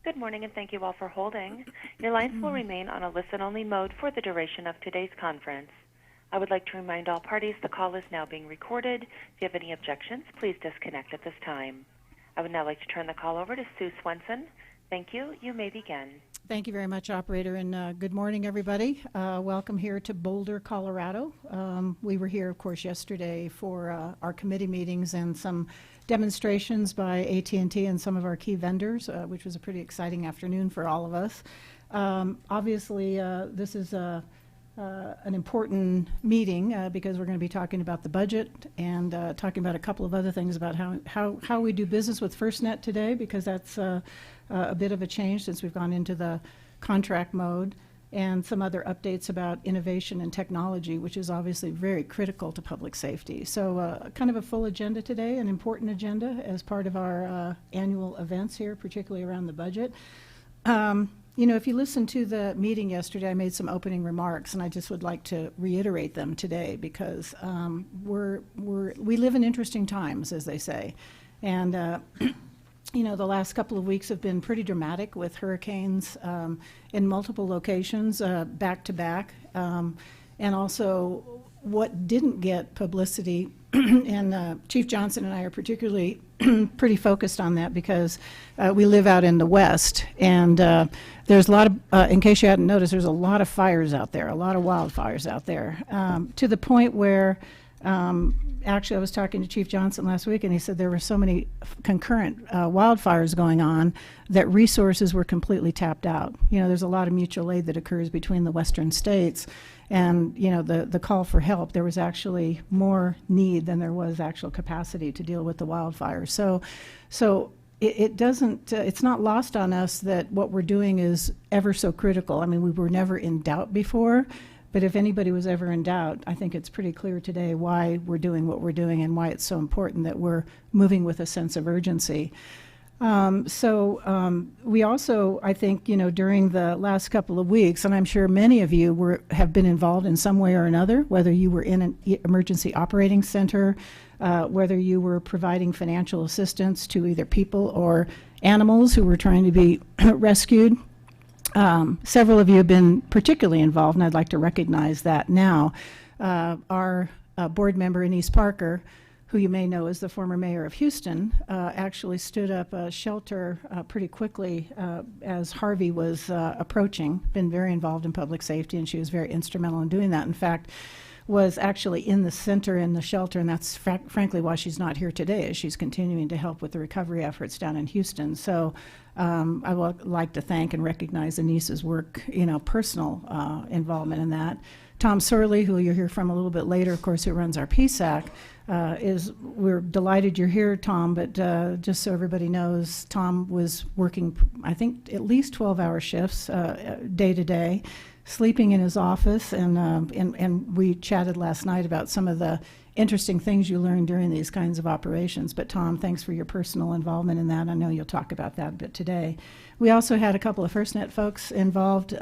Good morning, and thank you all for holding. Your lines will remain on a listen-only mode for the duration of today's conference. I would like to remind all parties the call is now being recorded. If you have any objections, please disconnect at this time. I would now like to turn the call over to Sue Swenson. Thank you. You may begin. Thank you very much, operator, and good morning, everybody. Welcome here to Boulder, Colorado. We were here, of course, yesterday for our committee meetings and some demonstrations by AT&T and some of our key vendors, which was a pretty exciting afternoon for all of us. Obviously, this is an important meeting because we're going to be talking about the budget and talking about a couple of other things about how we do business with FirstNet today, because that's a bit of a change since we've gone into the contract mode, and some other updates about innovation and technology, which is obviously very critical to public safety. So kind of a full agenda today, an important agenda as part of our annual events here, particularly around the budget. You know, if you listened to the meeting yesterday, I made some opening remarks, and I just would like to reiterate them today because we live in interesting times, as they say. And you know, the last couple of weeks have been pretty dramatic with hurricanes in multiple locations, back to back. And also what didn't get publicity, and Chief Johnson and I are particularly pretty focused on that because we live out in the West. And there's a lot of, in case you hadn't noticed, there's a lot of fires out there, a lot of wildfires out there, to the point where actually, I was talking to Chief Johnson last week, and he said there were so many concurrent wildfires going on that resources were completely tapped out. You know, there's a lot of mutual aid that occurs between the western states, and, you know, the call for help, there was actually more need than there was actual capacity to deal with the wildfires. So it doesn't, it's not lost on us that what we're doing is ever so critical. I mean, we were never in doubt before. But if anybody was ever in doubt, I think it's pretty clear today why we're doing what we're doing and why it's so important that we're moving with a sense of urgency. We also, I think, you know, during the last couple of weeks, and I'm sure many of you have been involved in some way or another, whether you were in an emergency operating center, whether you were providing financial assistance to either people or animals who were trying to be rescued. Several of you have been particularly involved, and I'd like to recognize that now. Our board member, Anise Parker, who you may know as the former mayor of Houston, actually stood up a shelter pretty quickly as Harvey was approaching, been very involved in public safety, and she was very instrumental in doing that. In fact, was actually in the center in the shelter, and that's frankly why she's not here today, is she's continuing to help with the recovery efforts down in Houston. So I would like to thank and recognize Anise's work, you know, personal involvement in that. Tom Sorley, who you'll hear from a little bit later, of course, who runs our PSAC, we're delighted you're here, Tom, but just so everybody knows, Tom was working, I think, at least 12-hour shifts day to day, sleeping in his office, and we chatted last night about some of the interesting things you learn during these kinds of operations. But Tom, thanks for your personal involvement in that. I know you'll talk about that a bit today. We also had a couple of FirstNet folks involved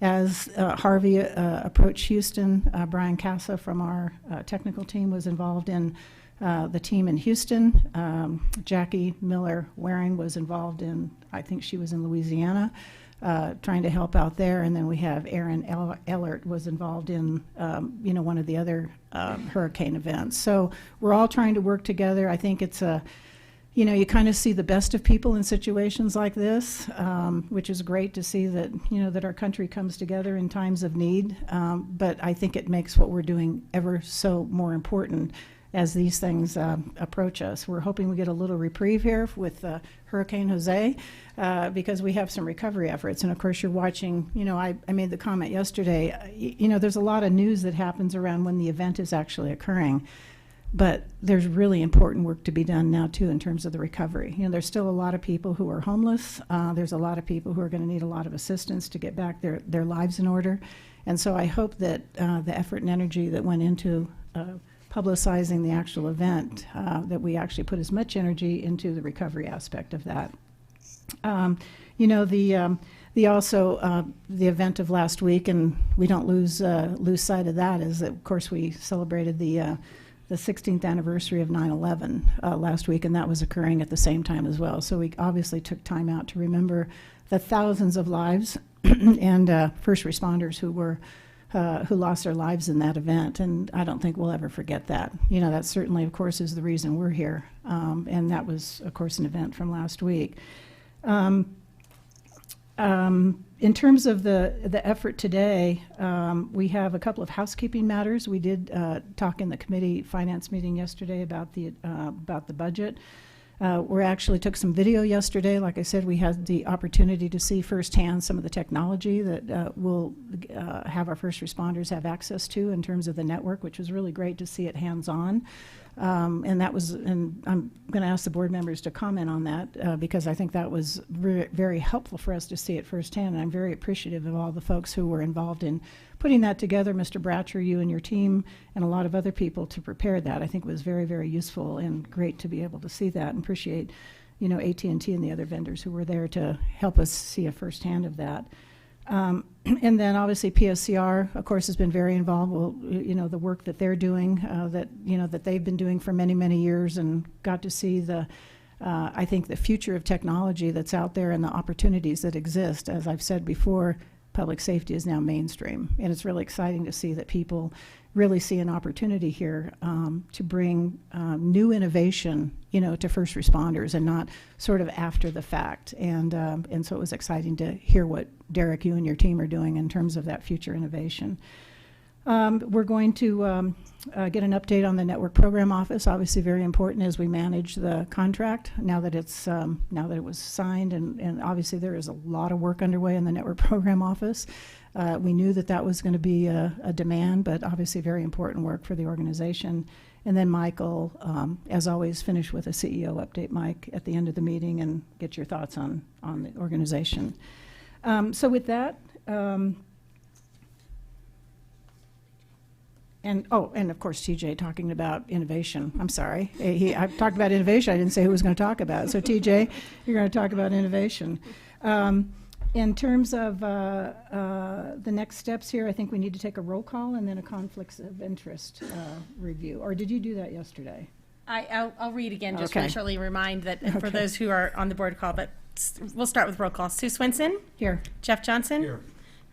as Harvey approached Houston. Brian Casa from our technical team was involved in the team in Houston. Jackie Miller-Waring was involved in, I think she was in Louisiana, trying to help out there. And then we have Aaron Ellert was involved in, you know, one of the other hurricane events. So we're all trying to work together. I think it's you know, you kind of see the best of people in situations like this, which is great to see that, you know, that our country comes together in times of need. But I think it makes what we're doing ever so more important as these things approach us. We're hoping we get a little reprieve here with Hurricane Jose because we have some recovery efforts. And of course you're watching, you know, I made the comment yesterday, you know, there's a lot of news that happens around when the event is actually occurring. But there's really important work to be done now, too, in terms of the recovery. You know, there's still a lot of people who are homeless. There's a lot of people who are going to need a lot of assistance to get back their lives in order. And so I hope that the effort and energy that went into publicizing the actual event, that we actually put as much energy into the recovery aspect of that. You know, the event of last week, and we don't lose sight of that, is that, of course, we celebrated the the 16th anniversary of 9/11 last week, and that was occurring at the same time as well. So we obviously took time out to remember the thousands of lives and first responders who lost their lives in that event, and I don't think we'll ever forget that. You know, that certainly, of course, is the reason we're here, and that was, of course, an event from last week. In terms of the effort today, we have a couple of housekeeping matters. We did talk in the committee finance meeting yesterday about the budget. We actually took some video yesterday. Like I said, we had the opportunity to see firsthand some of the technology that we'll have our first responders have access to in terms of the network, which was really great to see it hands-on. And I'm going to ask the board members to comment on that because I think that was very helpful for us to see it firsthand. And I'm very appreciative of all the folks who were involved in putting that together, Mr. Bratcher, you and your team, and a lot of other people to prepare that. I think it was very, very useful and great to be able to see that, and appreciate, you know, AT&T and the other vendors who were there to help us see a firsthand of that. And then obviously PSCR, of course, has been very involved. Well, you know, the work that they're doing, that they've been doing for many, many years, and got to see I think the future of technology that's out there and the opportunities that exist. As I've said before, public safety is now mainstream, and it's really exciting to see that people really see an opportunity here to bring new innovation, you know, to first responders and not sort of after the fact. And so it was exciting to hear what, Derek, you and your team are doing in terms of that future innovation. We're going to get an update on the Network Program Office, obviously very important as we manage the contract now that it was signed, and obviously there is a lot of work underway in the Network Program Office. We knew that was going to be a demand, but obviously very important work for the organization. And then Michael, as always, finish with a CEO update, Mike, at the end of the meeting, and get your thoughts on the organization. So with that, and of course TJ talking about innovation. I'm sorry, I talked about innovation. I didn't say who was going to talk about it. So TJ, you're going to talk about innovation. In terms of the next steps here, I think we need to take a roll call and then a conflicts of interest review. Or did you do that yesterday? I'll read again, just Okay. to shortly remind that for Okay. those who are on the board call, but we'll start with roll call. Sue Swinson? Here. Jeff Johnson? Here.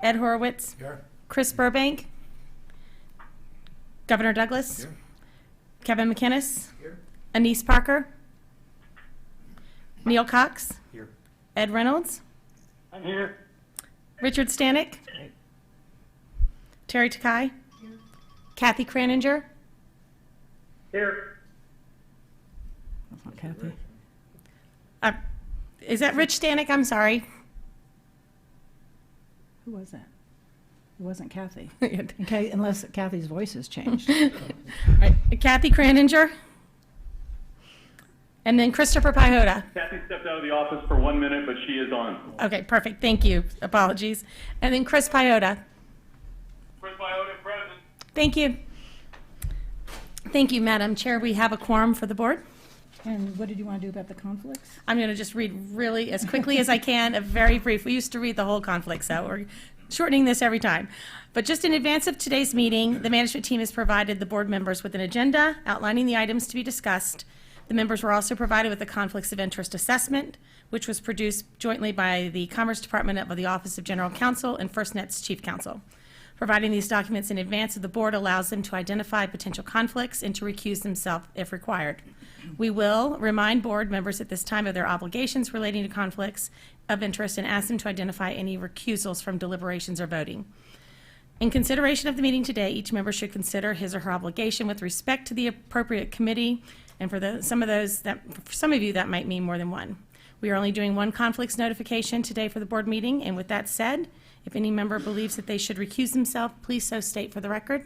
Ed Horowitz? Here. Chris Burbank? Governor Douglas? Here. Kevin McInnes? Here. Anise Parker? Neil Cox? Here. Ed Reynolds? I'm here. Richard Stanek? Terry Takai? Kathy Kraninger? Here. That's not Kathy. Is that Rich Stanek? I'm sorry. Who was that? It wasn't Kathy. Okay, unless Kathy's voice has changed. Right. Kathy Kraninger? And then Christopher Pyhoda. Kathy stepped out of the office for 1 minute, but she is on. Okay, perfect. Thank you. Apologies. And then Chris Pyhoda. Chris Biota, present. Thank you. Thank you, Madam Chair. We have a quorum for the board. And what did you want to do about the conflicts? I'm going to just read really as quickly as I can, a very brief. We used to read the whole conflict, so we're shortening this every time. But just in advance of today's meeting, the management team has provided the board members with an agenda outlining the items to be discussed. The members were also provided with a conflicts of interest assessment, which was produced jointly by the Commerce Department of the Office of General Counsel and FirstNet's Chief Counsel. Providing these documents in advance of the board allows them to identify potential conflicts and to recuse themselves if required. We will remind board members at this time of their obligations relating to conflicts of interest and ask them to identify any recusals from deliberations or voting. In consideration of the meeting today, each member should consider his or her obligation with respect to the appropriate committee, and for some of you that might mean more than one. We are only doing one conflicts notification today for the board meeting, and with that said, if any member believes that they should recuse themselves, please so state for the record.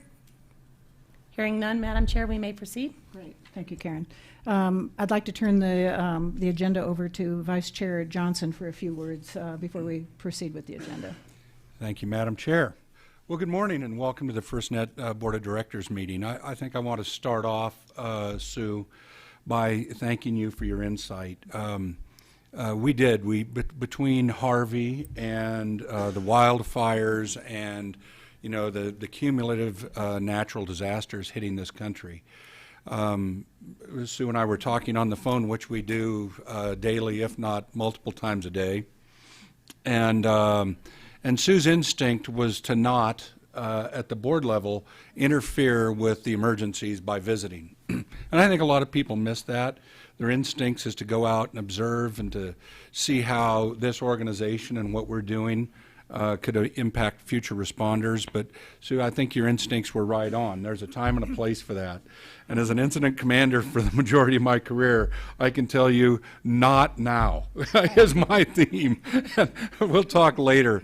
Hearing none, Madam Chair, we may proceed. Great, thank you, Karen. I'd like to turn the agenda over to Vice Chair Johnson for a few words before we proceed with the agenda. Thank you, Madam Chair. Well, good morning and welcome to the FirstNet Board of Directors meeting. I think I want to start off, Sue, by thanking you for your insight. Between Harvey and the wildfires and, you know, the cumulative natural disasters hitting this country, Sue and I were talking on the phone, which we do daily, if not multiple times a day. And Sue's instinct was to not, at the board level, interfere with the emergencies by visiting. And I think a lot of people miss that. Their instincts is to go out and observe and to see how this organization and what we're doing could impact future responders. But Sue, I think your instincts were right on. There's a time and a place for that. And as an incident commander for the majority of my career, I can tell you, not now is my theme. We'll talk later.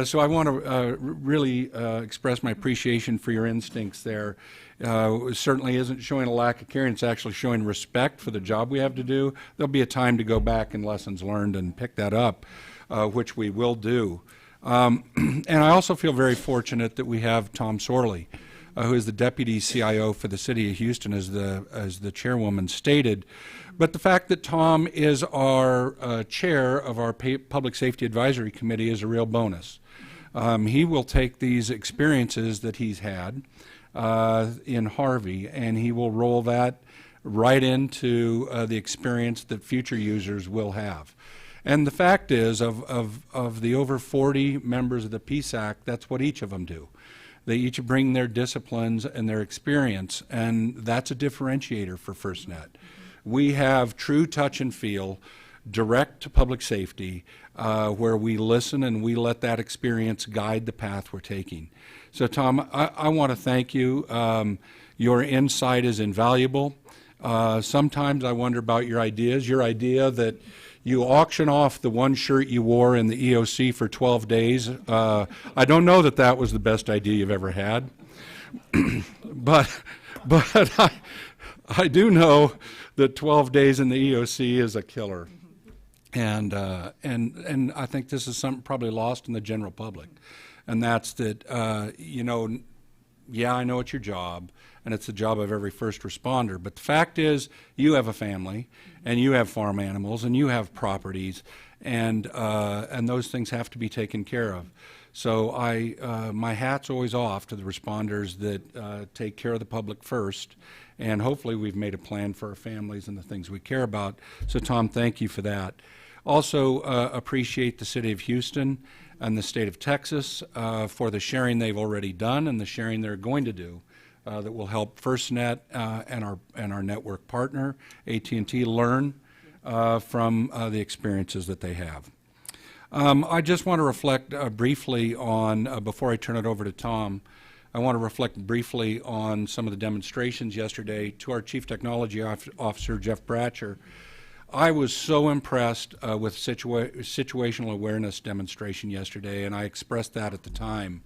So I want to really express my appreciation for your instincts there. It certainly isn't showing a lack of caring. It's actually showing respect for the job we have to do. There'll be a time to go back and lessons learned and pick that up, which we will do. And I also feel very fortunate that we have Tom Sorley, who is the Deputy CIO for the City of Houston, as the chairwoman stated. But the fact that Tom is our chair of our Public Safety Advisory Committee is a real bonus. He will take these experiences that he's had in Harvey, and he will roll that right into the experience that future users will have. And the fact is, of the over 40 members of the PSAC, that's what each of them do. They each bring their disciplines and their experience, and that's a differentiator for FirstNet. We have true touch and feel, direct to public safety, where we listen and we let that experience guide the path we're taking. So, Tom, I want to thank you. Your insight is invaluable. Sometimes I wonder about your ideas. Your idea that you auction off the one shirt you wore in the EOC for 12 days. I don't know that that was the best idea you've ever had. but I do know that 12 days in the EOC is a killer. And I think this is something probably lost in the general public. And that's that, yeah, I know it's your job, and it's the job of every first responder. But the fact is, you have a family, and you have farm animals, and you have properties, and those things have to be taken care of. So my hat's always off to the responders that take care of the public first, and hopefully we've made a plan for our families and the things we care about. So, Tom, thank you for that. Also appreciate the City of Houston and the state of Texas for the sharing they've already done and the sharing they're going to do that will help FirstNet and our network partner, AT&T, learn from the experiences that they have. I just want to reflect briefly on, before I turn it over to Tom, I want to reflect briefly on some of the demonstrations yesterday. To our Chief Technology Officer, Jeff Bratcher, I was so impressed with situational awareness demonstration yesterday, and I expressed that at the time.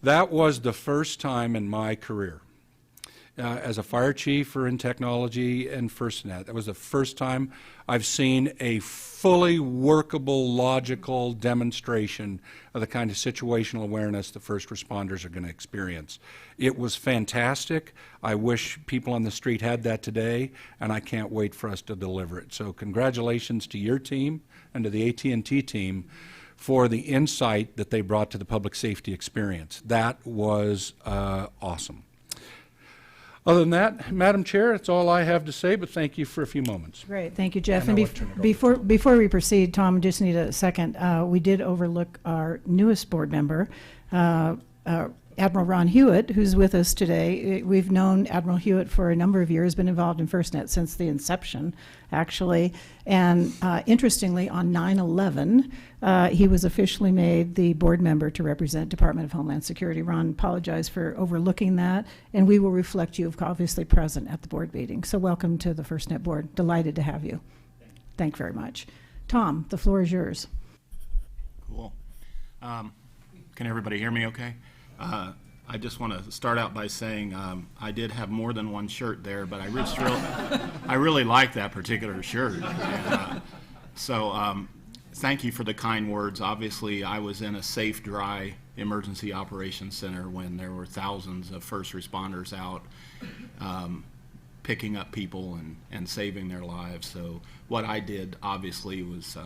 That was the first time in my career as a fire chief or in technology and FirstNet. That was the first time I've seen a fully workable, logical demonstration of the kind of situational awareness that first responders are going to experience. It was fantastic. I wish people on the street had that today, and I can't wait for us to deliver it. So congratulations to your team and to the AT&T team for the insight that they brought to the public safety experience. That was awesome. Other than that, Madam Chair, that's all I have to say, but thank you for a few moments. Great, thank you, Jeff. And before we proceed, Tom, just need a second. We did overlook our newest board member, Admiral Ron Hewitt, who's with us today. We've known Admiral Hewitt for a number of years, been involved in FirstNet since the inception, actually. And interestingly, on 9/11, he was officially made the board member to represent Department of Homeland Security. Ron, apologize for overlooking that, and we will reflect you, obviously present at the board meeting. So welcome to the FirstNet board. Delighted to have you. Thank you very much. Tom, the floor is yours. Cool. Can everybody hear me okay? I just want to start out by saying I did have more than one shirt there, but I really like that particular shirt. And, so thank you for the kind words. Obviously, I was in a safe, dry emergency operations center when there were thousands of first responders out picking up people and saving their lives. So what I did obviously was,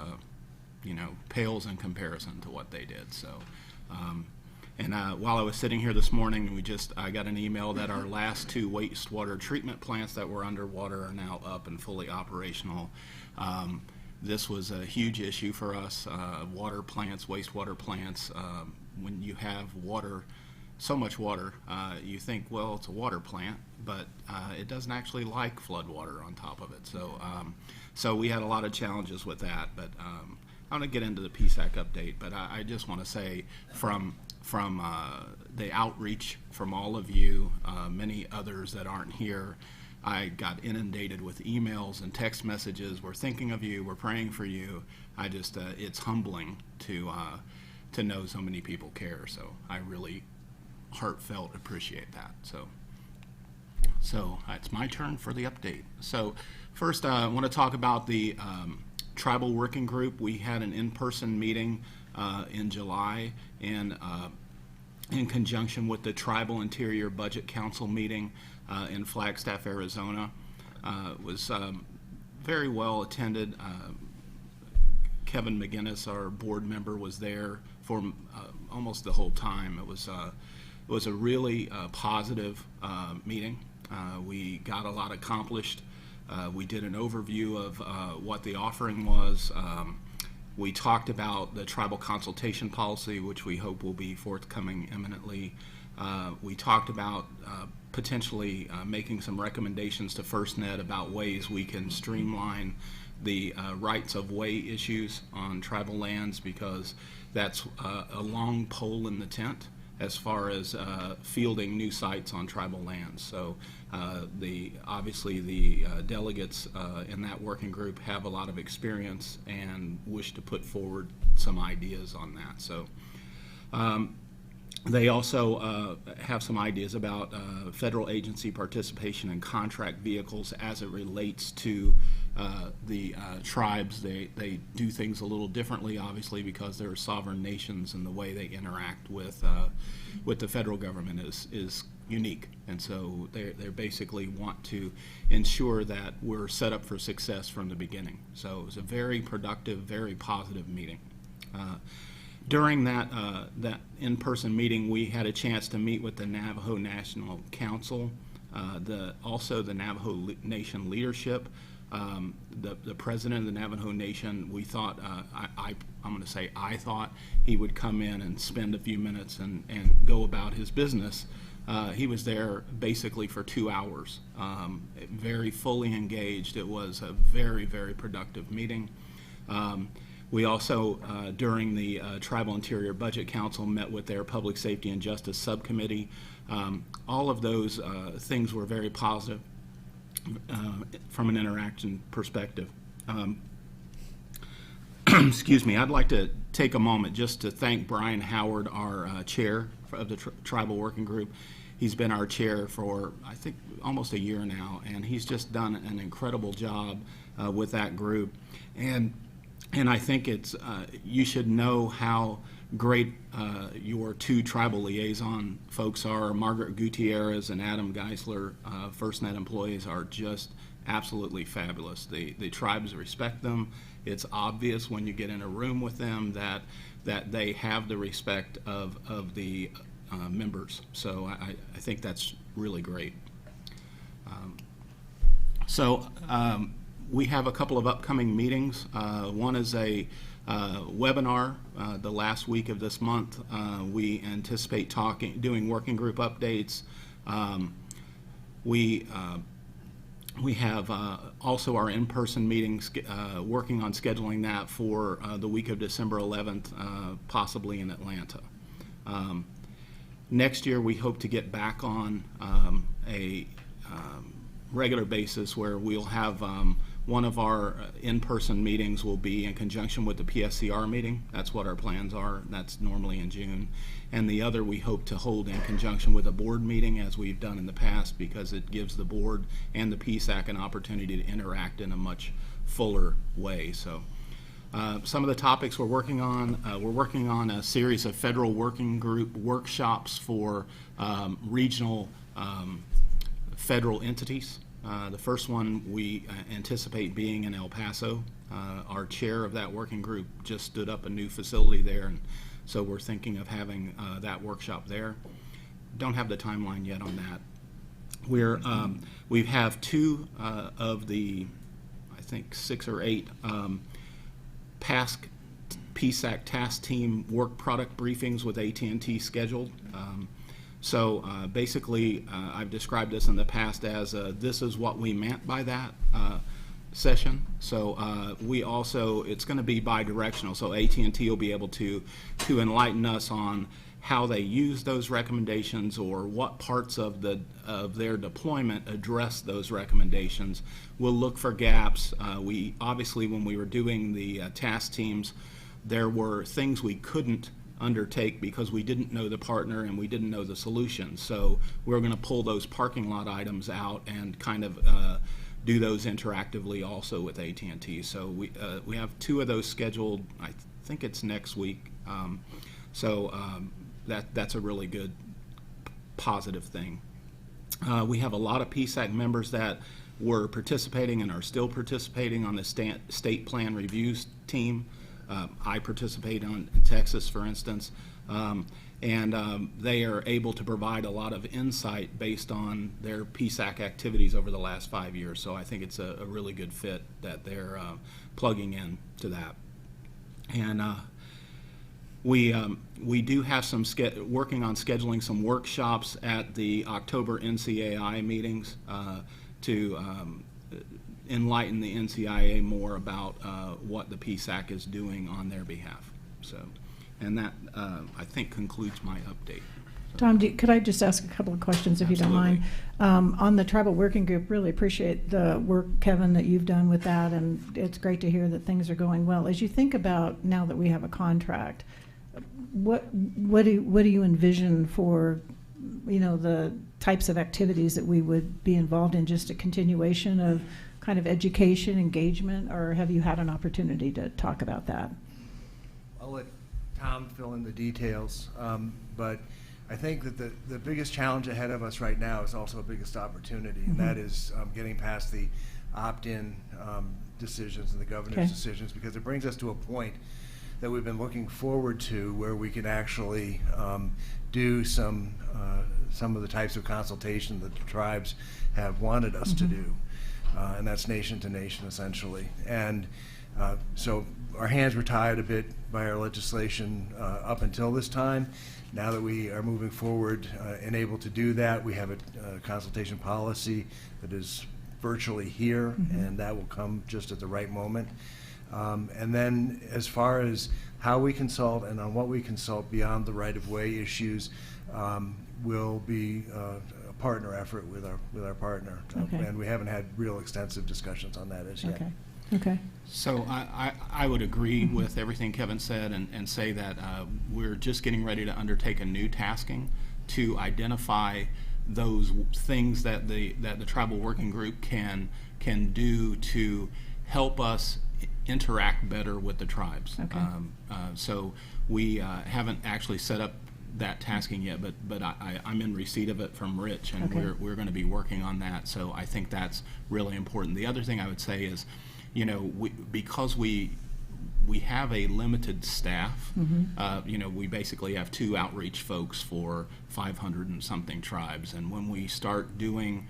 pales in comparison to what they did. So. And while I was sitting here this morning, I got an email that our last 2 wastewater treatment plants that were underwater are now up and fully operational. This was a huge issue for us, water plants, wastewater plants. When you have water, so much water, you think, well, it's a water plant, but it doesn't actually like flood water on top of it. So we had a lot of challenges with that, but I'm going to get into the PSAC update, but I just want to say from the outreach from all of you, many others that aren't here, I got inundated with emails and text messages. We're thinking of you. We're praying for you. It's humbling to know so many people care. So I really heartfelt appreciate that. So it's my turn for the update. So first, I want to talk about the tribal working group. We had an in-person meeting in July, and in conjunction with the Tribal Interior Budget Council meeting in Flagstaff, Arizona. It was very well attended. Kevin McGinnis, our board member, was there for almost the whole time. It was a really positive meeting. We got a lot accomplished. We did an overview of what the offering was. We talked about the tribal consultation policy, which we hope will be forthcoming imminently. We talked about potentially making some recommendations to FirstNet about ways we can streamline the rights of way issues on tribal lands, because that's a long pole in the tent as far as fielding new sites on tribal lands. So obviously the delegates in that working group have a lot of experience and wish to put forward some ideas on that. So they also have some ideas about federal agency participation in contract vehicles as it relates to the tribes. They do things a little differently, obviously, because they're sovereign nations, and the way they interact with the federal government is unique. And so they basically want to ensure that we're set up for success from the beginning. So it was a very productive, very positive meeting. During that in-person meeting, we had a chance to meet with the Navajo National Council, also the Navajo Nation leadership, the president of the Navajo Nation. We thought, I thought he would come in and spend a few minutes and go about his business. He was there basically for 2 hours, very fully engaged. It was a very, very productive meeting. We also, during the Tribal Interior Budget Council, met with their Public Safety and Justice Subcommittee. All of those things were very positive from an interaction perspective. Excuse me, I'd like to take a moment just to thank Brian Howard, our chair of the Tribal Working Group. He's been our chair for, I think, almost a year now, and he's just done an incredible job with that group. And I think it's you should know how great your 2 tribal liaison folks are. Margaret Gutierrez and Adam Geisler, FirstNet employees, are just absolutely fabulous. The tribes respect them. It's obvious when you get in a room with them that they have the respect of the members. So I think that's really great. We have a couple of upcoming meetings. One is a webinar the last week of this month. We anticipate doing working group updates. We have also our in-person meetings, working on scheduling that for the week of December 11th, possibly in Atlanta. Next year, we hope to get back on a regular basis where we'll have one of our in-person meetings will be in conjunction with the PSCR meeting. That's what our plans are. That's normally in June. And the other we hope to hold in conjunction with a board meeting, as we've done in the past, because it gives the board and the PSAC an opportunity to interact in a much fuller way. So some of the topics we're working on a series of federal working group workshops for regional federal entities. The first one we anticipate being in El Paso Our chair of that working group just stood up a new facility there, and so we're thinking of having that workshop there. Don't have the timeline yet on that. We have two of the, I think, 6 or 8 past PSAC task team work product briefings with AT&T scheduled. So basically, I've described this in the past as this is what we meant by that session. So we also, it's going to be bi-directional. So AT&T will be able to enlighten us on how they use those recommendations or what parts of their deployment address those recommendations. We'll look for gaps. We obviously, when we were doing the task teams, there were things we couldn't undertake because we didn't know the partner and we didn't know the solution. So we're going to pull those parking lot items out and kind of do those interactively also with AT&T. So we have 2 of those scheduled. I think it's next week. That's a really good positive thing. We have a lot of PSAC members that were participating and are still participating on the state plan reviews team. I participate in Texas, for instance, and they are able to provide a lot of insight based on their PSAC activities over the last 5 years. So I think it's a really good fit that they're plugging in to that. And we do have some working on scheduling some workshops at the October NCAI meetings to enlighten the NCIA more about what the PSAC is doing on their behalf. So, and that I think concludes my update. So. Tom, could I just ask a couple of questions, if Absolutely. you don't mind? On the tribal working group, really appreciate the work, Kevin, that you've done with that, and it's great to hear that things are going well. As you think about now that we have a contract, what do you envision for, the types of activities that we would be involved in? Just a continuation of kind of education, engagement, or have you had an opportunity to talk about that? I'll let Tom fill in the details, but I think that the biggest challenge ahead of us right now is also a biggest opportunity, and that is getting past the opt-in decisions and the governor's decisions, because it brings us to a point that we've been looking forward to where we can actually do some of the types of consultation that the tribes have wanted us to do, and that's nation to nation, essentially. And so our hands were tied a bit by our legislation up until this time. Now that we are moving forward and able to do that, we have a consultation policy that is virtually here, and that will come just at the right moment. And then as far as how we consult and on what we consult beyond the right-of-way issues, will be a partner effort with our partner. And we haven't had real extensive discussions on that as yet. Okay. So I would agree with everything Kevin said and say that we're just getting ready to undertake a new tasking to identify those things that the tribal working group can do to help us interact better with the tribes. Okay. So we haven't actually set up that tasking yet, but I'm in receipt of it from Rich, and we're going to be working on that. So I think that's really important. The other thing I would say is, because we have a limited staff, we basically have 2 outreach folks for 500 and something tribes, and when we start doing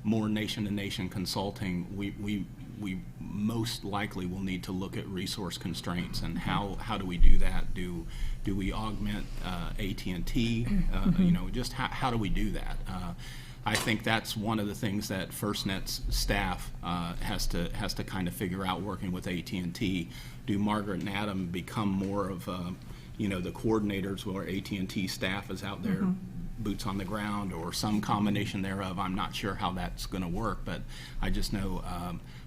more nation-to-nation consulting, we most likely will need to look at resource constraints and how do we do that? Do we augment AT&T? Just how do we do that? I think that's one of the things that FirstNet's staff has to kind of figure out, working with AT&T. Do Margaret and Adam become more of the coordinators where AT&T staff is out there, boots on the ground, or some combination thereof? I'm not sure how that's going to work, but I just know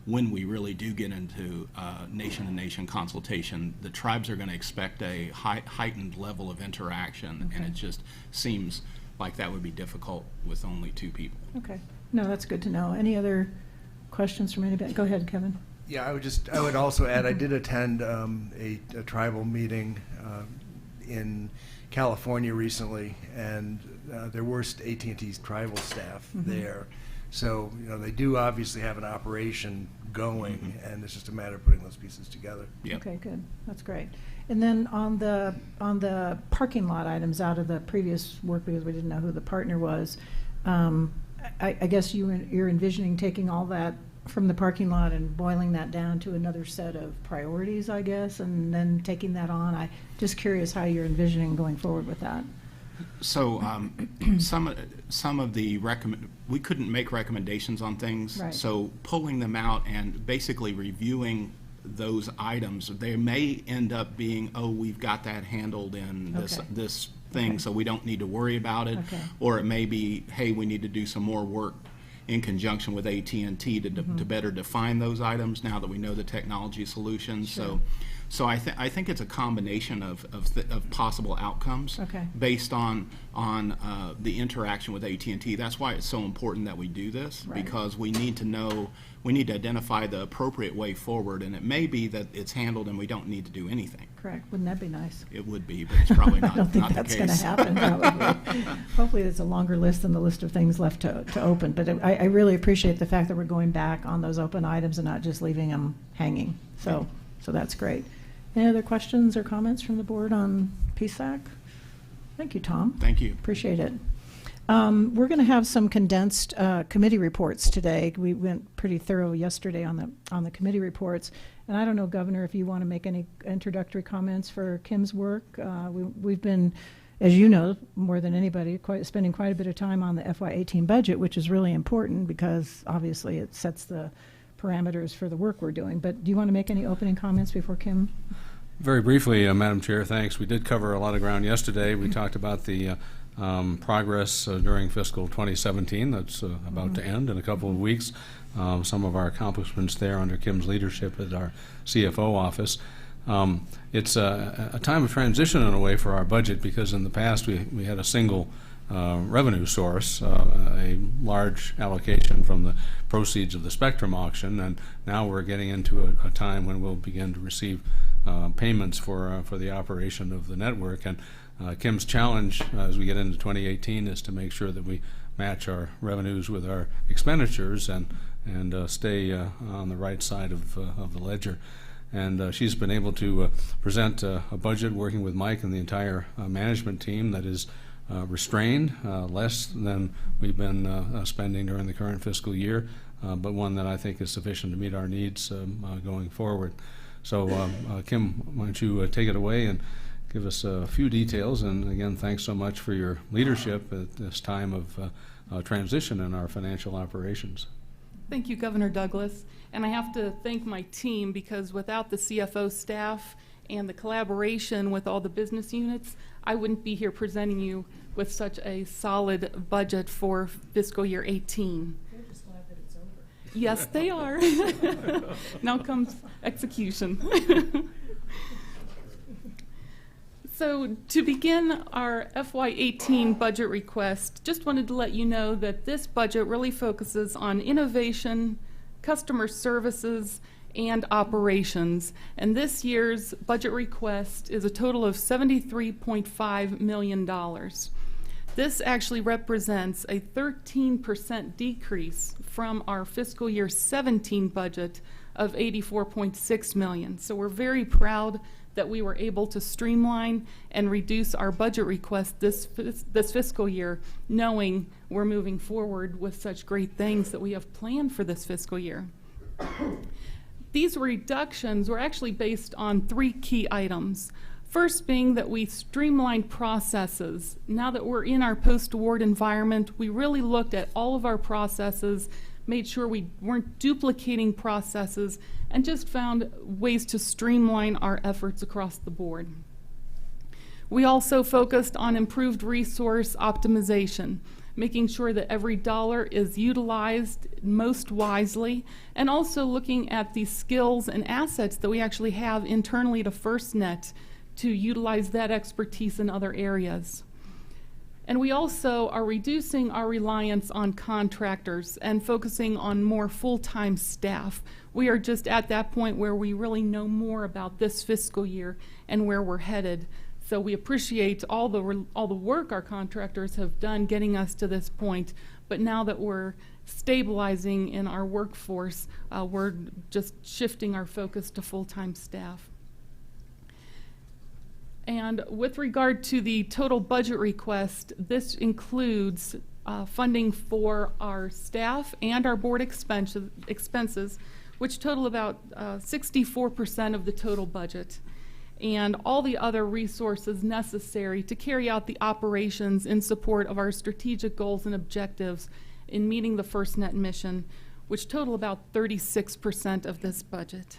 when we really do get into nation-to-nation consultation, the tribes are going to expect a heightened level of interaction, and it just seems like that would be difficult with only 2 people. Okay. No, that's good to know. Any other questions from anybody? Go ahead, Kevin. Yeah, I would also add, I did attend a tribal meeting in California recently, and there were AT&T's tribal staff there, So, they do obviously have an operation going, and it's just a matter of putting those pieces together. Yep. Okay, good. That's great. And then on the parking lot items out of the previous work, because we didn't know who the partner was, I guess you're envisioning taking all that from the parking lot and boiling that down to another set of priorities, I guess, and then taking that on. I'm just curious how you're envisioning going forward with that. So some of the we couldn't make recommendations on things. Right. So pulling them out and basically reviewing those items, they may end up being, oh, we've got that handled in this Okay. this thing, Okay. so we don't need to worry about it. Okay. Or it may be, hey, we need to do some more work in conjunction with AT&T to better define those items now that we know the technology solutions. Sure. So I think it's a combination of possible outcomes Okay. based on the interaction with AT&T. That's why it's so important that we do this, Right. because we need to identify the appropriate way forward, and it may be that it's handled and we don't need to do anything. Correct. Wouldn't that be nice? It would be, but it's probably not, I don't think not the that's case. going to happen, probably. Hopefully, it's a longer list than the list of things left to open. But I really appreciate the fact that we're going back on those open items and not just leaving them hanging. So that's great. Any other questions or comments from the board on PSAC? Thank you, Tom. Thank you. Appreciate it. We're going to have some condensed committee reports today. We went pretty thorough yesterday on the committee reports. And I don't know, Governor, if you want to make any introductory comments for Kim's work. We've been, as you know, more than anybody, spending quite a bit of time on the FY18 budget, which is really important because obviously it sets the parameters for the work we're doing. But do you want to make any opening comments before Kim? Very briefly, Madam Chair, thanks. We did cover a lot of ground yesterday. We talked about the progress during fiscal 2017 that's about to end in a couple of weeks. Some of our accomplishments there under Kim's leadership at our CFO office. It's a time of transition in a way for our budget because in the past we had a single revenue source, a large allocation from the proceeds of the Spectrum auction, and now we're getting into a time when we'll begin to receive payments for the operation of the network. And Kim's challenge as we get into 2018 is to make sure that we match our revenues with our expenditures and stay on the right side of the ledger. And she's been able to present a budget working with Mike and the entire management team that is restrained, less than we've been spending during the current fiscal year, but one that I think is sufficient to meet our needs going forward. So, Kim, why don't you take it away and give us a few details. And again, thanks so much for your leadership at this time of transition in our financial operations. Thank you, Governor Douglas. And I have to thank my team because without the CFO staff and the collaboration with all the business units, I wouldn't be here presenting you with such a solid budget for fiscal year 18. They're just glad that it's over. Yes, they are. Now comes execution. So to begin our FY18 budget request, just wanted to let you know that this budget really focuses on innovation, customer services, and operations. And this year's budget request is a total of $73.5 million. This actually represents a 13% decrease from our fiscal year 17 budget of $84.6 million. So we're very proud that we were able to streamline and reduce our budget request this fiscal year, knowing we're moving forward with such great things that we have planned for this fiscal year. These reductions were actually based on 3 key items. First being that we streamlined processes. Now that we're in our post-award environment, we really looked at all of our processes, made sure we weren't duplicating processes, and just found ways to streamline our efforts across the board. We also focused on improved resource optimization, making sure that every dollar is utilized most wisely, and also looking at the skills and assets that we actually have internally to FirstNet to utilize that expertise in other areas. And we also are reducing our reliance on contractors and focusing on more full-time staff. We are just at that point where we really know more about this fiscal year and where we're headed. So we appreciate all the work our contractors have done getting us to this point. But now that we're stabilizing in our workforce, we're just shifting our focus to full-time staff. And with regard to the total budget request, this includes funding for our staff and our board expenses, which total about 64% of the total budget, and all the other resources necessary to carry out the operations in support of our strategic goals and objectives in meeting the FirstNet mission, which total about 36% of this budget.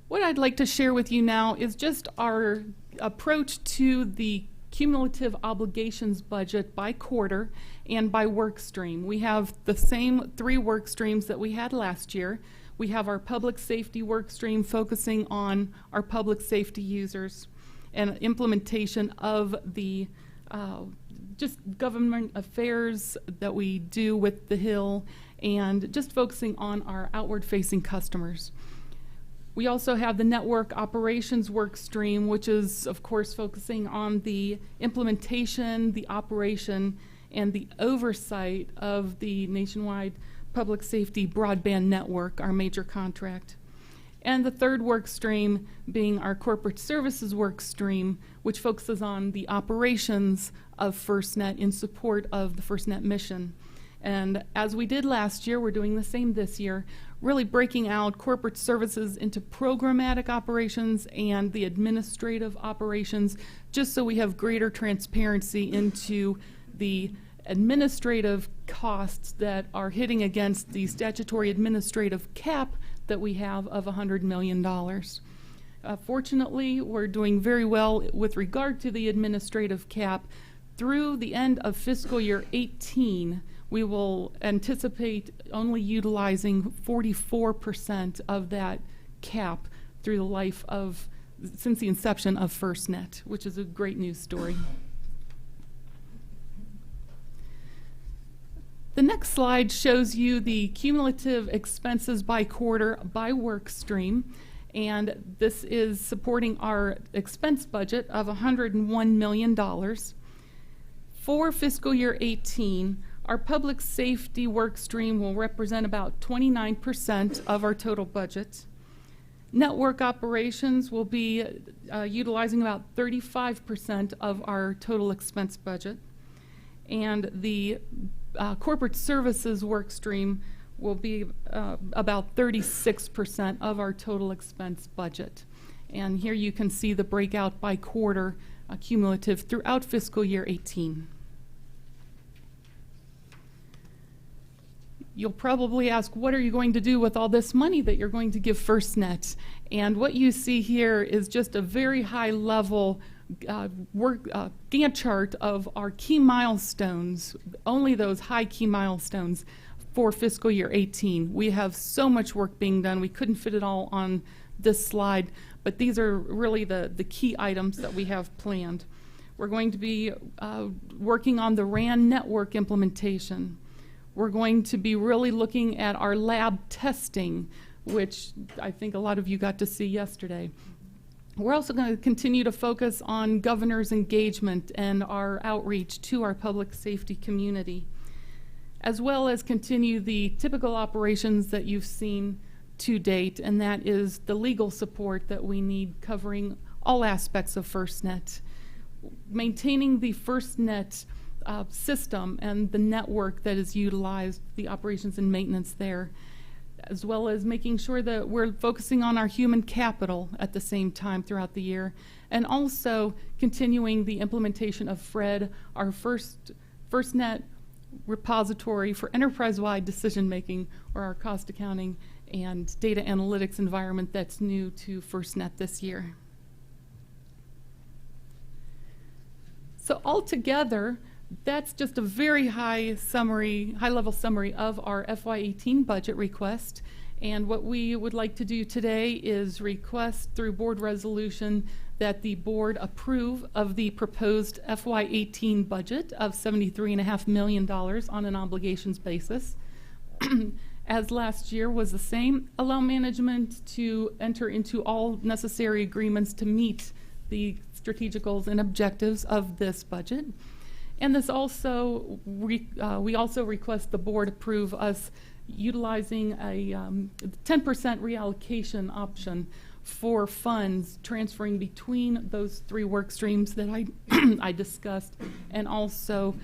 What I'd like to share with you now is just our approach to the cumulative obligations budget by quarter and by work stream. We have the same 3 work streams that we had last year. We have our public safety work stream focusing on our public safety users and implementation of the just government affairs that we do with the Hill, and just focusing on our outward-facing customers. We also have the network operations work stream, which is, of course, focusing on the implementation, the operation, and the oversight of the nationwide public safety broadband network, our major contract. And the third work stream being our corporate services work stream, which focuses on the operations of FirstNet in support of the FirstNet mission. And as we did last year, we're doing the same this year, really breaking out corporate services into programmatic operations and the administrative operations, just so we have greater transparency into the administrative costs that are hitting against the statutory administrative cap that we have of $100 million. Fortunately, we're doing very well with regard to the administrative cap. Through the end of fiscal year 18, we will anticipate only utilizing 44% of that cap through the life of, since the inception of FirstNet, which is a great news story. The next slide shows you the cumulative expenses by quarter by work stream, and this is supporting our expense budget of $101 million. For fiscal year 18, our public safety work stream will represent about 29% of our total budget. Network operations will be utilizing about 35% of our total expense budget. And the corporate services work stream will be about 36% of our total expense budget. And here you can see the breakout by quarter cumulative throughout fiscal year 18. You'll probably ask, what are you going to do with all this money that you're going to give FirstNet? And what you see here is just a very high level Gantt chart of our key milestones, only those high key milestones for fiscal year 18. We have so much work being done. We couldn't fit it all on this slide, but these are really the key items that we have planned. We're going to be working on the RAN network implementation. We're going to be really looking at our lab testing, which I think a lot of you got to see yesterday. We're also going to continue to focus on governor's engagement and our outreach to our public safety community, as well as continue the typical operations that you've seen to date, and that is the legal support that we need covering all aspects of FirstNet. Maintaining the FirstNet system and the network that is utilized, the operations and maintenance there, as well as making sure that we're focusing on our human capital at the same time throughout the year, and also continuing the implementation of FRED, our FirstNet repository for enterprise-wide decision-making, or our cost accounting and data analytics environment that's new to FirstNet this year. So altogether, that's just a very high-level summary of our FY18 budget request. And what we would like to do today is request through board resolution that the board approve of the proposed FY18 budget of $73.5 million on an obligations basis. as last year was the same, allow management to enter into all necessary agreements to meet the strategic goals and objectives of this budget. And this also, we also request the board approve us utilizing a 10% reallocation option for funds transferring between those three work streams that I discussed, and also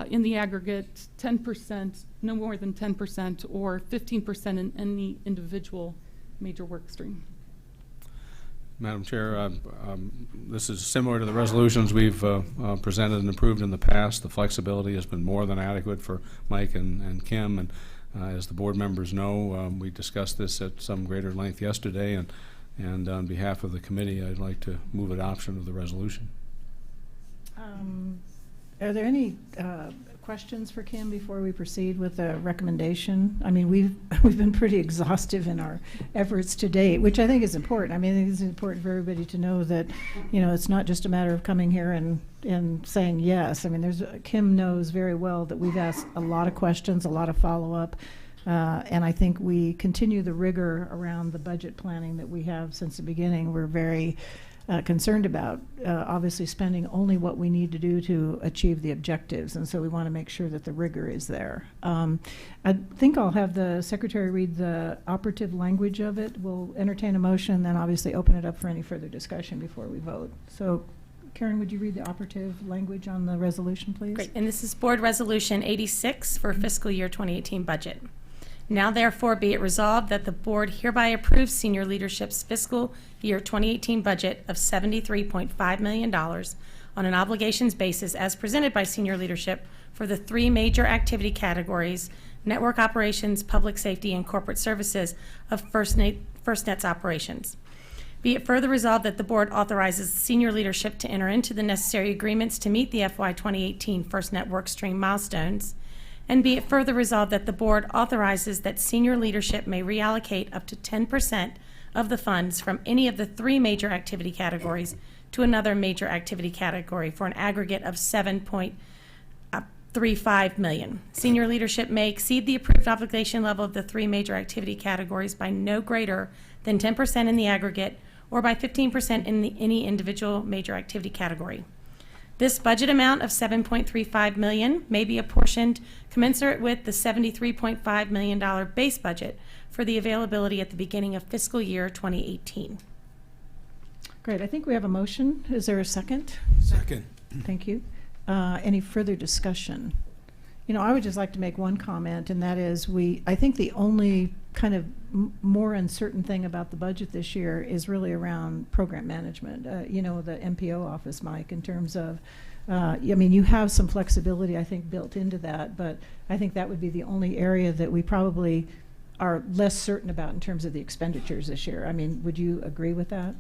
in the aggregate 10%, no more than 10%, or 15% in any individual major work stream. Madam Chair, this is similar to the resolutions we've presented and approved in the past. The flexibility has been more than adequate for Mike and Kim, and as the board members know, we discussed this at some greater length yesterday, and on behalf of the committee, I'd like to move adoption of the resolution. Are there any questions for Kim before we proceed with the recommendation? I mean, we've been pretty exhaustive in our efforts to date, which I think is important. I mean, I think it's important for everybody to know that, you know, it's not just a matter of coming here and saying yes. I mean, Kim knows very well that we've asked a lot of questions, a lot of follow-up, and I think we continue the rigor around the budget planning that we have since the beginning. We're very concerned about obviously spending only what we need to do to achieve the objectives, and so we want to make sure that the rigor is there. I think I'll have the secretary read the operative language of it. We'll entertain a motion, then obviously open it up for any further discussion before we vote. So Karen, would you read the operative language on the resolution, please? Great. And this is Board Resolution 86 for fiscal year 2018 budget. Now therefore be it resolved that the board hereby approves senior leadership's fiscal year 2018 budget of $73.5 million on an obligations basis as presented by senior leadership for the three major activity categories: network operations, public safety, and corporate services of FirstNet's operations. Be it further resolved that the board authorizes senior leadership to enter into the necessary agreements to meet the FY 2018 FirstNet workstream milestones. And be it further resolved that the board authorizes that senior leadership may reallocate up to 10% of the funds from any of the three major activity categories to another major activity category for an aggregate of $7.35 million. Senior leadership may exceed the approved obligation level of the three major activity categories by no greater than 10% in the aggregate or by 15% in any individual major activity category. This budget amount of $7.35 million may be apportioned commensurate with the $73.5 million base budget for the availability at the beginning of fiscal year 2018. Great. I think we have a motion. Is there a second? Second. Thank you. Any further discussion? You know, I would just like to make one comment, and that is I think the only kind of more uncertain thing about the budget this year is really around program management. You know, the MPO office, Mike, in terms of, I mean, you have some flexibility, I think, built into that, but I think that would be the only area that we probably are less certain about in terms of the expenditures this year. I mean, would you agree with that?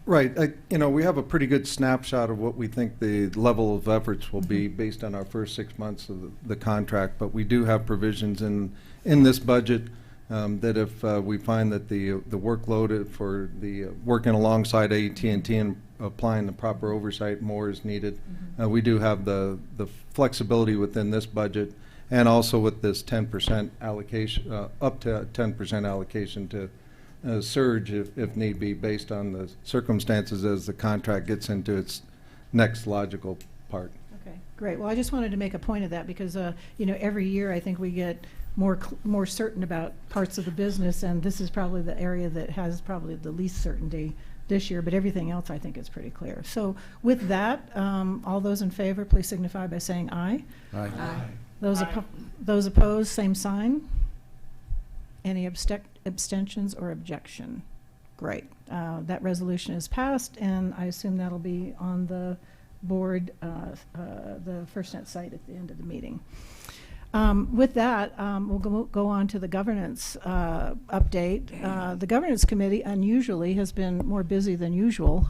Right. You know, we have a pretty good snapshot of what we think the level of efforts will be based on our first 6 months of the contract, but we do have provisions in this budget that if we find that the workload for the working alongside AT&T and applying the proper oversight more is needed, we do have the flexibility within this budget, and also with this 10% allocation, up to 10% allocation to surge if need be based on the circumstances as the contract gets into its next logical part. Okay, great. Well, I just wanted to make a point of that because, you know, every year I think we get more certain about parts of the business, and this is probably the area that has probably the least certainty this year, but everything else I think is pretty clear. So with that, all those in favor, please signify by saying aye. Aye. Aye. Those opposed, same sign. Any abstentions or objection? Great. That resolution is passed, and I assume that'll be on the board, the FirstNet site at the end of the meeting. With that, we'll go on to the governance update. The governance committee unusually has been more busy than usual.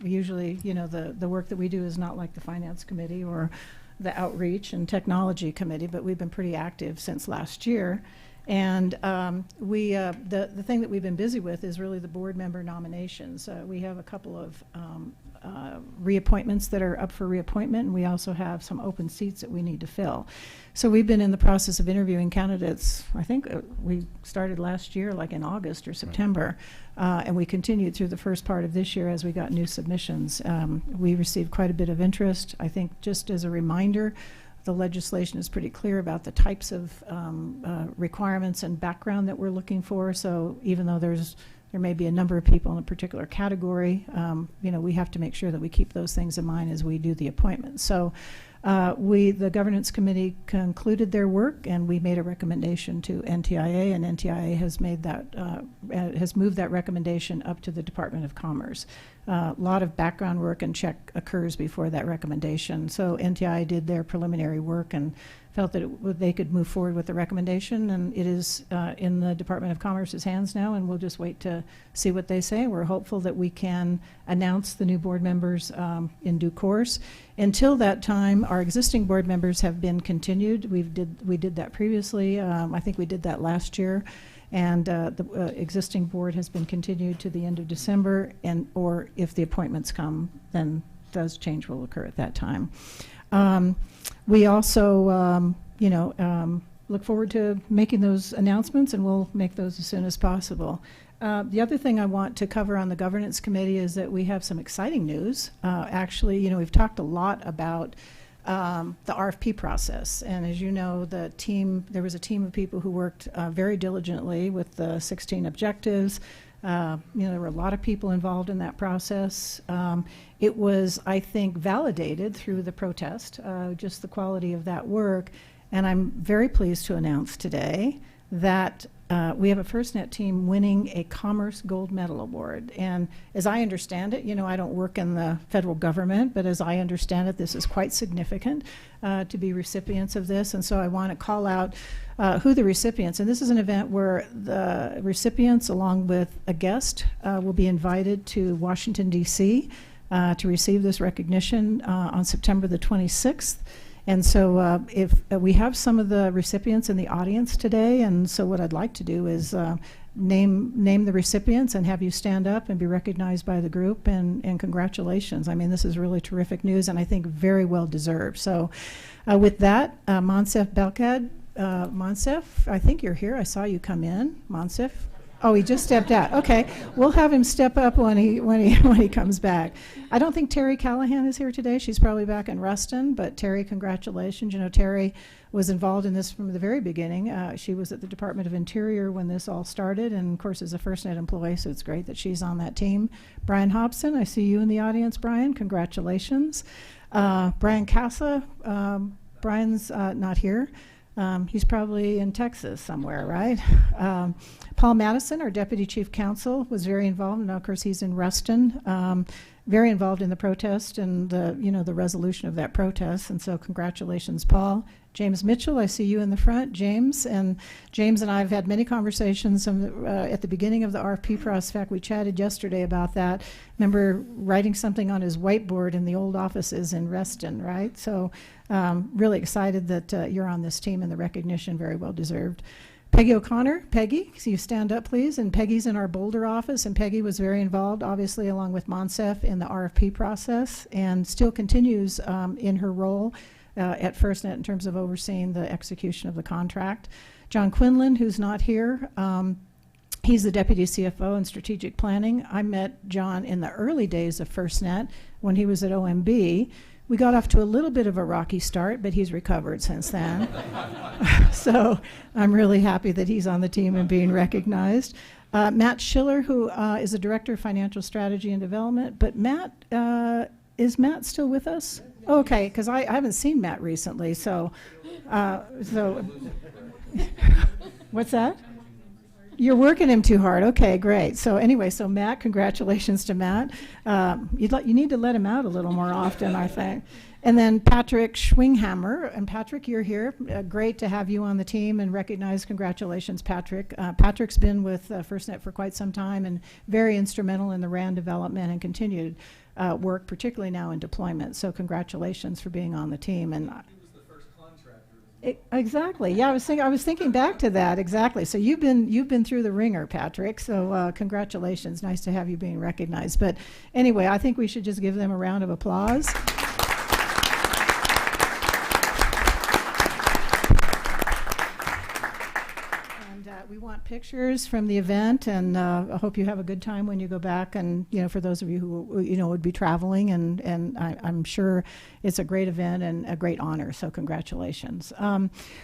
Usually, you know, the work that we do is not like the finance committee or the outreach and technology committee, but we've been pretty active since last year. And the thing that we've been busy with is really the board member nominations. We have a couple of reappointments that are up for reappointment, and we also have some open seats that we need to fill. So we've been in the process of interviewing candidates. I think we started last year, like in August or September, and we continued through the first part of this year as we got new submissions. We received quite a bit of interest. I think, just as a reminder, the legislation is pretty clear about the types of requirements and background that we're looking for. So even though there may be a number of people in a particular category, we have to make sure that we keep those things in mind as we do the appointments. So the governance committee concluded their work, and we made a recommendation to NTIA, and NTIA has moved that recommendation up to the Department of Commerce. A lot of background work and check occurs before that recommendation. So NTIA did their preliminary work and felt that they could move forward with the recommendation, and it is in the Department of Commerce's hands now, and we'll just wait to see what they say. We're hopeful that we can announce the new board members in due course. Until that time, our existing board members have been continued. We did that previously. I think we did that last year. And the existing board has been continued to the end of December, or if the appointments come, then those change will occur at that time. We also, look forward to making those announcements, and we'll make those as soon as possible. The other thing I want to cover on the governance committee is that we have some exciting news. Actually, we've talked a lot about the RFP process, and as you know, there was a team of people who worked very diligently with the 16 objectives. There were a lot of people involved in that process. It was, I think, validated through the protest, just the quality of that work. And I'm very pleased to announce today that we have a FirstNet team winning a Commerce Gold Medal Award. And as I understand it, I don't work in the federal government, but as I understand it, this is quite significant to be recipients of this. And so I want to call out who the recipients, and this is an event where the recipients, along with a guest, will be invited to Washington, D.C. To receive this recognition on September the 26th. And so if we have some of the recipients in the audience today, and so what I'd like to do is name the recipients and have you stand up and be recognized by the group, and congratulations. I mean, this is really terrific news, and I think very well deserved. So with that, Monsef Belkad, Monsef, I think you're here. I saw you come in. Monsef? Oh, he just stepped out. Okay, we'll have him step up when he comes back. I don't think Terry Callahan is here today. She's probably back in Ruston. But Terry, congratulations. Terry was involved in this from the very beginning. She was at the Department of Interior when this all started, and of course is a FirstNet employee. So it's great that she's on that team. Brian Hobson, I see you in the audience. Brian, congratulations. Brian Casa, Brian's not here. He's probably in Texas somewhere, right? Paul Madison, our Deputy Chief Counsel, was very involved, and of course he's in Ruston, very involved in the protest and the resolution of that protest, and so congratulations, Paul. James Mitchell, I see you in the front. James and I have had many conversations at the beginning of the RFP process. In fact, we chatted yesterday about that. Remember writing something on his whiteboard in the old offices in Reston, right? So really excited that you're on this team, and the recognition very well deserved. Peggy O'Connor, Peggy, so you stand up, please. And Peggy's in our Boulder office, and Peggy was very involved, obviously, along with Monsef, in the RFP process, and still continues in her role at FirstNet in terms of overseeing the execution of the contract. John Quinlan, who's not here, he's the Deputy CFO in Strategic Planning. I met John in the early days of FirstNet when he was at OMB. We got off to a little bit of a rocky start, but he's recovered since then. So I'm really happy that he's on the team and being recognized. Matt Schiller, who is the Director of Financial Strategy and Development. But Matt, is Matt still with us? Okay, because I haven't seen Matt recently. So what's that? You're working him too hard. Okay, great. So anyway, so Matt, congratulations to Matt. You need to let him out a little more often, I think. And then Patrick Schwinghammer. And Patrick, you're here. Great to have you on the team and recognize. Congratulations, Patrick. Patrick's been with FirstNet for quite some time and very instrumental in the RAN development and continued work, particularly now in deployment. So congratulations for being on the team. And he was the first contractor. Exactly. Yeah, I was thinking back to that. Exactly. So you've been through the ringer, Patrick. So congratulations. Nice to have you being recognized. But anyway, I think we should just give them a round of applause. We want pictures from the event, and I hope you have a good time when you go back. And for those of you who would be traveling, and I'm sure it's a great event and a great honor. So congratulations.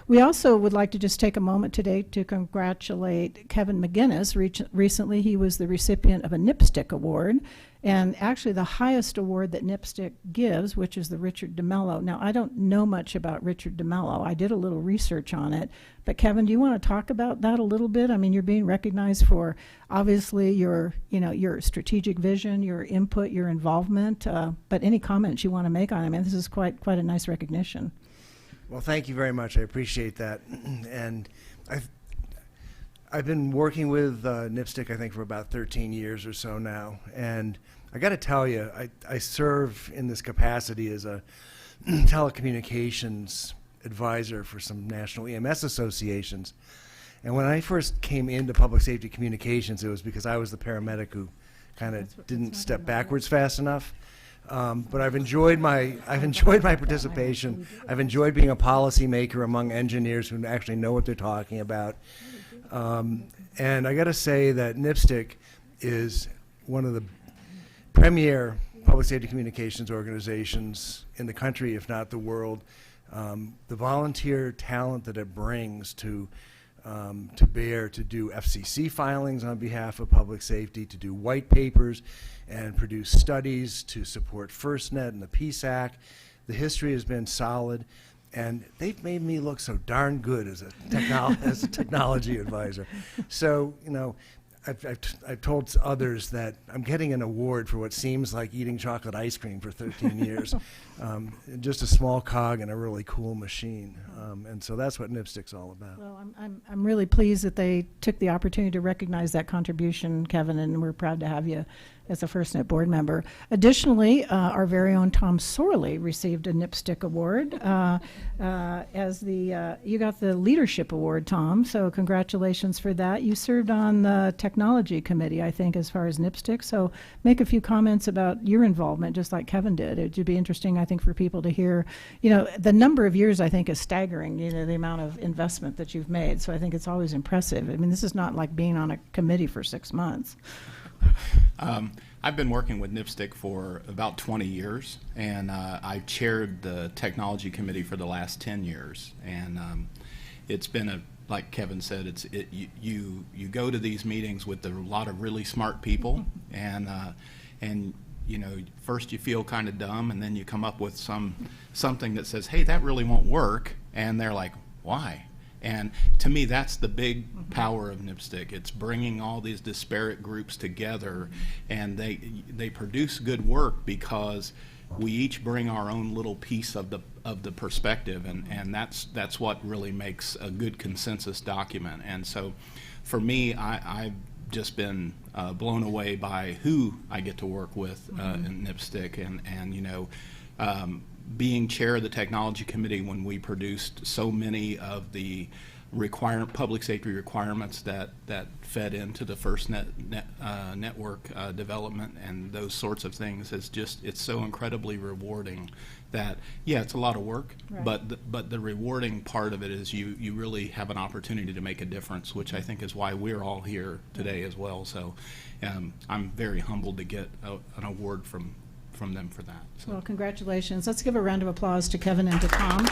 We also would like to just take a moment today to congratulate Kevin McGinnis. Recently, he was the recipient of a NIPSTIC award. And actually the highest award that NIPSTIC gives, which is the Richard DeMello. Now, I don't know much about Richard DeMello. I did a little research on it. But Kevin, do you want to talk about that a little bit? I mean, you're being recognized for obviously your strategic vision, your input, your involvement. But any comments you want to make on it? I mean, this is quite a nice recognition. Well, thank you very much. I appreciate that. And I've been working with NIPSTIC, I think, for about 13 years or so now. And I got to tell you, I serve in this capacity as a telecommunications advisor for some national EMS associations. And when I first came into public safety communications, it was because I was the paramedic who kind of didn't step backwards fast enough. But I've enjoyed my participation. I've enjoyed being a policymaker among engineers who actually know what they're talking about. And I got to say that NIPSTIC is one of the premier public safety communications organizations in the country, if not the world. The volunteer talent that it brings to bear to do FCC filings on behalf of public safety, to do white papers and produce studies to support FirstNet and the PSAC. The history has been solid. And they've made me look so darn good as a technology advisor. So, I've told others that I'm getting an award for what seems like eating chocolate ice cream for 13 years. Just a small cog in a really cool machine. And so that's what NIPSTIC's all about. Well, I'm really pleased that they took the opportunity to recognize that contribution, Kevin, and we're proud to have you as a FirstNet board member. Additionally, our very own Tom Sorley received a NIPSTIC award you got the leadership award, Tom, so congratulations for that. You served on the technology committee, I think, as far as NIPSTIC, so make a few comments about your involvement, just like Kevin did. It would be interesting, I think, for people to hear, the number of years, I think, is staggering, the amount of investment that you've made, so I think it's always impressive. I mean, this is not like being on a committee for 6 months. I've been working with NIPSTIC for about 20 years, and I chaired the technology committee for the last 10 years. And it's been like Kevin said, you go to these meetings with a lot of really smart people, and first you feel kind of dumb, and then you come up with something that says, hey, that really won't work, and they're like, why? And to me, that's the big power of NIPSTIC. It's bringing all these disparate groups together, and they produce good work because we each bring our own little piece of the perspective, and that's what really makes a good consensus document. And so, for me, I've just been blown away by who I get to work with in NIPSTIC, and being chair of the technology committee when we produced so many of the public safety requirements that fed into the FirstNet network development and those sorts of things, it's so incredibly rewarding that, yeah, it's a lot of work, right. but the rewarding part of it is you really have an opportunity to make a difference, which I think is why we're all here today as well. So I'm very humbled to get an award from them for that. So. Well, congratulations. Let's give a round of applause to Kevin and to Tom.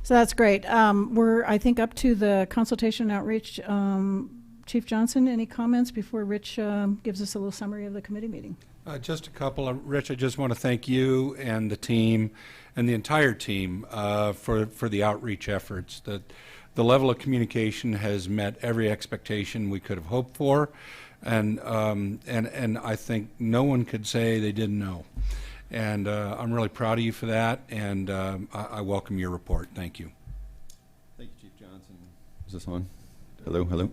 So that's great. We're, I think, up to the consultation outreach. Chief Johnson, any comments before Rich gives us a little summary of the committee meeting? Just a couple. Rich, I just want to thank you and the team and the entire team for the outreach efforts. The level of communication has met every expectation we could have hoped for, and I think no one could say they didn't know. And I'm really proud of you for that, and I welcome your report. Thank you. Thank you, Chief Johnson. Is this on? Hello, hello.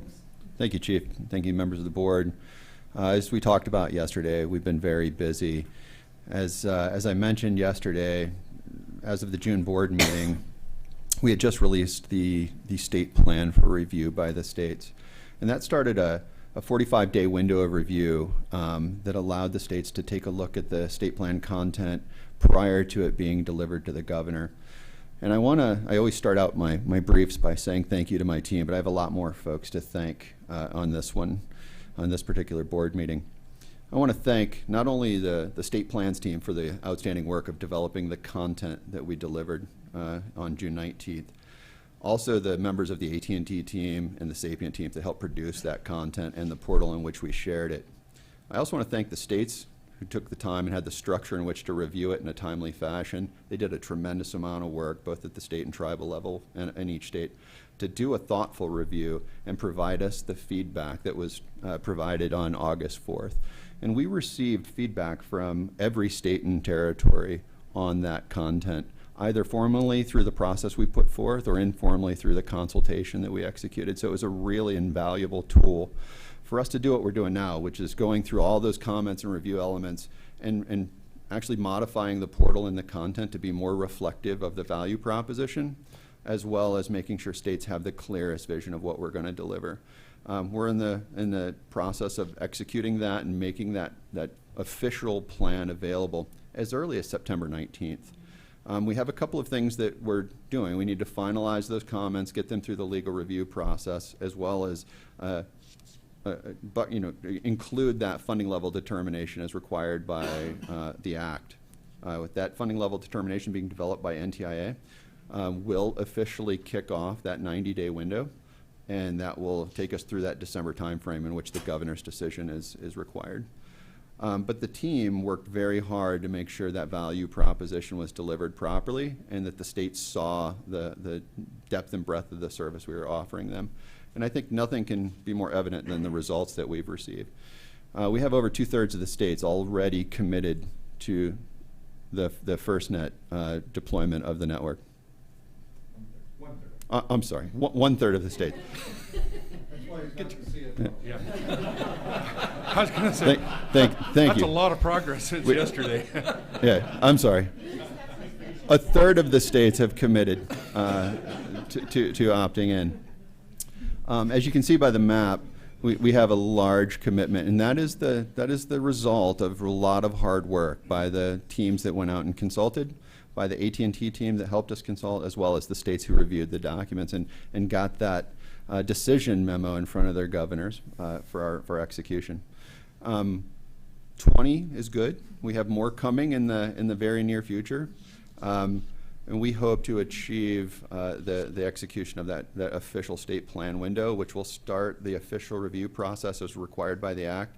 Thank you, Chief. Thank you, members of the board. As we talked about yesterday, we've been very busy As I mentioned yesterday, as of the June board meeting, we had just released the state plan for review by the states. And that started a 45-day window of review that allowed the states to take a look at the state plan content prior to it being delivered to the governor. And I always start out my briefs by saying thank you to my team, but I have a lot more folks to thank on this particular board meeting. I want to thank not only the state plans team for the outstanding work of developing the content that we delivered on June 19th, also the members of the AT&T team and the Sapient team that helped produce that content and the portal in which we shared it. I also want to thank the states who took the time and had the structure in which to review it in a timely fashion. They did a tremendous amount of work, both at the state and tribal level and in each state, to do a thoughtful review and provide us the feedback that was provided on August 4th. And we received feedback from every state and territory on that content, either formally through the process we put forth or informally through the consultation that we executed. So it was a really invaluable tool for us to do what we're doing now, which is going through all those comments and review elements and actually modifying the portal and the content to be more reflective of the value proposition, as well as making sure states have the clearest vision of what we're going to deliver. We're in the process of executing that and making that official plan available as early as September 19th. We have a couple of things that we're doing. We need to finalize those comments, get them through the legal review process, as well as include that funding level determination as required by the Act. With that funding level determination being developed by NTIA, will officially kick off that 90-day window, and that will take us through that December timeframe in which the governor's decision is required. But the team worked very hard to make sure that value proposition was delivered properly and that the states saw the depth and breadth of the service we were offering them. And I think nothing can be more evident than the results that we've received. We have over 2/3 of the states already committed to the FirstNet deployment of the network. I'm sorry, 1/3 of the states. That's why he's got to see it. Yeah. I was going to say, thank that's you. a lot of progress since yesterday. Yeah, I'm sorry. 1/3 of the states have committed to opting in. As you can see by the map, we have a large commitment, and that is the result of a lot of hard work by the teams that went out and consulted, by the AT&T team that helped us consult, as well as the states who reviewed the documents and got that decision memo in front of their governors for our execution. 20 is good. We have more coming in the very near future. And we hope to achieve the execution of that official state plan window, which will start the official review process as required by the Act.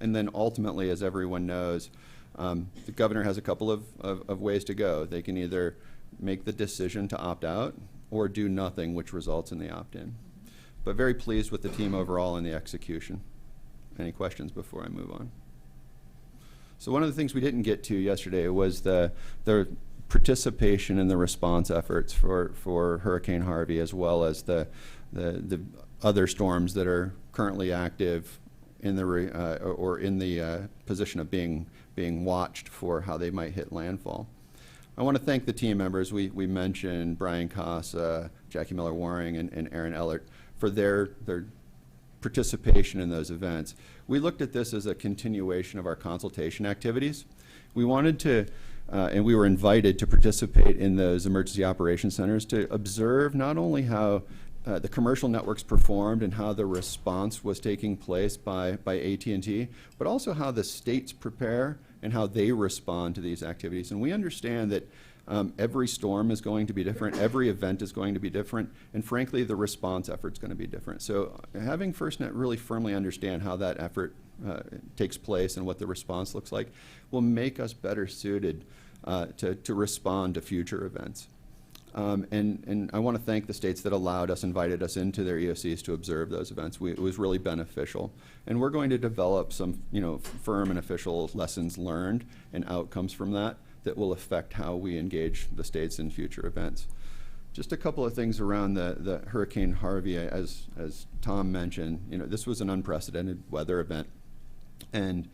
And then ultimately, as everyone knows, the governor has a couple of ways to go. They can either make the decision to opt out or do nothing, which results in the opt-in. But very pleased with the team overall in the execution. Any questions before I move on? So one of the things we didn't get to yesterday was the participation in the response efforts for Hurricane Harvey, as well as the other storms that are currently active in the position of being watched for how they might hit landfall. I want to thank the team members. We mentioned Brian Casa, Jackie Miller-Waring, and Aaron Ellert for their participation in those events. We looked at this as a continuation of our consultation activities. We wanted to and we were invited to participate in those emergency operations centers to observe not only how the commercial networks performed and how the response was taking place by AT&T, but also how the states prepare and how they respond to these activities. And we understand that every storm is going to be different, every event is going to be different, and frankly, the response effort's going to be different. So having FirstNet really firmly understand how that effort takes place and what the response looks like will make us better suited to respond to future events. And I want to thank the states that invited us into their EOCs to observe those events. It was really beneficial. And we're going to develop some firm and official lessons learned and outcomes from that will affect how we engage the states in future events. Just a couple of things around the Hurricane Harvey. As Tom mentioned, this was an unprecedented weather event. And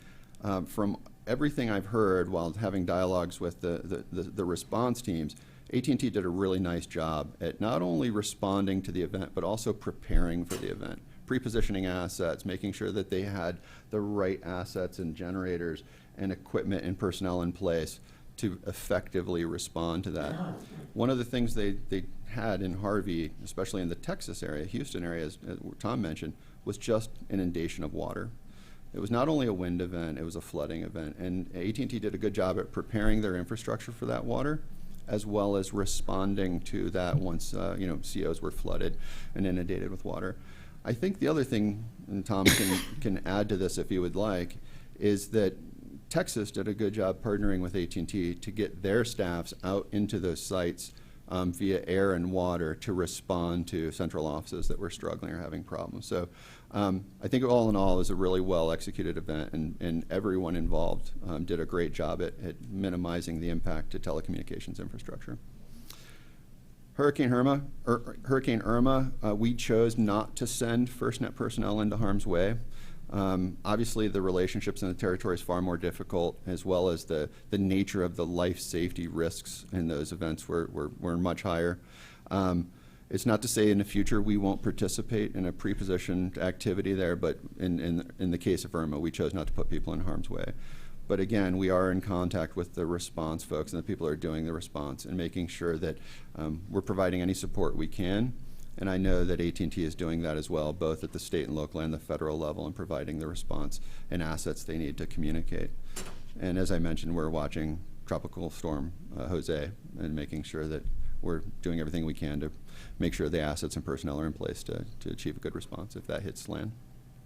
from everything I've heard while having dialogues with the response teams, AT&T did a really nice job at not only responding to the event, but also preparing for the event, pre-positioning assets, making sure that they had the right assets and generators and equipment and personnel in place to effectively respond to that. One of the things they had in Harvey, especially in the Texas area, Houston area, as Tom mentioned, was just inundation of water. It was not only a wind event, it was a flooding event. And AT&T did a good job at preparing their infrastructure for that water, as well as responding to that once COs were flooded and inundated with water. I think the other thing, and Tom can add to this if he would like, is that Texas did a good job partnering with AT&T to get their staffs out into those sites via air and water to respond to central offices that were struggling or having problems. So I think all in all, it was a really well executed event, and everyone involved did a great job at minimizing the impact to telecommunications infrastructure. Hurricane Irma, we chose not to send FirstNet personnel into harm's way. Obviously, the relationships in the territory is far more difficult, as well as the nature of the life safety risks in those events were much higher. It's not to say in the future we won't participate in a pre-positioned activity there, but in the case of Irma, we chose not to put people in harm's way. But again, we are in contact with the response folks and the people who are doing the response and making sure that we're providing any support we can. And I know that AT&T is doing that as well, both at the state and local and the federal level, and providing the response and assets they need to communicate. And as I mentioned, we're watching Tropical Storm Jose and making sure that we're doing everything we can to make sure the assets and personnel are in place to achieve a good response if that hits land.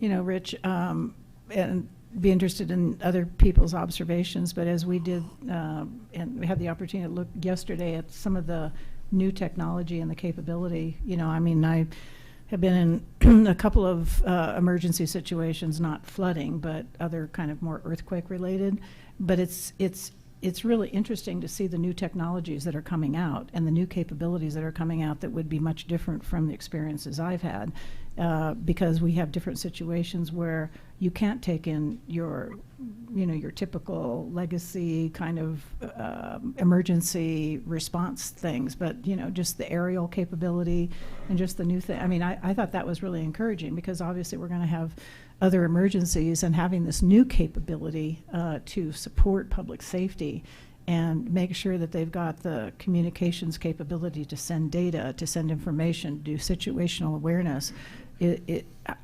You know, Rich, and be interested in other people's observations, but as we did, and we had the opportunity to look yesterday at some of the new technology and the capability, I mean, I have been in a couple of emergency situations, not flooding, but other kind of more earthquake related, but it's really interesting to see the new technologies that are coming out and the new capabilities that are coming out that would be much different from the experiences I've had, because we have different situations where you can't take in your typical legacy kind of emergency response things, but just the aerial capability and just the new thing. I mean, I thought that was really encouraging, because obviously we're going to have other emergencies, and having this new capability to support public safety and make sure that they've got the communications capability to send data, to send information, to do situational awareness.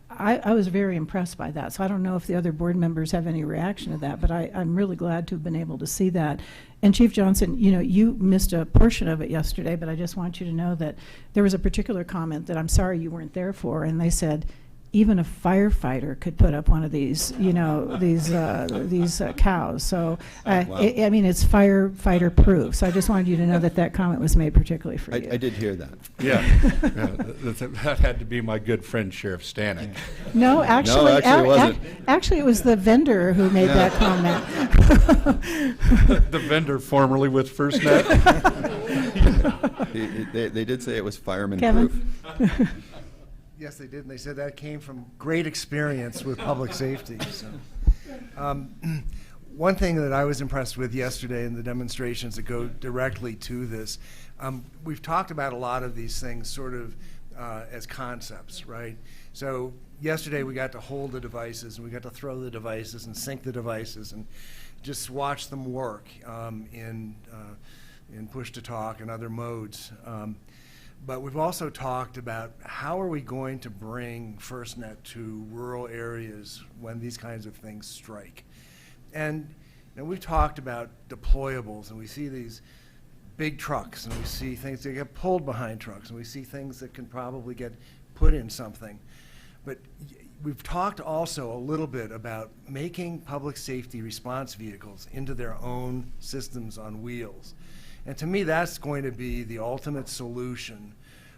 I was very impressed by that. So I don't know if the other board members have any reaction to that, but I'm really glad to have been able to see that. And Chief Johnson, you missed a portion of it yesterday, but I just want you to know that there was a particular comment that I'm sorry you weren't there for, and they said, even a firefighter could put up one of these, these cows. So, Wow. I mean, it's firefighter proof. So I just wanted you to know that comment was made particularly for you. I did hear that. Yeah, that had to be my good friend Sheriff Stanek. No, actually, No, actually it wasn't. Actually, it was the vendor who made that comment. The vendor formerly with FirstNet. They did say it was fireman Kevin? proof. Yes, they did, and they said that came from great experience with public safety. So, one thing that I was impressed with yesterday in the demonstrations that go directly to this, we've talked about a lot of these things sort of as concepts, right? So yesterday we got to hold the devices, and we got to throw the devices and sync the devices and just watch them work in push-to-talk and other modes. But we've also talked about how are we going to bring FirstNet to rural areas when these kinds of things strike. And we've talked about deployables, and we see these big trucks, and we see things that get pulled behind trucks, and we see things that can probably get put in something. But we've talked also a little bit about making public safety response vehicles into their own systems on wheels. And to me, that's going to be the ultimate solution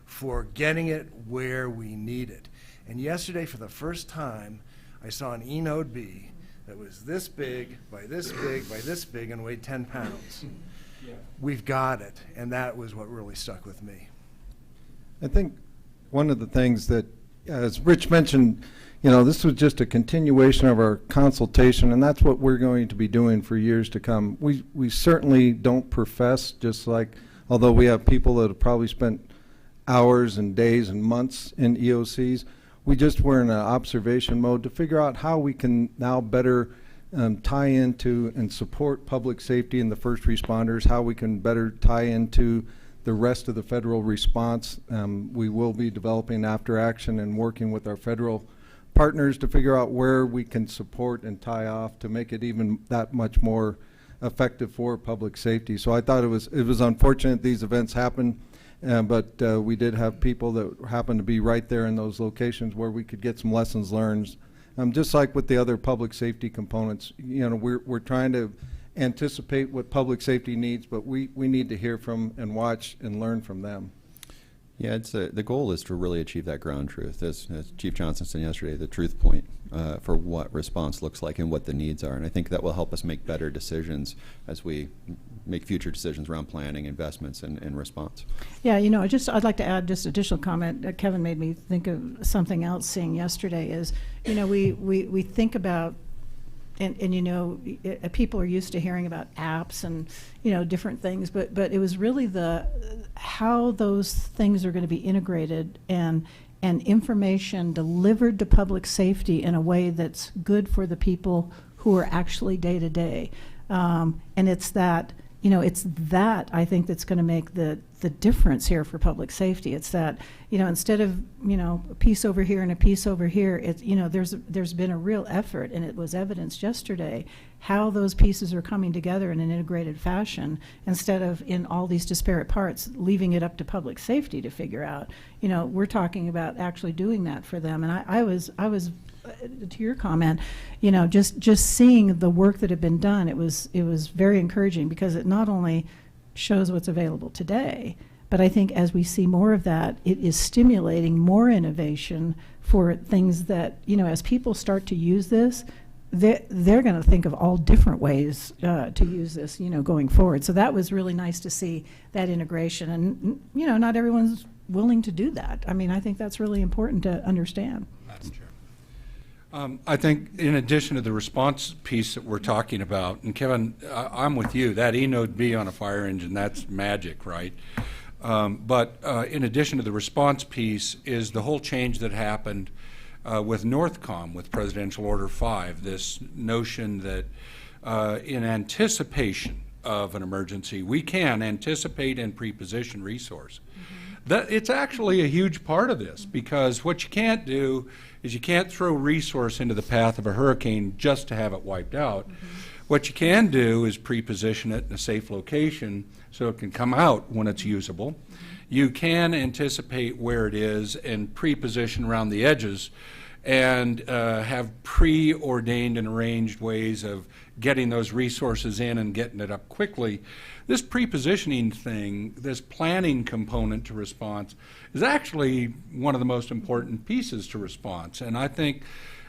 for getting it where we need it. And yesterday, for the first time, I saw an E-Node B that was this big, by this big, by this big, and weighed 10 pounds. We've got it, and that was what really stuck with me. I think one of the things that, as Rich mentioned, this was just a continuation of our consultation, and that's what we're going to be doing for years to come. We certainly don't profess, just like, although we have people that have probably spent hours and days and months in EOCs, we're in an observation mode to figure out how we can now better tie into and support public safety and the first responders, how we can better tie into the rest of the federal response. We will be developing after action and working with our federal partners to figure out where we can support and tie off to make it even that much more effective for public safety. So I thought it was unfortunate these events happened, but we did have people that happened to be right there in those locations where we could get some lessons learned. Just like with the other public safety components, we're trying to anticipate what public safety needs, but we need to hear from and watch and learn from them. Yeah, the goal is to really achieve that ground truth, as Chief Johnson said yesterday, the truth point for what response looks like and what the needs are. And I think that will help us make better decisions as we make future decisions around planning, investments, and response. Yeah, I'd like to add just additional comment. Kevin made me think of something else seeing yesterday is, we think about, and people are used to hearing about apps and different things, but it was really how those things are going to be integrated and information delivered to public safety in a way that's good for the people who are actually day to day. And it's that I think that's going to make the difference here for public safety. It's that, instead of, a piece over here and a piece over here, it's, there's been a real effort, and it was evidenced yesterday, how those pieces are coming together in an integrated fashion instead of in all these disparate parts, leaving it up to public safety to figure out. We're talking about actually doing that for them. And I was to your comment, just seeing the work that had been done, it was very encouraging, because it not only shows what's available today, but I think as we see more of that, it is stimulating more innovation for things that, as people start to use this, they're going to think of all different ways to use this, going forward. So that was really nice to see that integration. And, not everyone's willing to do that. I mean, I think that's really important to understand. That's true. I think in addition to the response piece that we're talking about, and Kevin, I'm with you, that E-Node B on a fire engine, that's magic, right? But in addition to the response piece is the whole change that happened with Northcom, with Presidential Order 5, this notion that in anticipation of an emergency, we can anticipate and pre-position resource. That it's actually a huge part of this, because what you can't do is you can't throw resource into the path of a hurricane just to have it wiped out. What you can do is pre-position it in a safe location so it can come out when it's usable. You can anticipate where it is and pre-position around the edges and have preordained and arranged ways of getting those resources in and getting it up quickly. This pre-positioning thing, this planning component to response, is actually one of the most important pieces to response. And I think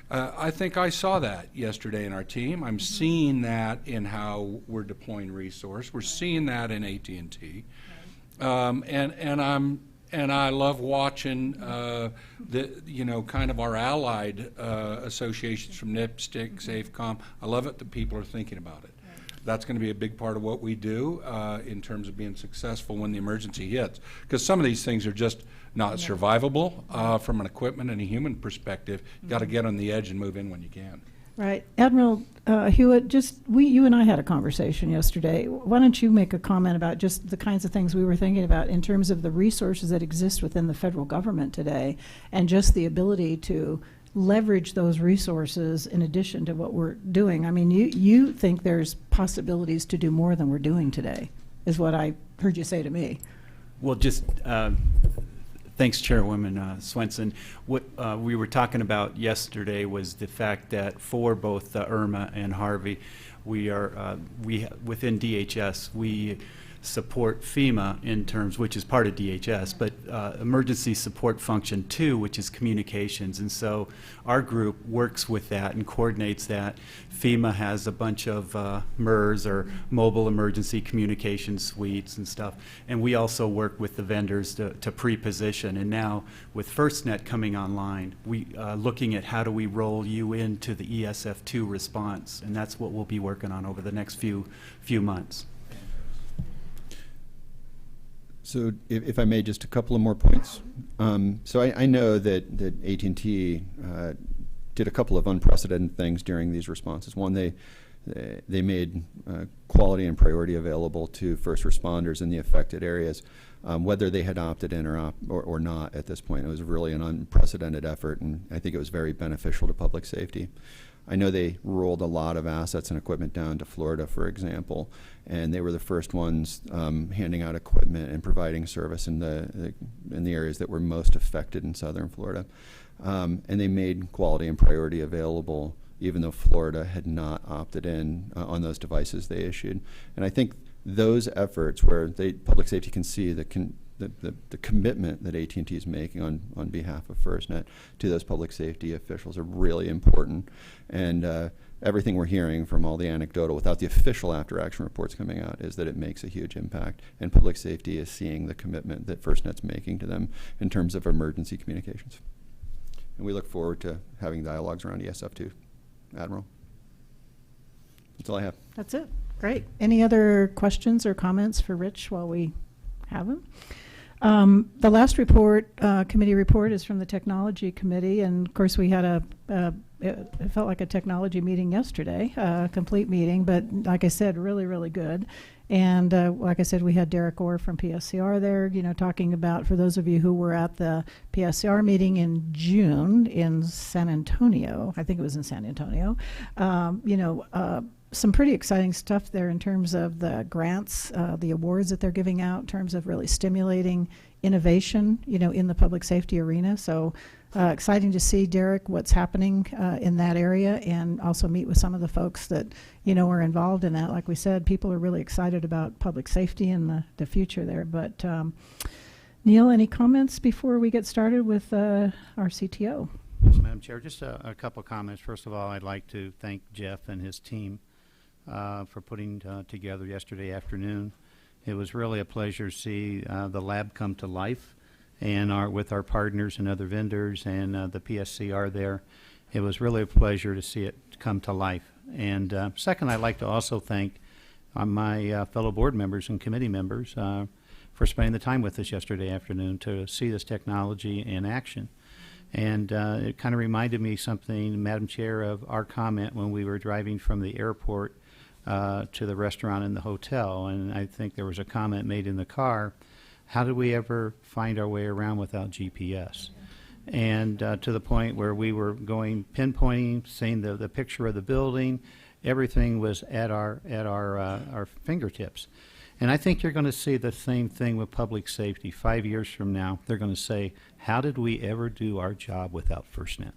I saw that yesterday in our team. I'm seeing that in how we're deploying resource. We're seeing that in AT&T, and I love watching kind of our allied associations from NIPSTIC, SAFECOM. I love it that people are thinking about it. That's going to be a big part of what we do in terms of being successful when the emergency hits, because some of these things are just not survivable from an equipment and a human perspective. You've got to get on the edge and move in when you can. Right. Admiral Hewitt, you and I had a conversation yesterday. Why don't you make a comment about just the kinds of things we were thinking about in terms of the resources that exist within the federal government today, and just the ability to leverage those resources in addition to what we're doing. I mean, you think there's possibilities to do more than we're doing today, is what I heard you say to me. Well, just thanks, Chairwoman Swenson. What we were talking about yesterday was the fact that for both Irma and Harvey, we within DHS, we support FEMA in terms, which is part of DHS, but emergency support function 2, which is communications. And so our group works with that and coordinates that. FEMA has a bunch of MERS, or mobile emergency communication suites and stuff. And we also work with the vendors to pre-position. And now with FirstNet coming online, we looking at how do we roll you into the ESF2 response. And that's what we'll be working on over the next few months. So if I may, just a couple of more points. So I know that AT&T did a couple of unprecedented things during these responses. One, they made quality and priority available to first responders in the affected areas, whether they had opted in or not at this point. It was really an unprecedented effort, and I think it was very beneficial to public safety. I know they rolled a lot of assets and equipment down to Florida, for example, and they were the first ones handing out equipment and providing service in the areas that were most affected in southern Florida. And they made quality and priority available, even though Florida had not opted in on those devices they issued. And I think those efforts, where public safety can see the commitment that AT&T is making on behalf of FirstNet to those public safety officials, are really important. And everything we're hearing from all the anecdotal, without the official after-action reports coming out, is that it makes a huge impact. And public safety is seeing the commitment that FirstNet's making to them in terms of emergency communications. And we look forward to having dialogues around ESF2, Admiral. That's all I have. That's it. Great. Any other questions or comments for Rich while we have him? The last report, committee report, is from the Technology Committee, and of course we had it felt like a technology meeting yesterday, a complete meeting, but like I said, really, really good. And like I said, we had Derek Orr from PSCR there, talking about, for those of you who were at the PSCR meeting in June in San Antonio, I think it was in San Antonio, some pretty exciting stuff there in terms of the grants, the awards that they're giving out, in terms of really stimulating innovation, in the public safety arena. So exciting to see, Derek, what's happening in that area, and also meet with some of the folks that, are involved in that. Like we said, people are really excited about public safety and the future there. But Neil, any comments before we get started with our CTO? Yes, Madam Chair, just a couple of comments. First of all, I'd like to thank Jeff and his team for putting together yesterday afternoon. It was really a pleasure to see the lab come to life, and with our partners and other vendors and the PSCR there. It was really a pleasure to see it come to life. And second, I'd like to also thank my fellow board members and committee members for spending the time with us yesterday afternoon to see this technology in action. And it kind of reminded me something, Madam Chair, of our comment when we were driving from the airport to the restaurant and the hotel. And I think there was a comment made in the car, how did we ever find our way around without GPS? And to the point where we were going pinpointing, seeing the picture of the building, everything was at our fingertips. And I think you're going to see the same thing with public safety. 5 years from now, they're going to say, how did we ever do our job without FirstNet?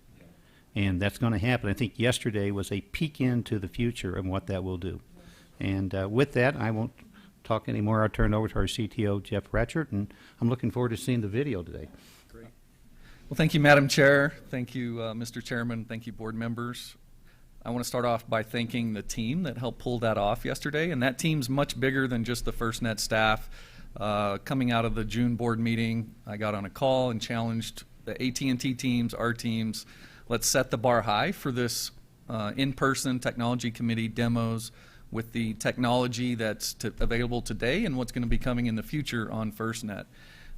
And that's going to happen. I think yesterday was a peek into the future and what that will do. And with that, I won't talk anymore. I'll turn it over to our CTO, Jeff Ratchert, and I'm looking forward to seeing the video today. Great. Well, thank you, Madam Chair. Thank you, Mr. Chairman. Thank you, board members. I want to start off by thanking the team that helped pull that off yesterday, and that team's much bigger than just the FirstNet staff. Coming out of the June board meeting, I got on a call and challenged the AT&T teams, our teams. Let's set the bar high for this in-person technology committee demos with the technology that's available today and what's going to be coming in the future on FirstNet.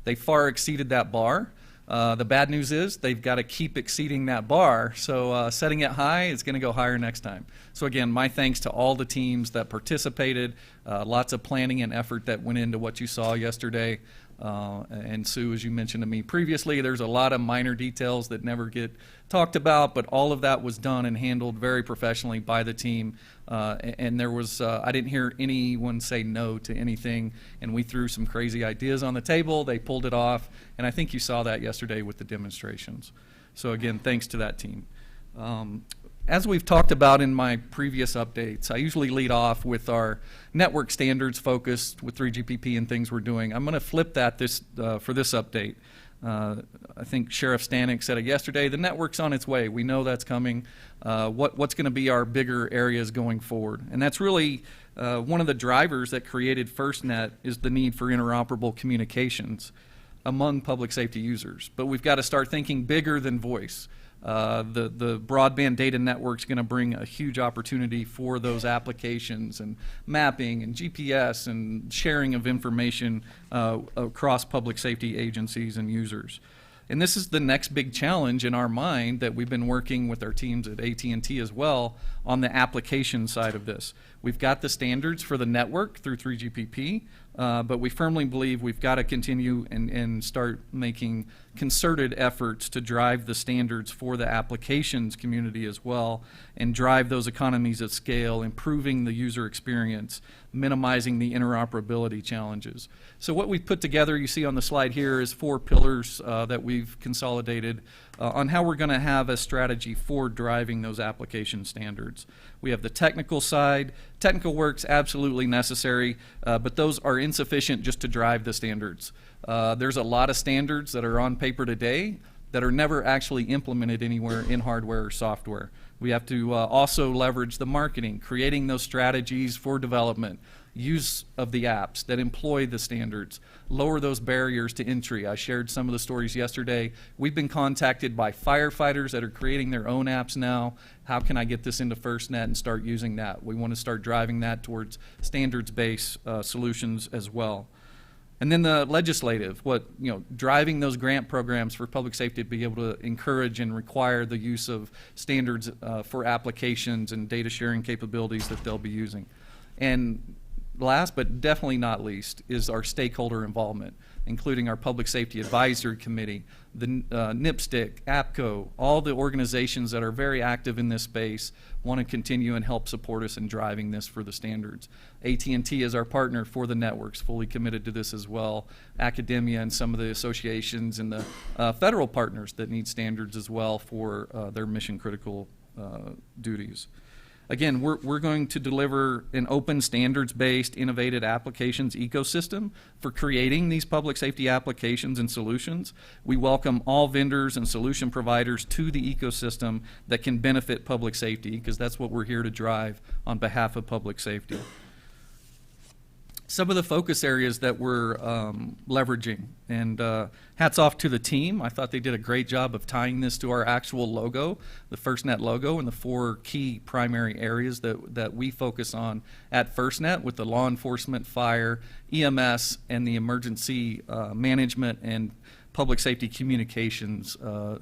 They far exceeded that bar. The bad news is they've got to keep exceeding that bar, so setting it high is going to go higher next time. So again, my thanks to all the teams that participated, lots of planning and effort that went into what you saw yesterday. And Sue, as you mentioned to me previously, there's a lot of minor details that never get talked about, but all of that was done and handled very professionally by the team. And there was, I didn't hear anyone say no to anything, and we threw some crazy ideas on the table. They pulled it off, and I think you saw that yesterday with the demonstrations. So again, thanks to that team. as we've talked about in my previous updates, I usually lead off with our network standards focused with 3GPP and things we're doing. I'm going to flip that for this update. I think Sheriff Stanek said it yesterday, the network's on its way. We know that's coming. What's going to be our bigger areas going forward? And that's really one of the drivers that created FirstNet is the need for interoperable communications among public safety users. But we've got to start thinking bigger than voice. The broadband data network is going to bring a huge opportunity for those applications and mapping and GPS and sharing of information across public safety agencies and users. And this is the next big challenge in our mind that we've been working with our teams at AT&T as well on the application side of this. We've got the standards for the network through 3GPP, but we firmly believe we've got to continue and start making concerted efforts to drive the standards for the applications community as well and drive those economies of scale, improving the user experience, minimizing the interoperability challenges. So what we've put together, you see on the slide here, is 4 pillars that we've consolidated on how we're going to have a strategy for driving those application standards. We have the technical side. Technical work's absolutely necessary, but those are insufficient just to drive the standards. There's a lot of standards that are on paper today that are never actually implemented anywhere in hardware or software. We have to also leverage the marketing, creating those strategies for development, use of the apps that employ the standards, lower those barriers to entry. I shared some of the stories yesterday. We've been contacted by firefighters that are creating their own apps now. How can I get this into FirstNet and start using that? We want to start driving that towards standards-based solutions as well. And then the legislative, driving those grant programs for public safety to be able to encourage and require the use of standards for applications and data sharing capabilities that they'll be using. And last but definitely not least is our stakeholder involvement, including our Public Safety Advisory Committee, the NIPSTIC, APCO, all the organizations that are very active in this space want to continue and help support us in driving this for the standards. AT&T is our partner for the networks, fully committed to this as well. Academia and some of the associations and the federal partners that need standards as well for their mission critical duties. Again, we're going to deliver an open, standards-based, innovative applications ecosystem for creating these public safety applications and solutions. We welcome all vendors and solution providers to the ecosystem that can benefit public safety, because that's what we're here to drive on behalf of public safety. Some of the focus areas that we're leveraging, and hats off to the team. I thought they did a great job of tying this to our actual logo, the FirstNet logo, and the 4 key primary areas that we focus on at FirstNet with the law enforcement, fire, EMS, and the emergency management and public safety communications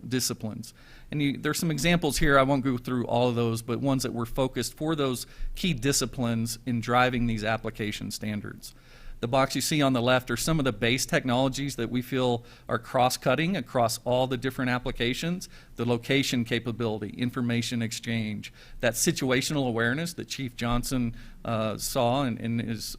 disciplines. And there's some examples here. I won't go through all of those, but ones that were focused for those key disciplines in driving these application standards. The box you see on the left are some of the base technologies that we feel are cross-cutting across all the different applications. The location capability, information exchange, that situational awareness that Chief Johnson saw and is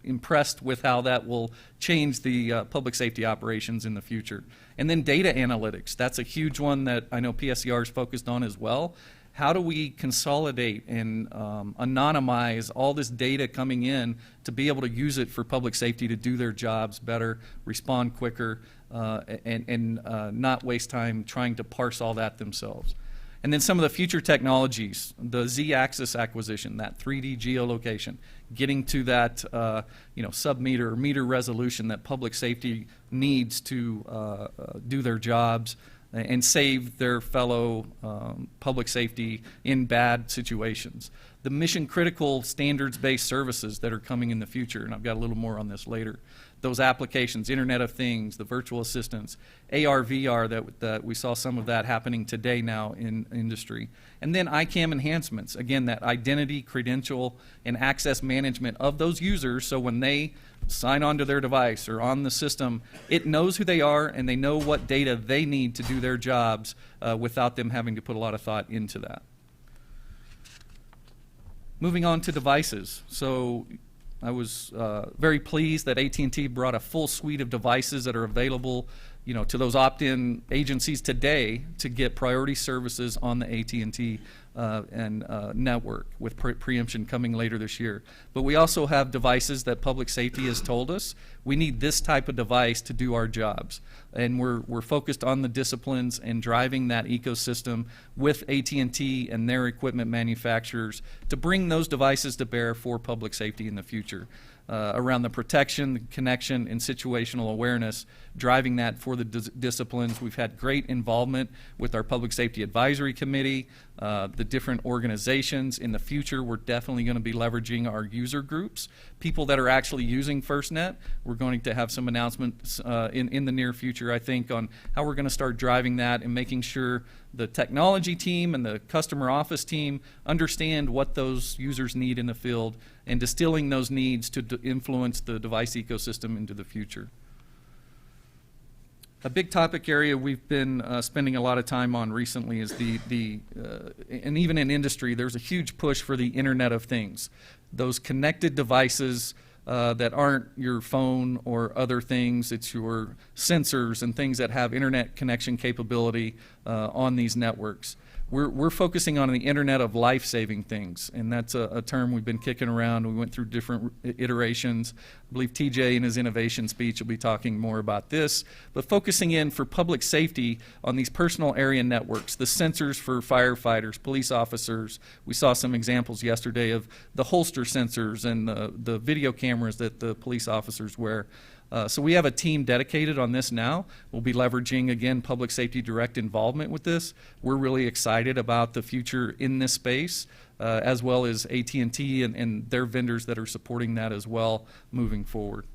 impressed with how that will change the public safety operations in the future. And then data analytics. That's a huge one that I know PSCR is focused on as well. How do we consolidate and anonymize all this data coming in to be able to use it for public safety to do their jobs better, respond quicker, and not waste time trying to parse all that themselves. And then some of the future technologies, the Z-axis acquisition, that 3D geolocation, getting to that sub-meter or meter resolution that public safety needs to do their jobs and save their fellow public safety in bad situations. The mission critical standards-based services that are coming in the future, and I've got a little more on this later. Those applications, Internet of Things, the virtual assistants, AR, VR, that we saw some of that happening today now in industry. And then ICAM enhancements, again, that identity, credential, and access management of those users, so when they sign onto their device or on the system, it knows who they are and they know what data they need to do their jobs without them having to put a lot of thought into that. Moving on to devices. So I was very pleased that AT&T brought a full suite of devices that are available to those opt-in agencies today to get priority services on the AT&T network, with preemption coming later this year. But we also have devices that public safety has told us we need this type of device to do our jobs, and we're focused on the disciplines and driving that ecosystem with AT&T and their equipment manufacturers to bring those devices to bear for public safety in the future. Around the protection, the connection, and situational awareness, driving that for the disciplines. We've had great involvement with our Public Safety Advisory Committee, the different organizations. In the future, we're definitely going to be leveraging our user groups, people that are actually using FirstNet. We're going to have some announcements in the near future, I think, on how we're going to start driving that and making sure the technology team and the customer office team understand what those users need in the field and distilling those needs to influence the device ecosystem into the future. A big topic area we've been spending a lot of time on recently is and even in industry, there's a huge push for the Internet of Things. Those connected devices that aren't your phone or other things, it's your sensors and things that have internet connection capability on these networks. We're focusing on the Internet of life-saving things, and that's a term we've been kicking around. We went through different iterations. I believe TJ in his innovation speech will be talking more about this, but focusing in for public safety on these personal area networks, the sensors for firefighters, police officers. We saw some examples yesterday of the holster sensors and the video cameras that the police officers wear. So we have a team dedicated on this now. We'll be leveraging, again, public safety direct involvement with this. We're really excited about the future in this space, as well as AT&T and their vendors that are supporting that as well moving forward.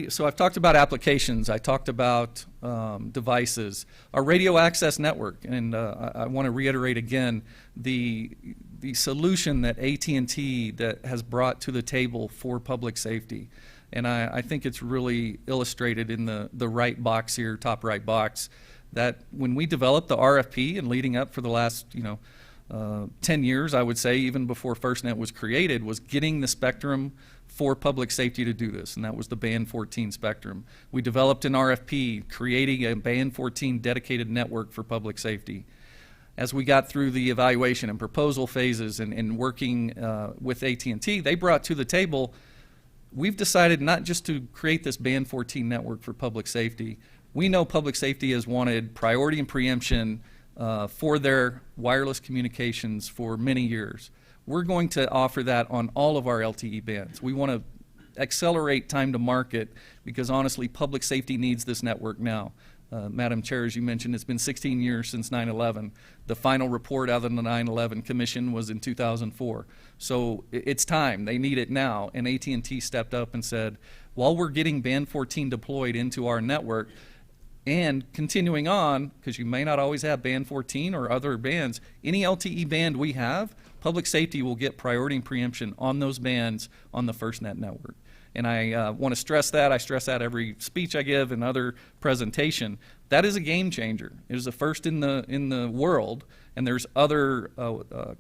So I've talked about applications. I talked about devices. Our radio access network, and I want to reiterate again the solution that AT&T that has brought to the table for public safety. And I think it's really illustrated in the right box here, top right box, that when we developed the RFP and leading up for the last 10 years, I would say, even before FirstNet was created, was getting the spectrum for public safety to do this, and that was the Band 14 spectrum. We developed an RFP creating a Band 14 dedicated network for public safety. As we got through the evaluation and proposal phases and working with AT&T, they brought to the table, we've decided not just to create this Band 14 network for public safety. We know public safety has wanted priority and preemption for their wireless communications for many years. We're going to offer that on all of our LTE bands. We want to accelerate time to market because honestly, public safety needs this network now. Madam Chair, as you mentioned, it's been 16 years since 9/11. The final report out of the 9/11 Commission was in 2004. So it's time. They need it now. And AT&T stepped up and said, while we're getting Band 14 deployed into our network and continuing on, because you may not always have Band 14 or other bands, any LTE band we have, public safety will get priority and preemption on those bands on the FirstNet network. And I want to stress that. I stress that every speech I give and other presentation. That is a game changer. It is the first in the world, and there's other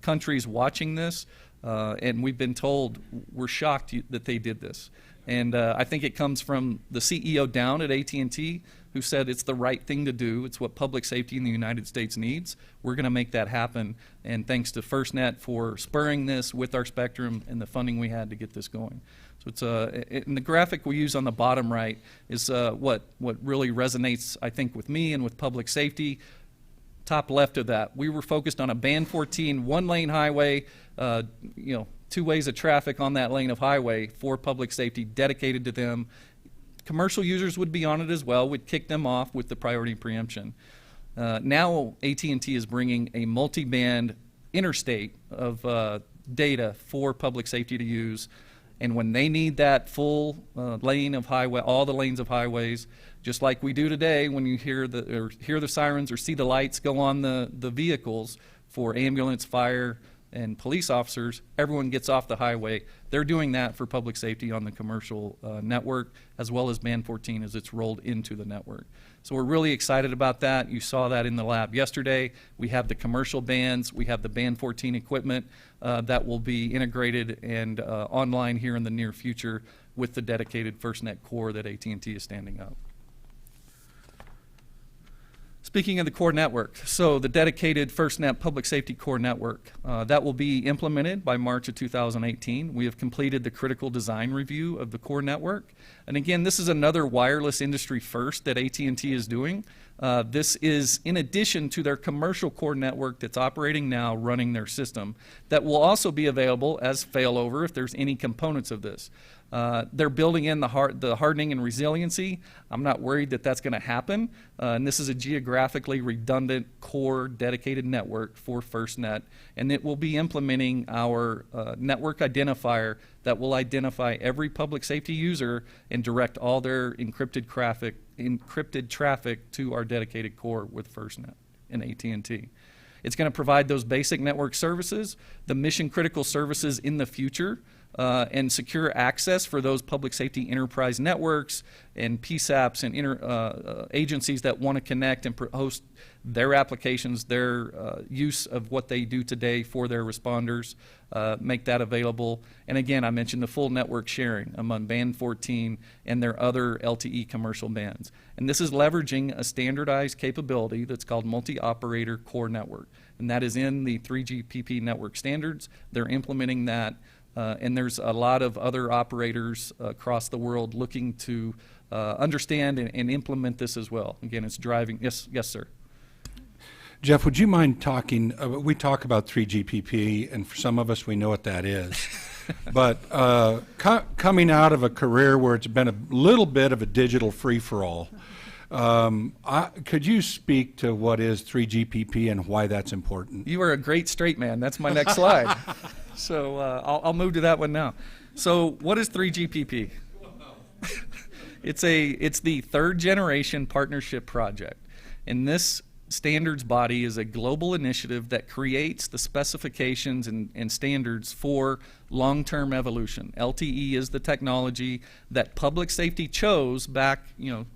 countries watching this, and we've been told we're shocked that they did this. And I think it comes from the CEO down at AT&T who said it's the right thing to do. It's what public safety in the United States needs. We're going to make that happen. And thanks to FirstNet for spurring this with our spectrum and the funding we had to get this going. So it's and the graphic we use on the bottom right is what really resonates, I think, with me and with public safety. Top left of that, we were focused on a Band 14 one-lane highway, two ways of traffic on that lane of highway for public safety dedicated to them. Commercial users would be on it as well. We'd kick them off with the priority preemption. Now AT&T is bringing a multi-band interstate of data for public safety to use. And when they need that full lane of highway, all the lanes of highways, just like we do today when you hear the sirens or see the lights go on the vehicles for ambulance, fire, and police officers, everyone gets off the highway. They're doing that for public safety on the commercial network, as well as Band 14 as it's rolled into the network. So we're really excited about that. You saw that in the lab yesterday. We have the commercial bands. We have the Band 14 equipment that will be integrated and online here in the near future with the dedicated FirstNet core that AT&T is standing up. Speaking of the core network, so the dedicated FirstNet Public Safety Core Network, that will be implemented by March of 2018. We have completed the critical design review of the core network. And again, this is another wireless industry first that AT&T is doing. This is in addition to their commercial core network that's operating now, running their system, that will also be available as failover if there's any components of this. They're building in the hardening and resiliency. I'm not worried that that's going to happen. And this is a geographically redundant core dedicated network for FirstNet. And it will be implementing our network identifier that will identify every public safety user and direct all their encrypted traffic to our dedicated core with FirstNet and AT&T. It's going to provide those basic network services, the mission critical services in the future, and secure access for those public safety enterprise networks and PSAPs and agencies that want to connect and host their applications, their use of what they do today for their responders, make that available. And again, I mentioned the full network sharing among Band 14 and their other LTE commercial bands. And this is leveraging a standardized capability that's called multi-operator core network. And that is in the 3GPP network standards. They're implementing that. And there's a lot of other operators across the world looking to understand and implement this as well. Again, it's driving. Yes, sir. Jeff, would you mind talking? We talk about 3GPP, and for some of us, we know what that is. But coming out of a career where it's been a little bit of a digital free-for-all, could you speak to what is 3GPP and why that's important? You are a great straight man. That's my next slide. So I'll move to that one now. So what is 3GPP? It's the third generation partnership project. And this standards body is a global initiative that creates the specifications and standards for long-term evolution. LTE is the technology that public safety chose back,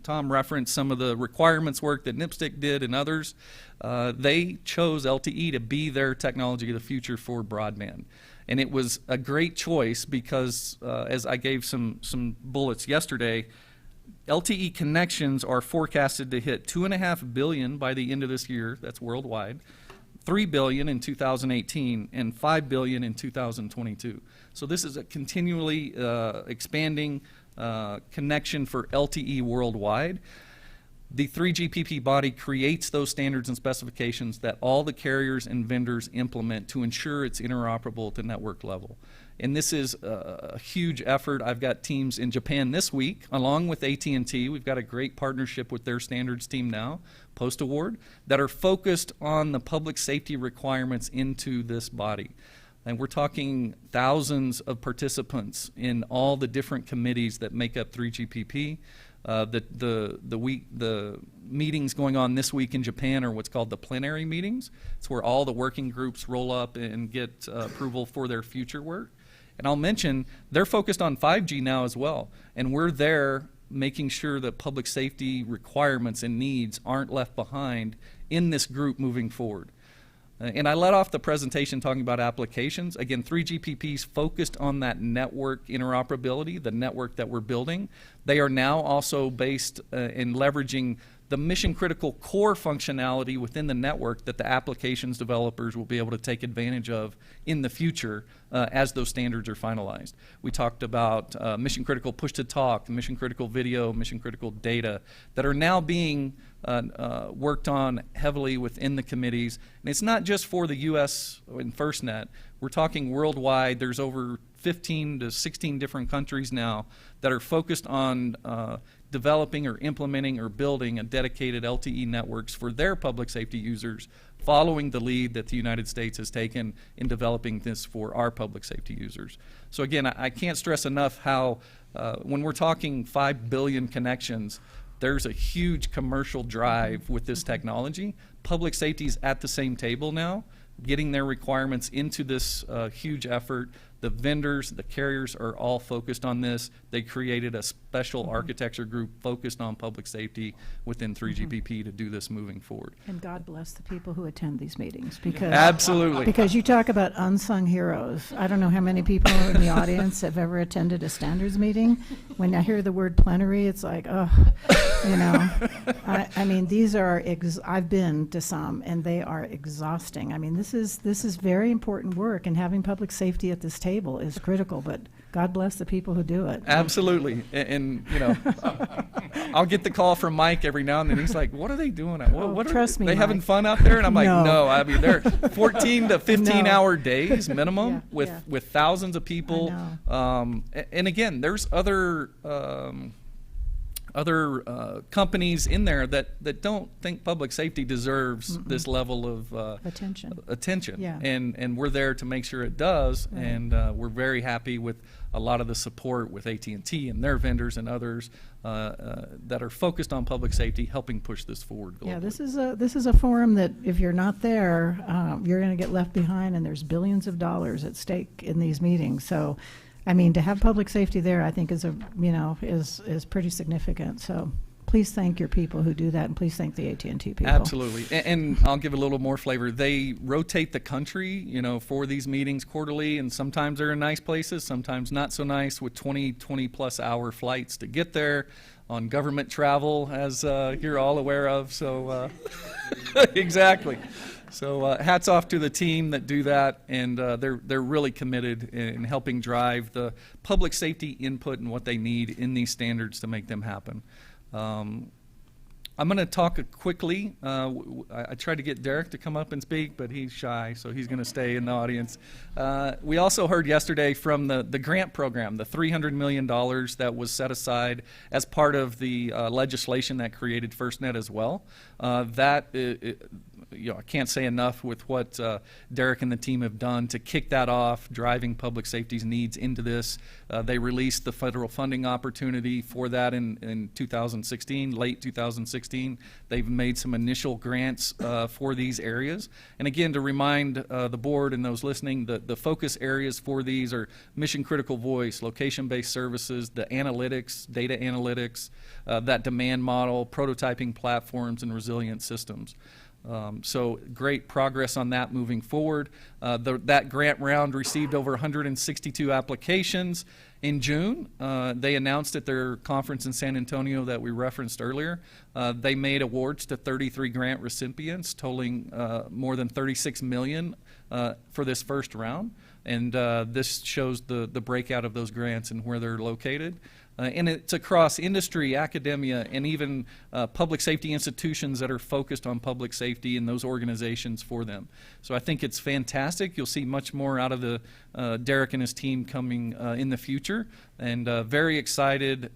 Tom referenced some of the requirements work that NIPSTIC did and others. They chose LTE to be their technology of the future for broadband. And it was a great choice because, as I gave some bullets yesterday, LTE connections are forecasted to hit 2.5 billion by the end of this year, that's worldwide, 3 billion in 2018, and 5 billion in 2022. So this is a continually expanding connection for LTE worldwide. The 3GPP body creates those standards and specifications that all the carriers and vendors implement to ensure it's interoperable at the network level. And this is a huge effort. I've got teams in Japan this week, along with AT&T. We've got a great partnership with their standards team now, post-award, that are focused on the public safety requirements into this body. And we're talking thousands of participants in all the different committees that make up 3GPP. The meetings going on this week in Japan are what's called the plenary meetings. It's where all the working groups roll up and get approval for their future work. And I'll mention they're focused on 5G now as well, and we're there making sure that public safety requirements and needs aren't left behind in this group moving forward. And I led off the presentation talking about applications. Again, 3GPP is focused on that network interoperability, the network that we're building. They are now also based in leveraging the mission critical core functionality within the network that the applications developers will be able to take advantage of in the future as those standards are finalized. We talked about mission critical push to talk, mission critical video, mission critical data that are now being worked on heavily within the committees. And it's not just for the U.S. and FirstNet. We're talking worldwide. There's over 15 to 16 different countries now that are focused on developing or implementing or building a dedicated LTE networks for their public safety users, following the lead that the United States has taken in developing this for our public safety users. So again, I can't stress enough how when we're talking 5 billion connections, there's a huge commercial drive with this technology. Public safety is at the same table now, getting their requirements into this huge effort The vendors, the carriers are all focused on this. They created a special architecture group focused on public safety within 3GPP to do this moving forward. And God bless the people who attend these meetings, because Absolutely. because you talk about unsung heroes. I don't know how many people in the audience have ever attended a standards meeting. When I hear the word plenary, it's like, oh, you know. I mean, these are I've been to some, and they are exhausting. I mean, this is very important work, and having public safety at this table is critical. But God bless the people who do it. Absolutely. And you know, I'll get the call from Mike every now and then. He's like, what are they doing? What trust are me, they having Mike. fun out there? And I'm like, No. no. I mean, they're 14 to 15 No. hour days minimum Yeah, with, yeah. with thousands of people. And again, there's other companies in there that don't think public safety deserves this level of attention. Yeah. And we're there to make sure it does. Right. And we're very happy with a lot of the support with AT&T and their vendors and others that are focused on public safety, helping push this forward globally. Yeah, this is a forum that if you're not there, you're going to get left behind, and there's billions of dollars at stake in these meetings. So, I mean, to have public safety there, I think is pretty significant. So, please thank your people who do that, and please thank the AT&T people. Absolutely. And I'll give a little more flavor. They rotate the country, you know, for these meetings quarterly, and sometimes they're in nice places, sometimes not so nice, with 20 plus hour flights to get there on government travel, as you're all aware of. So, exactly. So hats off to the team that do that, and they're really committed in helping drive the public safety input and what they need in these standards to make them happen. I'm going to talk quickly. I tried to get Derek to come up and speak, but he's shy, so he's going to stay in the audience. We also heard yesterday from the grant program, the $300 million that was set aside as part of the legislation that created FirstNet as well. I can't say enough with what Derek and the team have done to kick that off, driving public safety's needs into this. They released the federal funding opportunity for that in 2016, late 2016. They've made some initial grants for these areas. And again, to remind the board and those listening, the focus areas for these are mission critical voice, location-based services, the analytics, data analytics, that demand model, prototyping platforms, and resilient systems. So great progress on that moving forward. That grant round received over 162 applications in June. They announced at their conference in San Antonio that we referenced earlier. They made awards to 33 grant recipients, totaling more than $36 million for this first round. And this shows the breakout of those grants and where they're located. And it's across industry, academia, and even public safety institutions that are focused on public safety and those organizations for them. So I think it's fantastic. You'll see much more out of the Derek and his team coming in the future, and very excited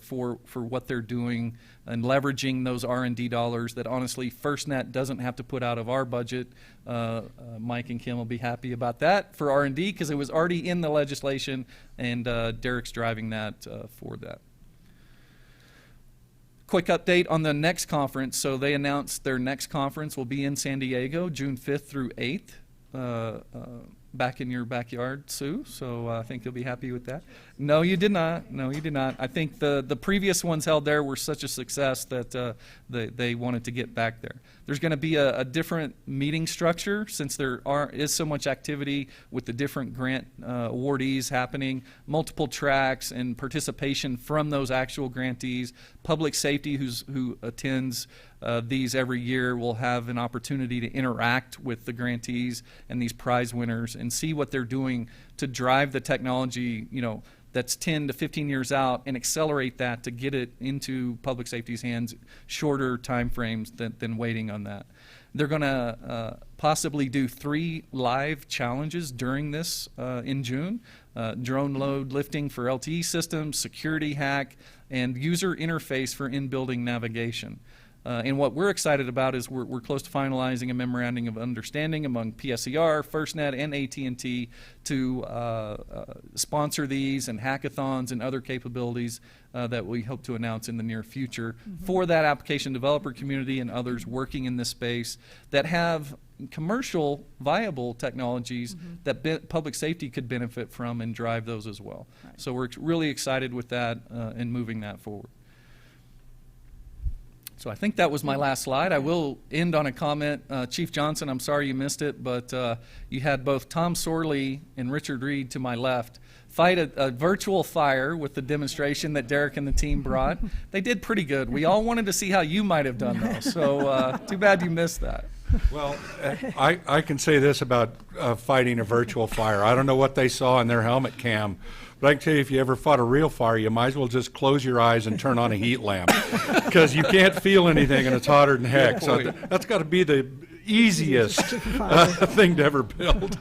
for what they're doing and leveraging those R&D dollars that honestly FirstNet doesn't have to put out of our budget. Mike and Kim will be happy about that for R&D because it was already in the legislation, and Derek's driving that for that. Quick update on the next conference. So they announced their next conference will be in San Diego, June 5th through 8th. Back in your backyard, Sue, so I think you'll be happy with that. No, you did not. No, you did not. I think the previous ones held there were such a success that they wanted to get back there. There's going to be a different meeting structure since there is so much activity with the different grant awardees happening, multiple tracks and participation from those actual grantees. Public safety who attends these every year will have an opportunity to interact with the grantees and these prize winners and see what they're doing to drive the technology, that's 10 to 15 years out, and accelerate that to get it into public safety's hands, shorter time frames than waiting on that. They're going to possibly do 3 live challenges during this in June. Drone load lifting for LTE systems, security hack, and user interface for in-building navigation. And what we're excited about is we're close to finalizing a memorandum of understanding among PSER, FirstNet, and AT&T to sponsor these and hackathons and other capabilities that we hope to announce in the near future for that application developer community and others working in this space that have commercial viable technologies that public safety could benefit from and drive those as well. Right. So we're really excited with that and moving that forward. So I think that was my last slide. I will end on a comment. Chief Johnson, I'm sorry you missed it, but you had both Tom Sorley and Richard Reed to my left fight a virtual fire with the demonstration that Derek and the team brought. They did pretty good. We all wanted to see how you might have done though, so too bad you missed that. Well, I can say this about fighting a virtual fire. I don't know what they saw in their helmet cam, but I can tell you if you ever fought a real fire, you might as well just close your eyes and turn on a heat lamp because you can't feel anything and it's hotter than heck. So that's got to be the easiest thing to ever build.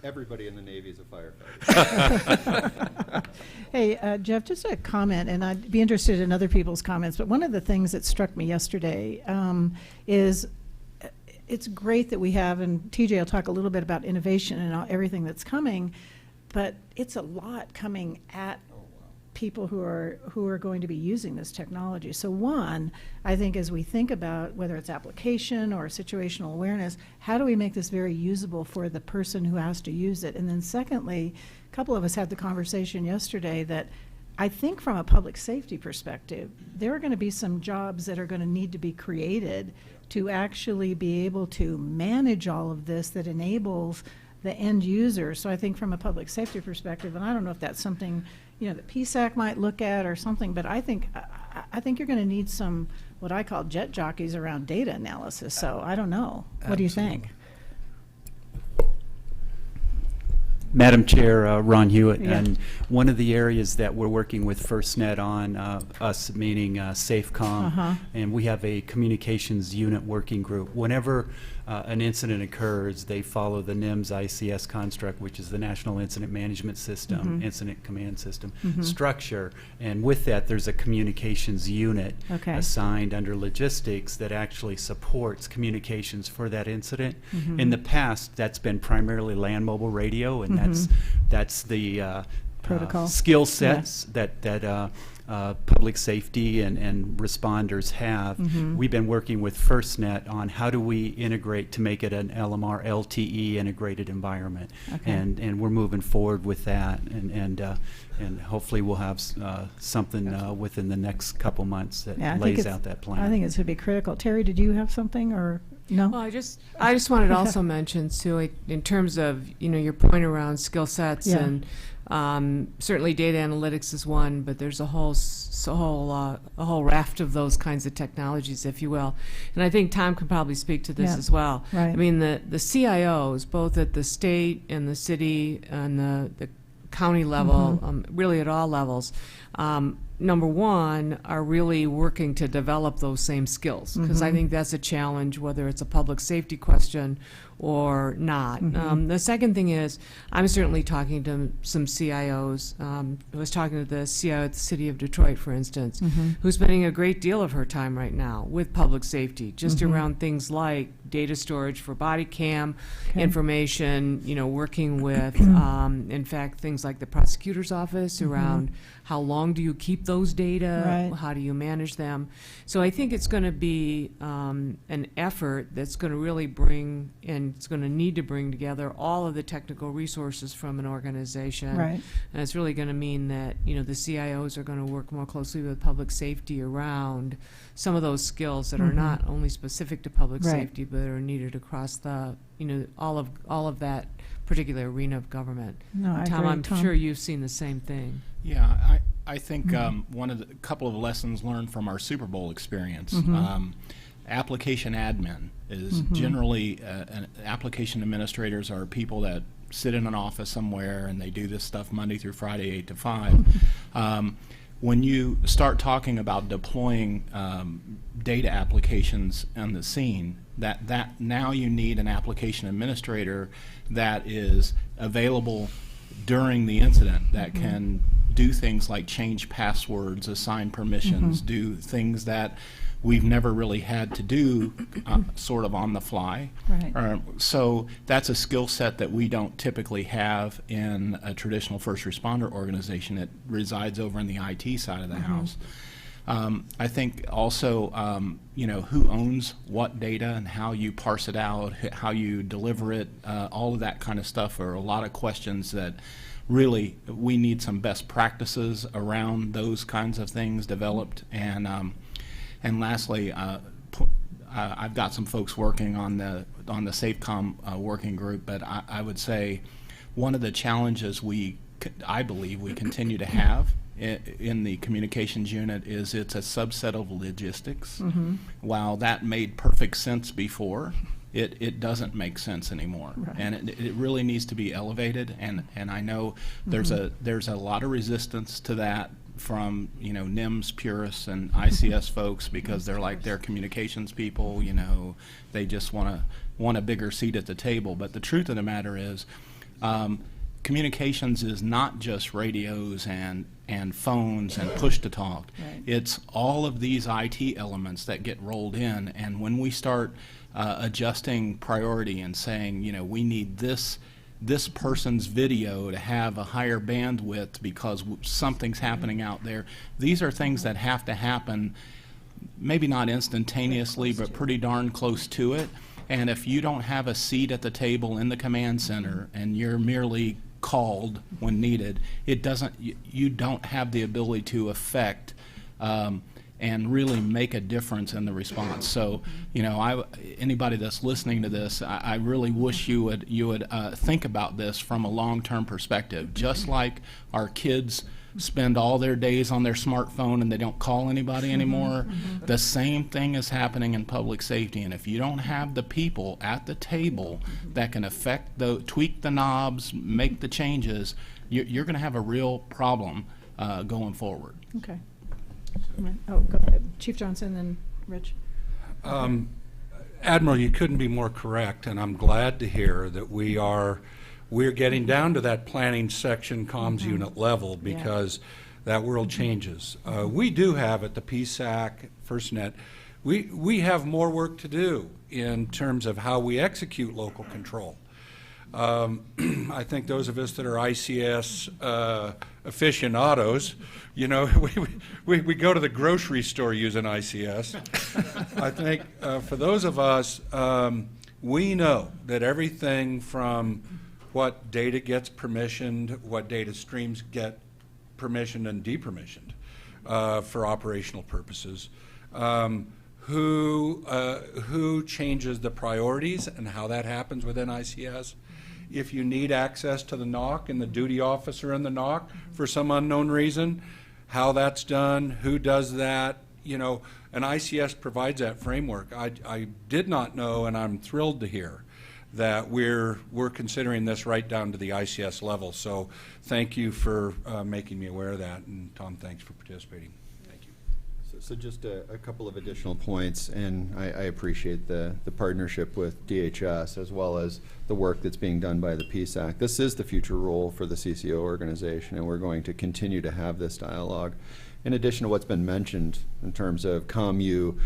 Everybody in the Navy is a firefighter. Hey, Jeff, just a comment, and I'd be interested in other people's comments, but one of the things that struck me yesterday is it's great that we have, and TJ will talk a little bit about innovation and everything that's coming, but it's a lot coming at people who are going to be using this technology. So one, I think as we think about whether it's application or situational awareness, how do we make this very usable for the person who has to use it? And then secondly, a couple of us had the conversation yesterday that I think from a public safety perspective, there are going to be some jobs that are going to need to be created to actually be able to manage all of this that enables the end user. So I think from a public safety perspective, and I don't know if that's something that PSAC might look at or something, but I think you're going to need some what I call jet jockeys around data analysis. So I don't know. What do you think? Madam Chair, Ron Hewitt, Yeah. and one of the areas that we're working with FirstNet on, us meaning SafeCom, and we have a communications unit working group. Whenever an incident occurs, they follow the NIMS ICS construct, which is the National Incident Management System, Incident Command System structure, and with that there's a communications unit assigned under logistics that actually supports communications for that incident. In the past, that's been primarily land mobile radio, and that's the protocol skill sets that public safety and responders have. We've been working with FirstNet on how do we integrate to make it an LMR LTE integrated environment, and we're moving forward with that, and hopefully we'll have something within the next couple months that lays out that plan. I think it's going to be critical. Terry, did you have something or? No. Well, I just wanted to also mention, Sue, in terms of your point around skill sets, and certainly data analytics is one, but there's a whole raft of those kinds of technologies, if you will. And I think Tom could probably speak to this as well. Right. I mean, the CIOs, both at the state and the city and the county level, really at all levels, number one, are really working to develop those same skills, because I think that's a challenge, whether it's a public safety question or not. The second thing is, I'm certainly talking to some CIOs. I was talking to the CIO at the City of Detroit, for instance, who's spending a great deal of her time right now with public safety, just around things like data storage for body cam information, working with, in fact, things like the prosecutor's office around how long do you keep those data, how do you manage them. So I think it's going to be an effort that's going to really bring, and it's going to need to bring together all of the technical resources from an organization. Right. And it's really going to mean that, the CIOs are going to work more closely with public safety around some of those skills that are not only specific to public safety, but are needed across the, all of that particular arena of government. No, I Tom, agree. I'm sure you've seen the same thing. Yeah, I think one of the couple of lessons learned from our Super Bowl experience, application admin is generally application administrators are people that sit in an office somewhere and they do this stuff Monday through Friday, 8 to 5. When you start talking about deploying data applications on the scene, that now you need an application administrator that is available during the incident, that can do things like change passwords, assign permissions, do things that we've never really had to do sort of on the fly. Right. So that's a skill set that we don't typically have in a traditional first responder organization. It resides over in the IT side of the house. I think also, who owns what data and how you parse it out, how you deliver it, all of that kind of stuff are a lot of questions that really we need some best practices around those kinds of things developed. And lastly, I've got some folks working on the SafeCom working group, but I would say one of the challenges I believe we continue to have in the communications unit is it's a subset of logistics. While that made perfect sense before, it doesn't make sense anymore. Right. And it really needs to be elevated, and I know there's a lot of resistance to that from NIMS purists and ICS folks, because they're communications people, they just want a bigger seat at the table. But the truth of the matter is, communications is not just radios and phones and push to talk. Right. It's all of these IT elements that get rolled in, and when we start adjusting priority and saying, we need this person's video to have a higher bandwidth because something's happening out there. These are things that have to happen, maybe not instantaneously, but pretty darn close to it. And if you don't have a seat at the table in the command center and you're merely called when needed, you don't have the ability to affect and really make a difference in the response. So, anybody that's listening to this, I really wish you would think about this from a long-term perspective. Just like our kids spend all their days on their smartphone and they don't call anybody anymore, the same thing is happening in public safety. And if you don't have the people at the table that can tweak the knobs, make the changes, you're going to have a real problem going forward. Okay. Oh, go ahead. Chief Johnson, then Rich. Admiral, you couldn't be more correct, and I'm glad to hear that we're getting down to that planning section comms unit level, because that world changes. We do have at the PSAC, FirstNet, we have more work to do in terms of how we execute local control. I think those of us that are ICS aficionados, we go to the grocery store using ICS. I think for those of us, we know that everything from what data gets permissioned, what data streams get permissioned and depermissioned for operational purposes, who changes the priorities and how that happens within ICS. If you need access to the NOC and the duty officer in the NOC for some unknown reason, how that's done, who does that, and ICS provides that framework. I did not know, and I'm thrilled to hear that we're considering this right down to the ICS level. So thank you for making me aware of that, and Tom, thanks for participating. Thank you. So just a couple of additional points, and I appreciate the partnership with DHS as well as the work that's being done by the PSAC. This is the future role for the CCO organization, and we're going to continue to have this dialogue. In addition to what's been mentioned in terms of ComU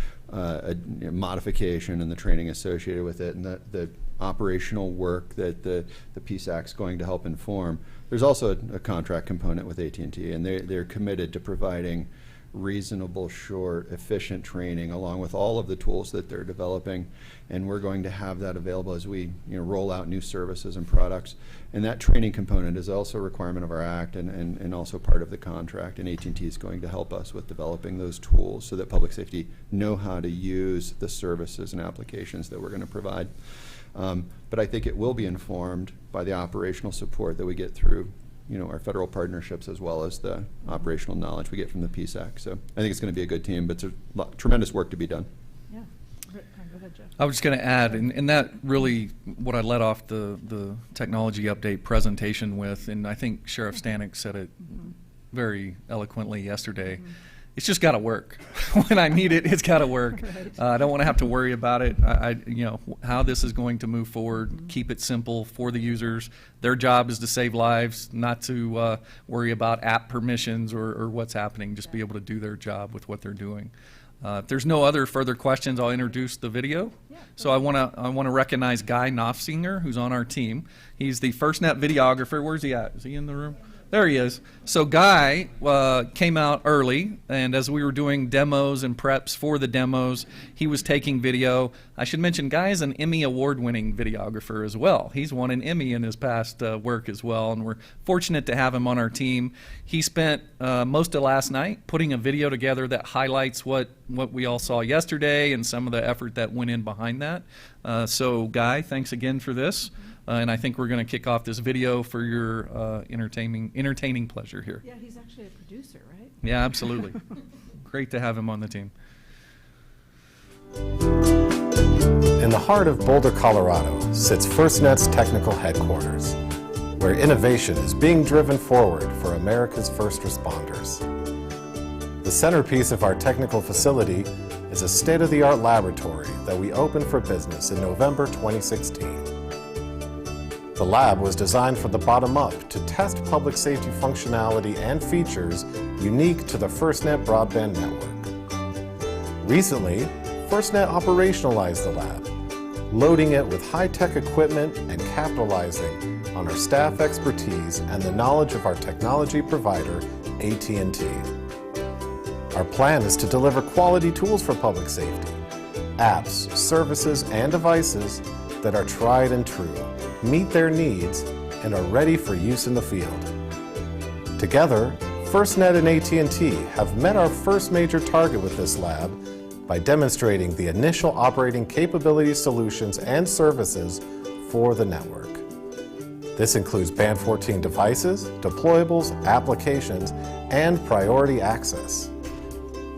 modification and the training associated with it, and the operational work that the PSAC is going to help inform, there's also a contract component with AT&T, and they're committed to providing reasonable, short, efficient training along with all of the tools that they're developing, and we're going to have that available as we roll out new services and products. And that training component is also a requirement of our act and also part of the contract, and AT&T is going to help us with developing those tools so that public safety know how to use the services and applications that we're going to provide. But I think it will be informed by the operational support that we get through our federal partnerships as well as the operational knowledge we get from the PSAC. So I think it's going to be a good team, but there's tremendous work to be done. Yeah. Go ahead, Jeff. I was just going to add, and that really what I led off the technology update presentation with, and I think Sheriff Stanek said it very eloquently yesterday. It's just got to work. When I need it, it's got to work. Right. I don't want to have to worry about it. How this is going to move forward. Keep it simple for the users. Their job is to save lives, not to worry about app permissions or what's happening. Just be able to do their job with what they're doing. If there's no other further questions, I'll introduce the video. So I want to recognize Guy Knopfsinger, who's on our team. He's the FirstNet videographer. Where's he at? Is he in the room? There he is. So Guy came out early, and as we were doing demos and preps for the demos, he was taking video. I should mention Guy is an Emmy award-winning videographer as well. He's won an Emmy in his past work as well, and we're fortunate to have him on our team. He spent most of last night putting a video together that highlights what we all saw yesterday and some of the effort that went in behind that. So Guy, thanks again for this. And I think we're going to kick off this video for your entertaining pleasure here. Yeah, he's actually a producer, right? Yeah, absolutely. Great to have him on the team. In the heart of Boulder, Colorado, sits FirstNet's technical headquarters, where innovation is being driven forward for America's first responders. The centerpiece of our technical facility is a state-of-the-art laboratory that we opened for business in November 2016. The lab was designed from the bottom up to test public safety functionality and features unique to the FirstNet broadband network. Recently, FirstNet operationalized the lab, loading it with high-tech equipment and capitalizing on our staff expertise and the knowledge of our technology provider, AT&T. Our plan is to deliver quality tools for public safety, apps, services, and devices that are tried and true, meet their needs, and are ready for use in the field. Together, FirstNet and AT&T have met our first major target with this lab by demonstrating the initial operating capability solutions and services for the network. This includes Band 14 devices, deployables, applications, and priority access.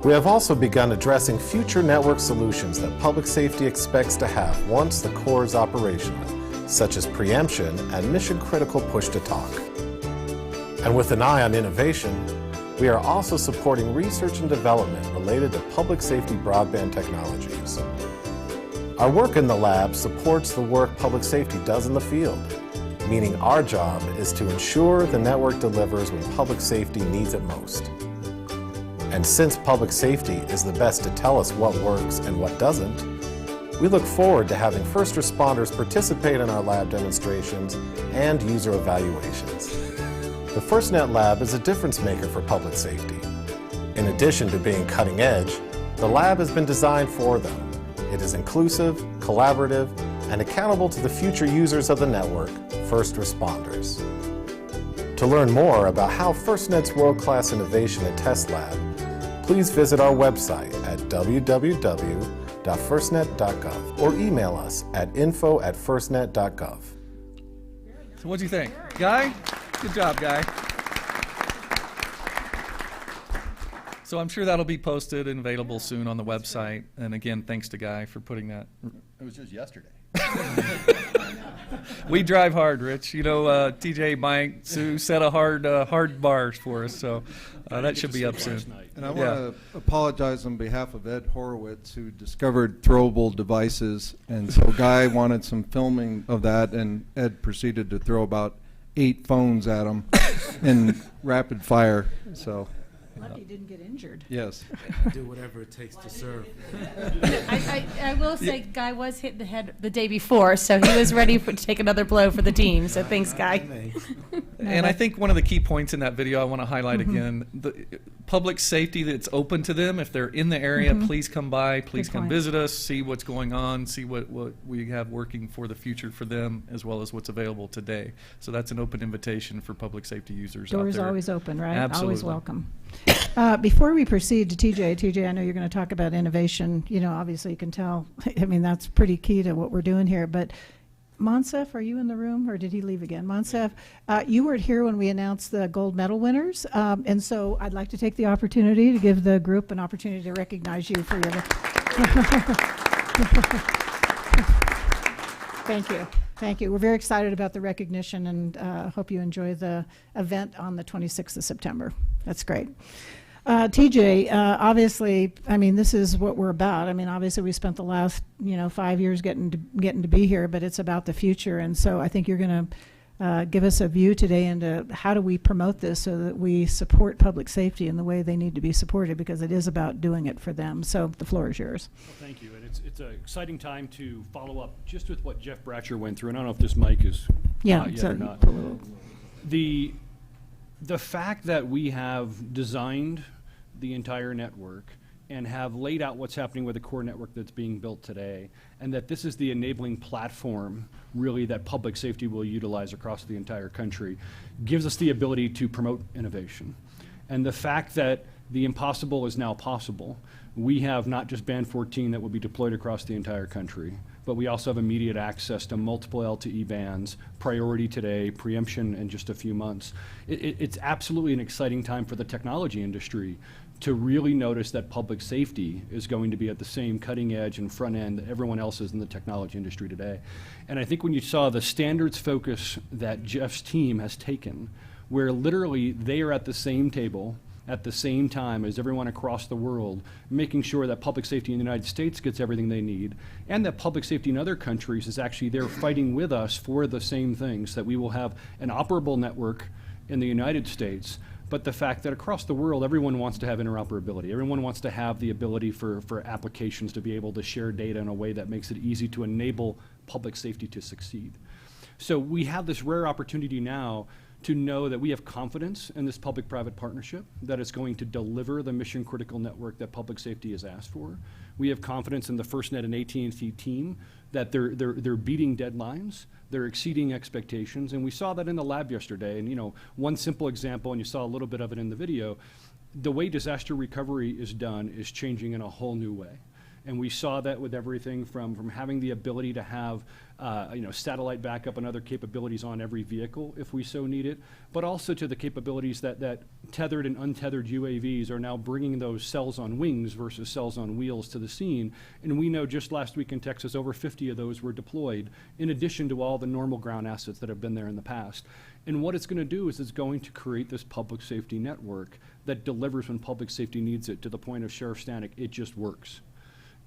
We have also begun addressing future network solutions that public safety expects to have once the core is operational, such as preemption and mission-critical push-to-talk. And with an eye on innovation, we are also supporting research and development related to public safety broadband technologies. Our work in the lab supports the work public safety does in the field, meaning our job is to ensure the network delivers when public safety needs it most. And since public safety is the best to tell us what works and what doesn't, we look forward to having first responders participate in our lab demonstrations and user evaluations. The FirstNet Lab is a difference maker for public safety. In addition to being cutting edge, the lab has been designed for them. It is inclusive, collaborative, and accountable to the future users of the network, first responders. To learn more about how FirstNet's world-class innovation and test lab, please visit our website at www.firstnet.gov or email us at info@firstnet.gov. So what do you think? Guy? Good job, Guy. So I'm sure that'll be posted and available soon on the website. And again, thanks to Guy for putting that. It was just yesterday. We drive hard, Rich. You know, TJ, Mike, Sue set a hard bars for us, so that should be up soon. And I want to apologize on behalf of Ed Horowitz, who discovered throwable devices, and so Guy wanted some filming of that, and Ed proceeded to throw about 8 phones at him in rapid fire. So. Lucky he didn't get injured. Yes. Do whatever it takes to serve. I will say, Guy was hit in the head the day before, so he was ready to take another blow for the team. So thanks, Guy. And I think one of the key points in that video I want to highlight again, the public safety that's open to them. If they're in the area, please come by, please come visit us, see what's going on, see what we have working for the future for them, as well as what's available today. So that's an open invitation for public safety users out there. Doors always open, right? Absolutely. Always welcome. Before we proceed to TJ, I know you're going to talk about innovation. You know, obviously you can tell, I mean, that's pretty key to what we're doing here. But Monsef, are you in the room, or did he leave again? Monsef, you weren't here when we announced the gold medal winners, and so I'd like to take the opportunity to give the group an opportunity to recognize you for your... Thank you. Thank you. We're very excited about the recognition, and hope you enjoy the event on the 26th of September. That's great. TJ, obviously, I mean, this is what we're about. I mean, obviously, we spent the last, 5 years getting to be here, but it's about the future, and so I think you're going to give us a view today into how do we promote this so that we support public safety in the way they need to be supported, because it is about doing it for them. So the floor is yours. Well, thank you. And it's an exciting time to follow up just with what Jeff Bratcher went through. And I don't know if this mic is yet or not. The fact that we have designed the entire network and have laid out what's happening with the core network that's being built today, and that this is the enabling platform really that public safety will utilize across the entire country, gives us the ability to promote innovation. And the fact that the impossible is now possible, we have not just Band 14 that will be deployed across the entire country, but we also have immediate access to multiple LTE bands, priority today, preemption in just a few months. It's absolutely an exciting time for the technology industry to really notice that public safety is going to be at the same cutting edge and front end that everyone else is in the technology industry today. And I think when you saw the standards focus that Jeff's team has taken, where literally they are at the same table at the same time as everyone across the world, making sure that public safety in the United States gets everything they need, and that public safety in other countries is actually there fighting with us for the same things, that we will have an operable network in the United States, but the fact that across the world, everyone wants to have interoperability. Everyone wants to have the ability for applications to be able to share data in a way that makes it easy to enable public safety to succeed. So we have this rare opportunity now to know that we have confidence in this public-private partnership, that it's going to deliver the mission-critical network that public safety has asked for. We have confidence in the FirstNet and AT&T team that they're beating deadlines, they're exceeding expectations, and we saw that in the lab yesterday. And you know, one simple example, and you saw a little bit of it in the video, the way disaster recovery is done is changing in a whole new way. And we saw that with everything from having the ability to have satellite backup and other capabilities on every vehicle if we so need it, but also to the capabilities that tethered and untethered UAVs are now bringing those cells on wings versus cells on wheels to the scene. And we know just last week in Texas, over 50 of those were deployed, in addition to all the normal ground assets that have been there in the past. And what it's going to do is it's going to create this public safety network that delivers when public safety needs it, to the point of Sheriff Stanek, it just works.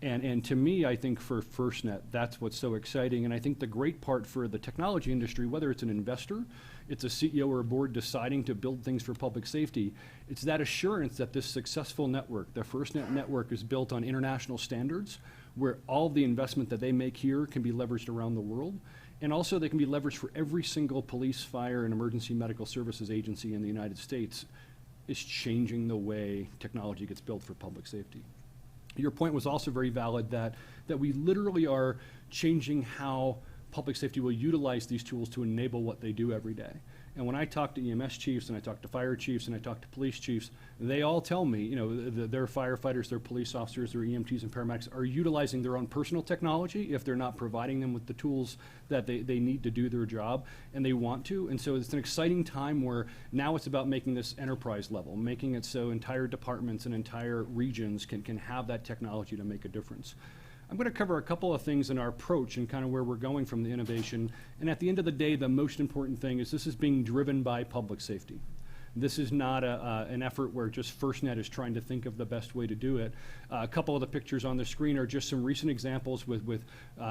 And to me, I think for FirstNet, that's what's so exciting. And I think the great part for the technology industry, whether it's an investor, it's a CEO or a board deciding to build things for public safety, it's that assurance that this successful network, the FirstNet network, is built on international standards, where all the investment that they make here can be leveraged around the world. And also they can be leveraged for every single police, fire, and emergency medical services agency in the United States. Is changing the way technology gets built for public safety. Your point was also very valid that we literally are changing how public safety will utilize these tools to enable what they do every day. And when I talk to EMS chiefs and I talk to fire chiefs and I talk to police chiefs, they all tell me, their firefighters, their police officers, their EMTs and paramedics are utilizing their own personal technology if they're not providing them with the tools that they need to do their job, and they want to. And so it's an exciting time where now it's about making this enterprise level, making it so entire departments and entire regions can have that technology to make a difference. I'm going to cover a couple of things in our approach and kind of where we're going from the innovation. And at the end of the day, the most important thing is this is being driven by public safety. This is not an effort where just FirstNet is trying to think of the best way to do it. A couple of the pictures on the screen are just some recent examples with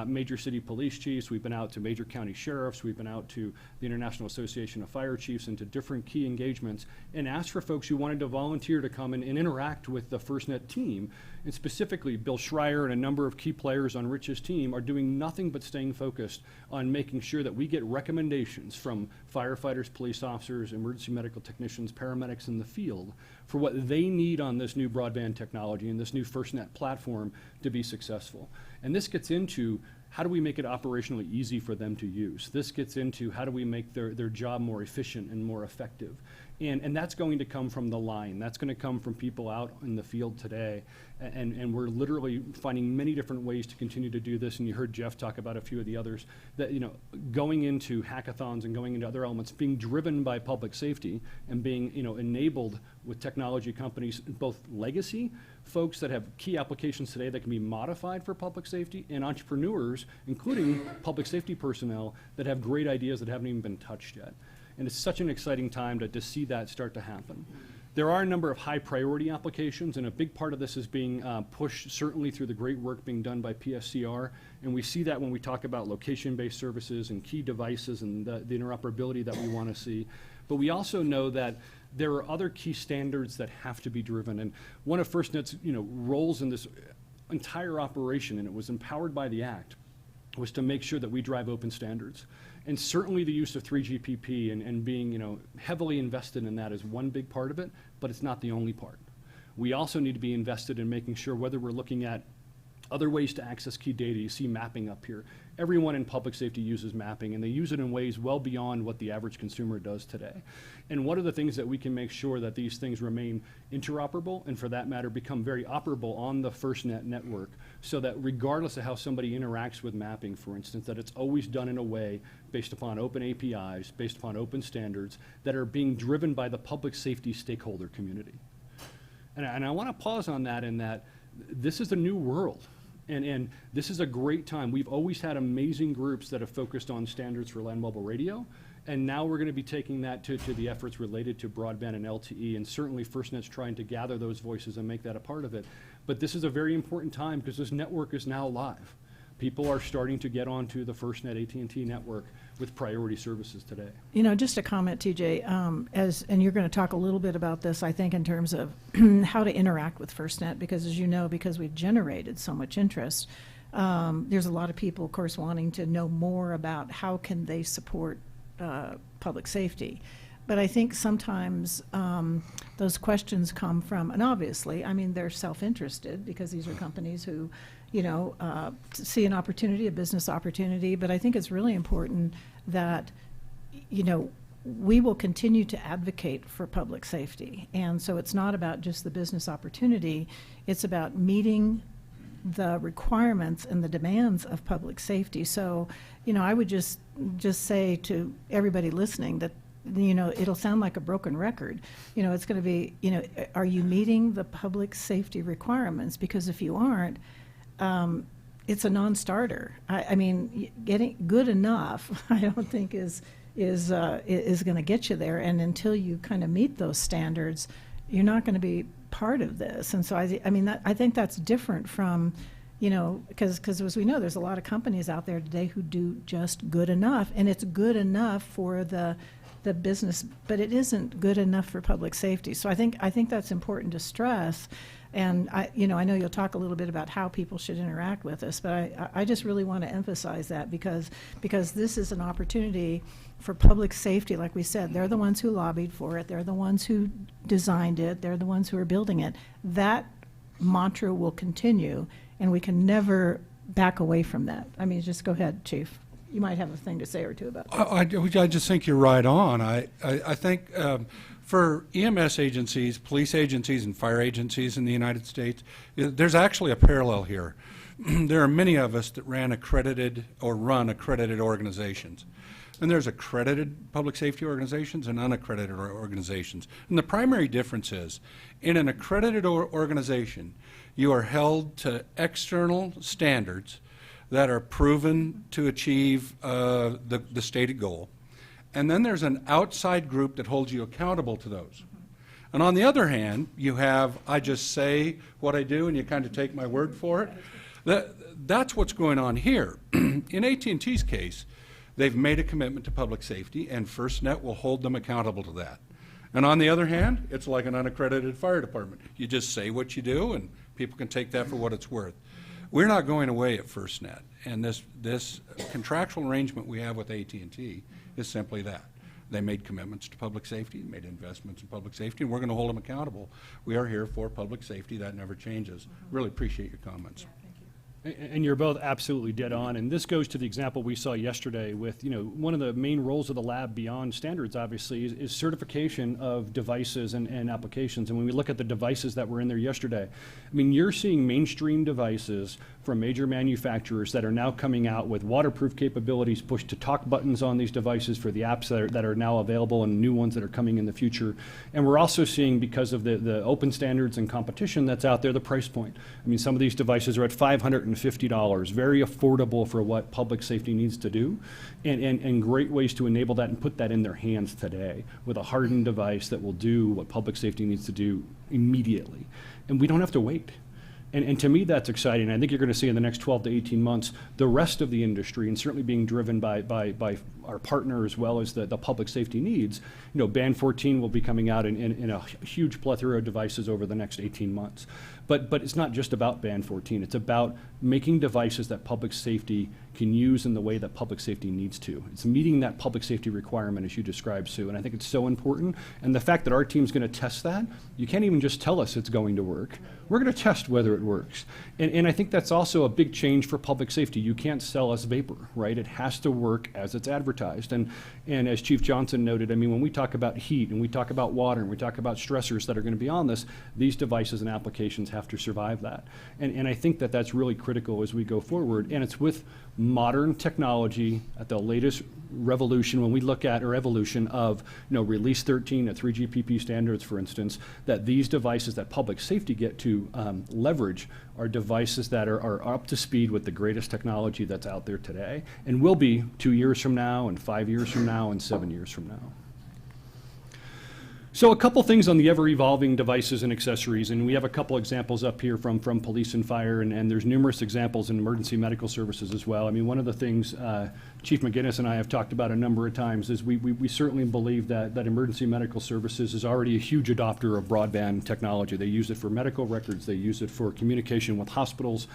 major city police chiefs. We've been out to major county sheriffs. We've been out to the International Association of Fire Chiefs and to different key engagements and asked for folks who wanted to volunteer to come and interact with the FirstNet team. And specifically, Bill Schreier and a number of key players on Rich's team are doing nothing but staying focused on making sure that we get recommendations from firefighters, police officers, emergency medical technicians, paramedics in the field for what they need on this new broadband technology and this new FirstNet platform to be successful. And this gets into how do we make it operationally easy for them to use? This gets into how do we make their job more efficient and more effective? And that's going to come from the line. That's going to come from people out in the field today. And we're literally finding many different ways to continue to do this. And you heard Jeff talk about a few of the others that, going into hackathons and going into other elements, being driven by public safety and being, enabled with technology companies, both legacy folks that have key applications today that can be modified for public safety, and entrepreneurs, including public safety personnel that have great ideas that haven't even been touched yet. And it's such an exciting time to see that start to happen. There are a number of high priority applications, and a big part of this is being pushed certainly through the great work being done by PSCR, and we see that when we talk about location-based services and key devices and the interoperability that we want to see. But we also know that there are other key standards that have to be driven, and one of FirstNet's roles in this entire operation, and it was empowered by the Act, was to make sure that we drive open standards. And certainly the use of 3GPP and being heavily invested in that is one big part of it, but it's not the only part. We also need to be invested in making sure whether we're looking at other ways to access key data. You see mapping up here. Everyone in public safety uses mapping, and they use it in ways well beyond what the average consumer does today. And what are the things that we can make sure that these things remain interoperable, and for that matter, become very operable on the FirstNet network, so that regardless of how somebody interacts with mapping, for instance, that it's always done in a way based upon open APIs, based upon open standards that are being driven by the public safety stakeholder community. And I want to pause on that in that this is a new world. And this is a great time. We've always had amazing groups that have focused on standards for land mobile radio, and now we're going to be taking that to the efforts related to broadband and LTE, and certainly FirstNet's trying to gather those voices and make that a part of it. But this is a very important time because this network is now live. People are starting to get onto the FirstNet AT&T network with priority services today. Just a comment, TJ, and you're going to talk a little bit about this, I think, in terms of how to interact with FirstNet, because as you know, because we've generated so much interest, there's a lot of people, of course, wanting to know more about how can they support public safety. But I think sometimes those questions come from, and obviously, I mean, they're self-interested because these are companies who, see an opportunity, a business opportunity. But I think it's really important that, we will continue to advocate for public safety. And so it's not about just the business opportunity, it's about meeting the requirements and the demands of public safety. So, I would just say to everybody listening that, it'll sound like a broken record. It's going to be, are you meeting the public safety requirements? Because if you aren't, it's a non-starter. I mean, getting good enough, I don't think is going to get you there. And until you kind of meet those standards, you're not going to be part of this. And so I think that's different from, because as we know, there's a lot of companies out there today who do just good enough, and it's good enough for the business, but it isn't good enough for public safety. So I think that's important to stress. And I know you'll talk a little bit about how people should interact with us, but I just really want to emphasize that because this is an opportunity for public safety. Like we said, they're the ones who lobbied for it. They're the ones who designed it. They're the ones who are building it. That mantra will continue, and we can never back away from that. I mean, just go ahead, Chief. You might have a thing to say or two about that. I just think you're right on. I think for EMS agencies, police agencies, and fire agencies in the United States, there's actually a parallel here. There are many of us that run accredited organizations. And there's accredited public safety organizations and unaccredited organizations. And the primary difference is, in an accredited organization, you are held to external standards that are proven to achieve the stated goal. And then there's an outside group that holds you accountable to those. And on the other hand, you have, I just say what I do and you kind of take my word for it. That's what's going on here. In AT&T's case, they've made a commitment to public safety, and FirstNet will hold them accountable to that. And on the other hand, it's like an unaccredited fire department. You just say what you do, and people can take that for what it's worth. We're not going away at FirstNet, and this contractual arrangement we have with AT&T is simply that. They made commitments to public safety, made investments in public safety, and we're going to hold them accountable. We are here for public safety. That never changes. Really appreciate your comments. And you're both absolutely dead on. And this goes to the example we saw yesterday with, one of the main roles of the lab beyond standards, obviously, is certification of devices and applications. And when we look at the devices that were in there yesterday, I mean, you're seeing mainstream devices from major manufacturers that are now coming out with waterproof capabilities, push-to-talk buttons on these devices for the apps that are now available and new ones that are coming in the future. And we're also seeing, because of the open standards and competition that's out there, the price point. I mean, some of these devices are at $550, very affordable for what public safety needs to do, and great ways to enable that and put that in their hands today with a hardened device that will do what public safety needs to do immediately. And we don't have to wait. And to me, that's exciting. I think you're going to see in the next 12 to 18 months, the rest of the industry, and certainly being driven by our partner as well as the public safety needs. You know, Band 14 will be coming out in a huge plethora of devices over the next 18 months. But it's not just about Band 14. It's about making devices that public safety can use in the way that public safety needs to. It's meeting that public safety requirement, as you described, Sue, and I think it's so important. And the fact that our team's going to test that, you can't even just tell us it's going to work. We're going to test whether it works. And I think that's also a big change for public safety. You can't sell us vapor, right? It has to work as it's advertised. And as Chief Johnson noted, I mean, when we talk about heat and we talk about water and we talk about stressors that are going to be on this, these devices and applications have to survive that. And I think that that's really critical as we go forward. And it's with modern technology at the latest revolution, when we look at, or evolution of, Release 13 at 3GPP standards, for instance, that these devices that public safety get to leverage are devices that are up to speed with the greatest technology that's out there today, and will be 2 years from now, and 5 years from now, and 7 years from now. So a couple things on the ever-evolving devices and accessories, and we have a couple examples up here from police and fire, and there's numerous examples in emergency medical services as well. I mean, one of the things Chief McGinnis and I have talked about a number of times is we certainly believe that emergency medical services is already a huge adopter of broadband technology. They use it for medical records, they use it for communication with hospitals.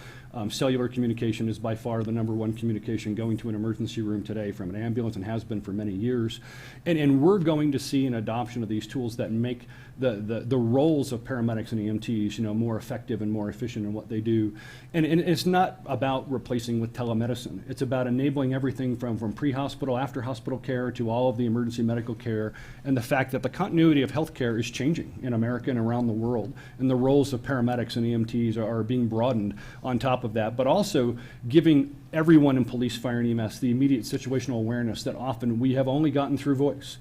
Cellular communication is by far the #1 communication going to an emergency room today from an ambulance, and has been for many years. And we're going to see an adoption of these tools that make the roles of paramedics and EMTs, more effective and more efficient in what they do. And it's not about replacing with telemedicine. It's about enabling everything from pre-hospital, after-hospital care to all of the emergency medical care, and the fact that the continuity of healthcare is changing in America and around the world. And the roles of paramedics and EMTs are being broadened on top of that, but also giving everyone in police, fire, and EMS the immediate situational awareness that often we have only gotten through voice.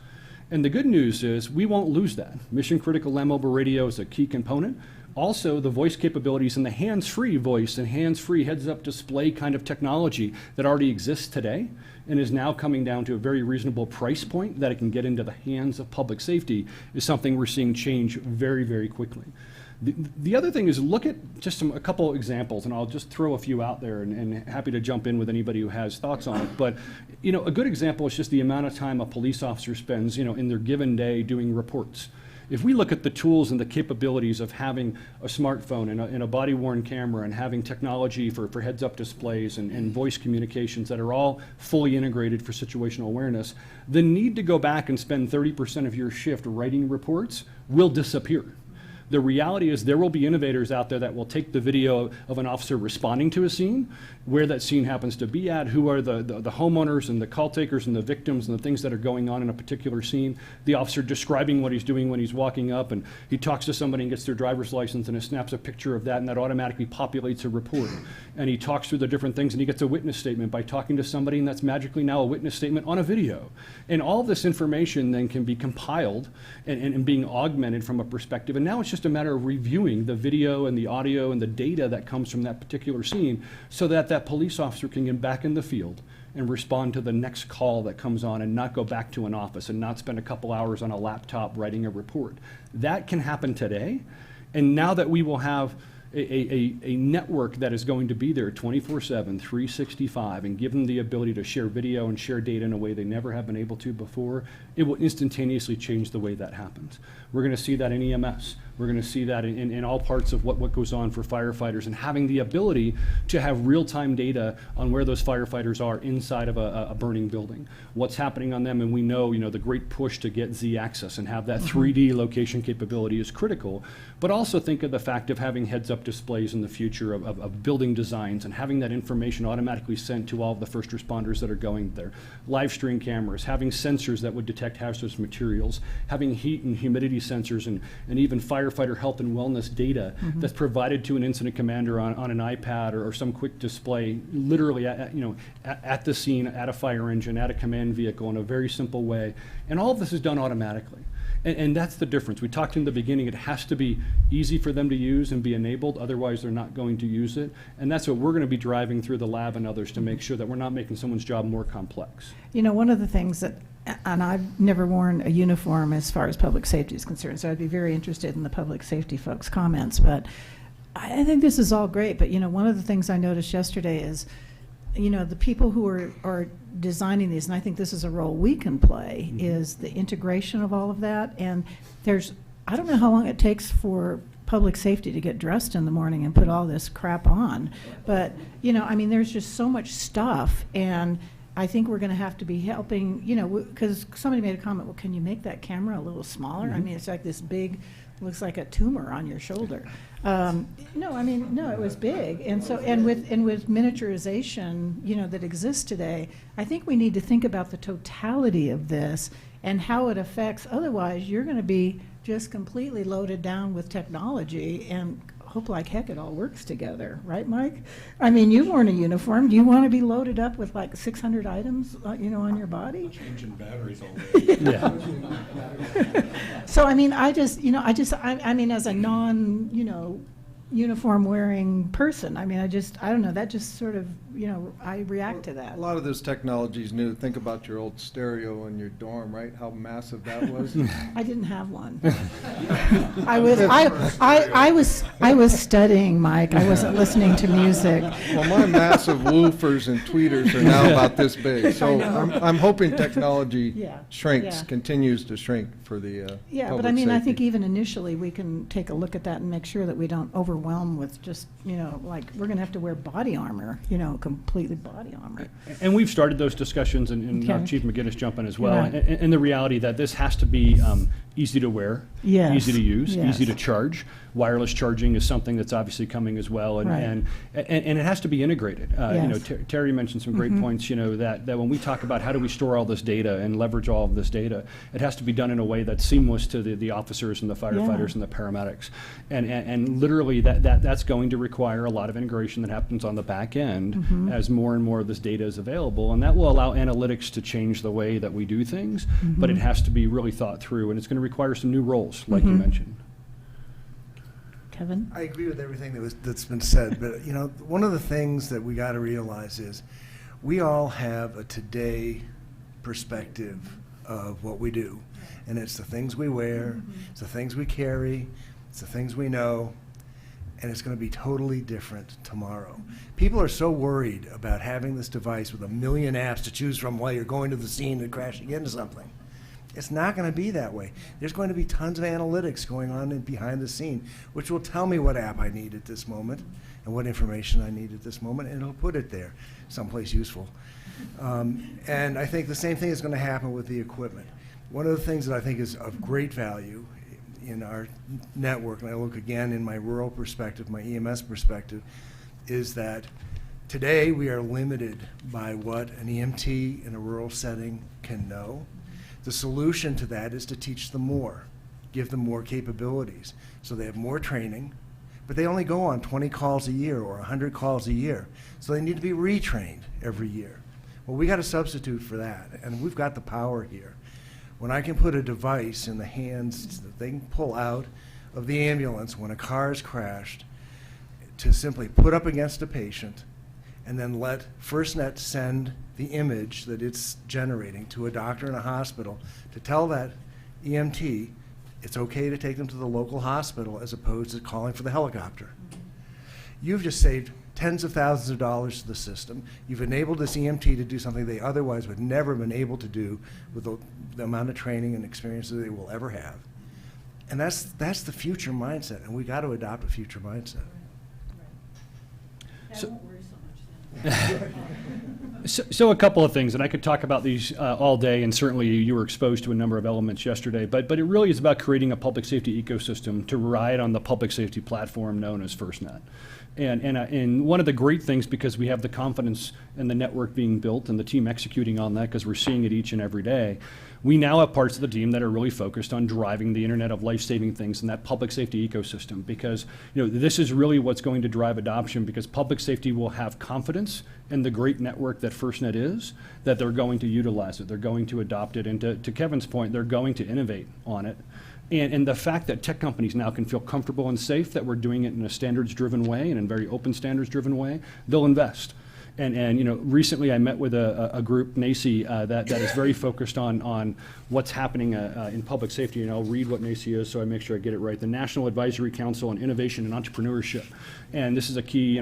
And the good news is we won't lose that. Mission critical land mobile radio is a key component. Also, the voice capabilities and the hands-free voice and hands-free heads-up display kind of technology that already exists today and is now coming down to a very reasonable price point that it can get into the hands of public safety is something we're seeing change very, very quickly. The other thing is look at just a couple examples, and I'll just throw a few out there, and happy to jump in with anybody who has thoughts on it. But a good example is just the amount of time a police officer spends in their given day doing reports. If we look at the tools and the capabilities of having a smartphone and a body-worn camera and having technology for heads-up displays and voice communications that are all fully integrated for situational awareness, the need to go back and spend 30% of your shift writing reports will disappear. The reality is there will be innovators out there that will take the video of an officer responding to a scene, where that scene happens to be at, who are the homeowners and the call takers and the victims and the things that are going on in a particular scene, the officer describing what he's doing when he's walking up, and he talks to somebody and gets their driver's license, and it snaps a picture of that, and that automatically populates a report. And he talks through the different things, and he gets a witness statement by talking to somebody, and that's magically now a witness statement on a video. And all of this information then can be compiled and being augmented from a perspective, and now it's just a matter of reviewing the video and the audio and the data that comes from that particular scene so that that police officer can get back in the field and respond to the next call that comes on, and not go back to an office and not spend a couple hours on a laptop writing a report. That can happen today. And now that we will have a network that is going to be there 24/7, 365, and give them the ability to share video and share data in a way they never have been able to before, it will instantaneously change the way that happens. We're going to see that in EMS. We're going to see that in all parts of what goes on for firefighters, and having the ability to have real-time data on where those firefighters are inside of a burning building, what's happening on them. And we know, the great push to get Z-access and have that 3D location capability is critical, but also think of the fact of having heads-up displays in the future of building designs, and having that information automatically sent to all of the first responders that are going there. Live stream cameras, having sensors that would detect hazardous materials, having heat and humidity sensors, and even fire firefighter health and wellness data that's provided to an incident commander on an iPad or some quick display, literally at the scene, at a fire engine, at a command vehicle in a very simple way. And all of this is done automatically. And that's the difference. We talked in the beginning, it has to be easy for them to use and be enabled, otherwise they're not going to use it. And that's what we're going to be driving through the lab and others to make sure that we're not making someone's job more complex. You know, one of the things that, and I've never worn a uniform as far as public safety is concerned, so I'd be very interested in the public safety folks' comments, but I think this is all great. But, you know, one of the things I noticed yesterday is, you know, the people who are designing these, and I think this is a role we can play, is the integration of all of that. And I don't know how long it takes for public safety to get dressed in the morning and put all this crap on. But, you know, I mean, there's just so much stuff, and I think we're going to have to be helping, you know, because somebody made a comment, well, can you make that camera a little smaller? I mean, it's like this big, looks like a tumor on your shoulder. No, I mean, no, it was big. And so, and with miniaturization, you know, that exists today, I think we need to think about the totality of this and how it affects. Otherwise, you're going to be just completely loaded down with technology and hope like heck it all works together. Right, Mike? I mean, you've worn a uniform. Do you want to be loaded up with like 600 items, you know, on your body? Changing batteries all day. Yeah. So, I mean, I mean, as a uniform wearing person, I mean, I don't know, that just sort of, you know, I react to that. A lot of this technology is new. Think about your old stereo in your dorm, right? How massive that was. I didn't have one. I was studying, Mike. I wasn't listening to music. Well, my massive woofers and tweeters are now about this big. So I'm hoping technology continues to shrink for the but I mean, safety. I think even initially we can take a look at that and make sure that we don't overwhelm with just, you know, like we're going to have to wear body armor, you know, completely body armor. And we've started those discussions, and Okay. Chief McGinnis jump in as well. Right. And the reality that this has to be easy to wear, Yes. easy to use, Yes. easy to charge. Wireless charging is something that's obviously coming as well, and Right. and it has to be integrated. You know, Yes. Terry mentioned some great points. You know, that when we talk about how do we store all this data and leverage all of this data, it has to be done in a way that's seamless to the officers and the firefighters and the paramedics, and literally that's going to require a lot of integration that happens on the back end as more and more of this data is available, and that will allow analytics to change the way that we do things, but it has to be really thought through, and it's going to require some new roles, like you mentioned. Kevin? I agree with everything that's been said, but you know, one of the things that we got to realize is we all have a today perspective of what we do, and it's the things we wear, it's the things we carry, it's the things we know, and it's going to be totally different tomorrow. People are so worried about having this device with 1 million apps to choose from while you're going to the scene and crashing into something. It's not going to be that way. There's going to be tons of analytics going on behind the scene, which will tell me what app I need at this moment and what information I need at this moment, and it'll put it there, someplace useful. And I think the same thing is going to happen with the equipment. One of the things that I think is of great value in our network, and I look again in my rural perspective, my EMS perspective, is that today we are limited by what an EMT in a rural setting can know. The solution to that is to teach them more, give them more capabilities, so they have more training, but they only go on 20 calls a year or 100 calls a year, so they need to be retrained every year. Well, we got to substitute for that, and we've got the power here. When I can put a device in the hands that they can pull out of the ambulance when a car is crashed to simply put up against a patient and then let FirstNet send the image that it's generating to a doctor in a hospital to tell that EMT it's okay to take them to the local hospital as opposed to calling for the helicopter. You've just saved tens of thousands of dollars to the system. You've enabled this EMT to do something they otherwise would never have been able to do with the amount of training and experience that they will ever have. And that's the future mindset, and we got to adopt a future mindset. That won't worry so much then. So a couple of things, and I could talk about these all day, and certainly you were exposed to a number of elements yesterday, but it really is about creating a public safety ecosystem to ride on the public safety platform known as FirstNet. And one of the great things, because we have the confidence in the network being built and the team executing on that, because we're seeing it each and every day, we now have parts of the team that are really focused on driving the Internet of life-saving things and that public safety ecosystem, because this is really what's going to drive adoption, because public safety will have confidence in the great network that FirstNet is, that they're going to utilize it, they're going to adopt it, and to Kevin's point, they're going to innovate on it. And the fact that tech companies now can feel comfortable and safe that we're doing it in a standards-driven way and in a very open standards-driven way, they'll invest. And recently I met with a group, NACI, that is very focused on what's happening in public safety. And I'll read what NACI is so I make sure I get it right. The National Advisory Council on Innovation and Entrepreneurship. And this is a key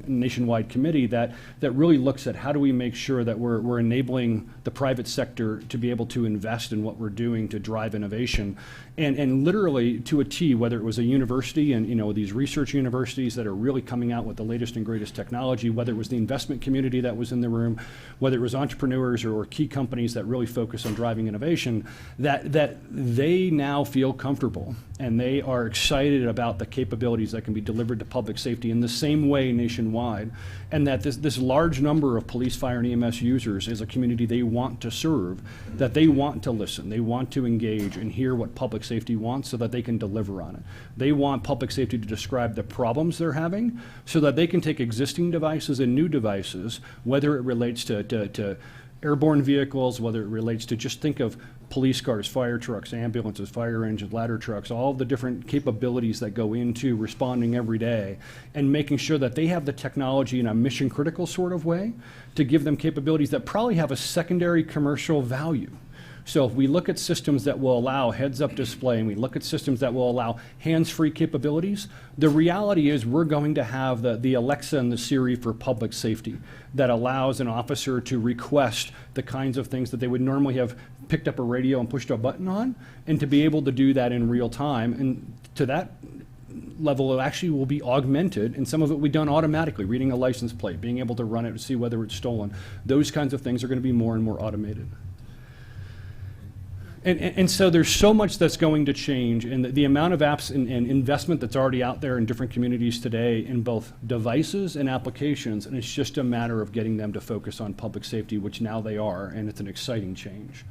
nationwide committee that really looks at how do we make sure that we're enabling the private sector to be able to invest in what we're doing to drive innovation. And literally to a T, whether it was a university and these research universities that are really coming out with the latest and greatest technology, whether it was the investment community that was in the room, whether it was entrepreneurs or key companies that really focus on driving innovation, that they now feel comfortable and they are excited about the capabilities that can be delivered to public safety in the same way nationwide, and that this large number of police, fire, and EMS users is a community they want to serve, that they want to listen, they want to engage and hear what public safety wants so that they can deliver on it. They want public safety to describe the problems they're having so that they can take existing devices and new devices, whether it relates to airborne vehicles, whether it relates to, just think of police cars, fire trucks, ambulances, fire engines, ladder trucks, all the different capabilities that go into responding every day, and making sure that they have the technology in a mission critical sort of way to give them capabilities that probably have a secondary commercial value. So if we look at systems that will allow heads-up display, and we look at systems that will allow hands-free capabilities, the reality is we're going to have the Alexa and the Siri for public safety that allows an officer to request the kinds of things that they would normally have picked up a radio and pushed a button on, and to be able to do that in real time. And to that level, it actually will be augmented, and some of it will be done automatically, reading a license plate, being able to run it to see whether it's stolen. Those kinds of things are going to be more and more automated. And so there's so much that's going to change, and the amount of apps and investment that's already out there in different communities today in both devices and applications, and it's just a matter of getting them to focus on public safety, which now they are, and it's an exciting change.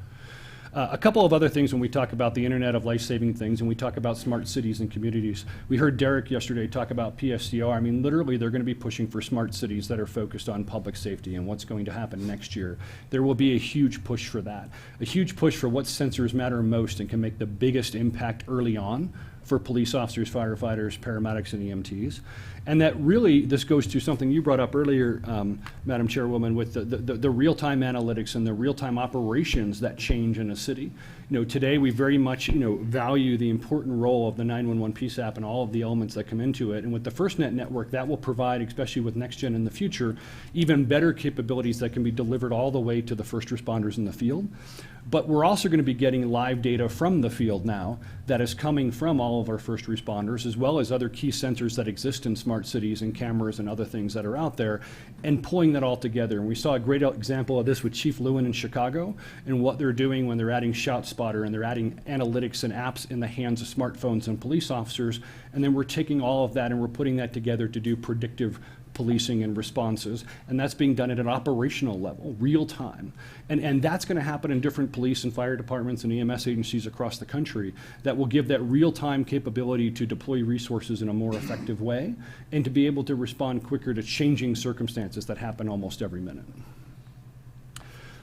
A couple of other things when we talk about the Internet of life-saving things and we talk about smart cities and communities. We heard Derek yesterday talk about PSCR. I mean, literally, they're going to be pushing for smart cities that are focused on public safety and what's going to happen next year. There will be a huge push for that, a huge push for what sensors matter most and can make the biggest impact early on for police officers, firefighters, paramedics, and EMTs. And that really, this goes to something you brought up earlier, Madam Chairwoman, with the real-time analytics and the real-time operations that change in a city. Today we very much, value the important role of the 911 PSAP and all of the elements that come into it. And with the FirstNet network, that will provide, especially with NextGen in the future, even better capabilities that can be delivered all the way to the first responders in the field. But we're also going to be getting live data from the field now that is coming from all of our first responders, as well as other key sensors that exist in smart cities and cameras and other things that are out there, and pulling that all together. And we saw a great example of this with Chief Lewin in Chicago and what they're doing when they're adding ShotSpotter and they're adding analytics and apps in the hands of smartphones and police officers. And then we're taking all of that and we're putting that together to do predictive policing and responses, and that's being done at an operational level, real time. And that's going to happen in different police and fire departments and EMS agencies across the country that will give that real-time capability to deploy resources in a more effective way and to be able to respond quicker to changing circumstances that happen almost every minute.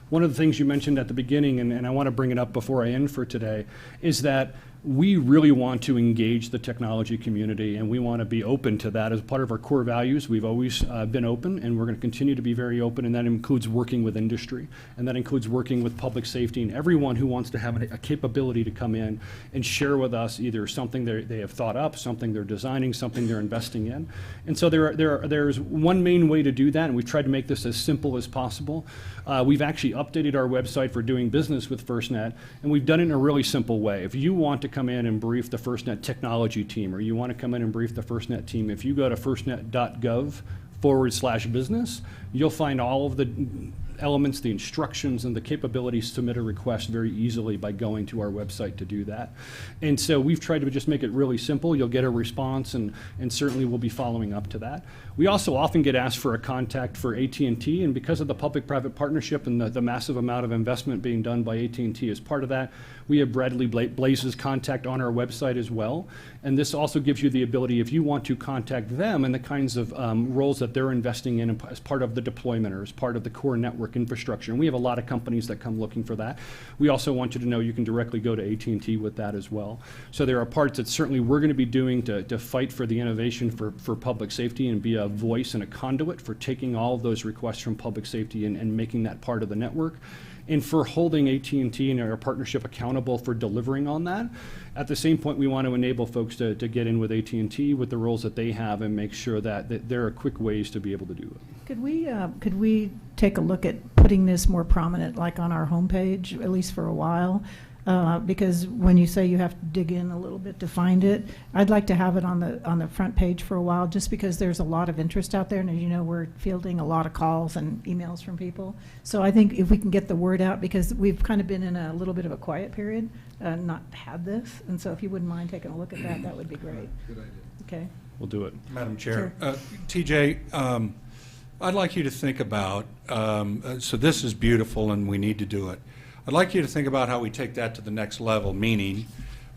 One of the things you mentioned at the beginning, and I want to bring it up before I end for today, is that we really want to engage the technology community, and we want to be open to that as part of our core values. We've always been open, and we're going to continue to be very open, and that includes working with industry, and that includes working with public safety, and everyone who wants to have a capability to come in and share with us either something they have thought up, something they're designing, something they're investing in. And so there's one main way to do that, and we've tried to make this as simple as possible. We've actually updated our website for doing business with FirstNet, and we've done it in a really simple way. If you want to come in and brief the FirstNet technology team, or you want to come in and brief the FirstNet team, if you go to firstnet.gov FirstNet.com/business, you'll find all of the elements, the instructions, and the capabilities to submit a request very easily by going to our website to do that. And so we've tried to just make it really simple. You'll get a response, and certainly we'll be following up to that. We also often get asked for a contact for AT&T, and because of the public-private partnership and the massive amount of investment being done by AT&T as part of that, we have Bradley Blaze's contact on our website as well. And this also gives you the ability, if you want to contact them and the kinds of roles that they're investing in as part of the deployment or as part of the core network infrastructure. And we have a lot of companies that come looking for that. We also want you to know you can directly go to AT&T with that as well. So there are parts that certainly we're going to be doing to fight for the innovation for public safety and be a voice and a conduit for taking all of those requests from public safety and making that part of the network, and for holding AT&T and our partnership accountable for delivering on that. At the same point, we want to enable folks to get in with AT&T with the roles that they have and make sure that there are quick ways to be able to do it. Could we take a look at putting this more prominent, like on our homepage, at least for a while? Because when you say you have to dig in a little bit to find it, I'd like to have it on the front page for a while, just because there's a lot of interest out there, and as you know, we're fielding a lot of calls and emails from people. So I think if we can get the word out, because we've kind of been in a little bit of a quiet period, not had this, and so if you wouldn't mind taking a look at that, that would be great. Good idea. Okay. We'll do it. Madam Chair. TJ, I'd like you to think about, so this is beautiful and we need to do it. I'd like you to think about how we take that to the next level, meaning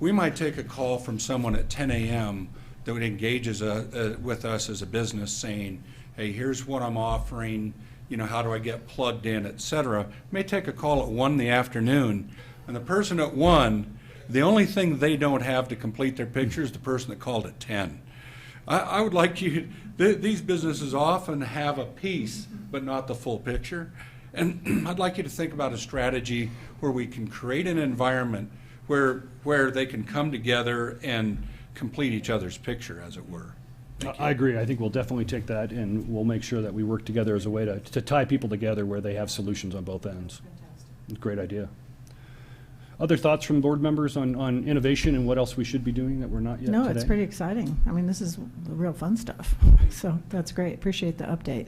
we might take a call from someone at 10 a.m. that would engage with us as a business saying, hey, here's what I'm offering, how do I get plugged in, et cetera. May take a call at 1 in the afternoon, and the person at 1, the only thing they don't have to complete their picture is the person that called at 10. I would like you, these businesses often have a piece, but not the full picture. And I'd like you to think about a strategy where we can create an environment where they can come together and complete each other's picture, as it were. I agree. I think we'll definitely take that, and we'll make sure that we work together as a way to tie people together where they have solutions on both ends. Fantastic. Great idea. Other thoughts from board members on innovation and what else we should be doing that we're not yet No, today? it's pretty exciting. I mean, this is the real fun stuff. So that's great. Appreciate the update.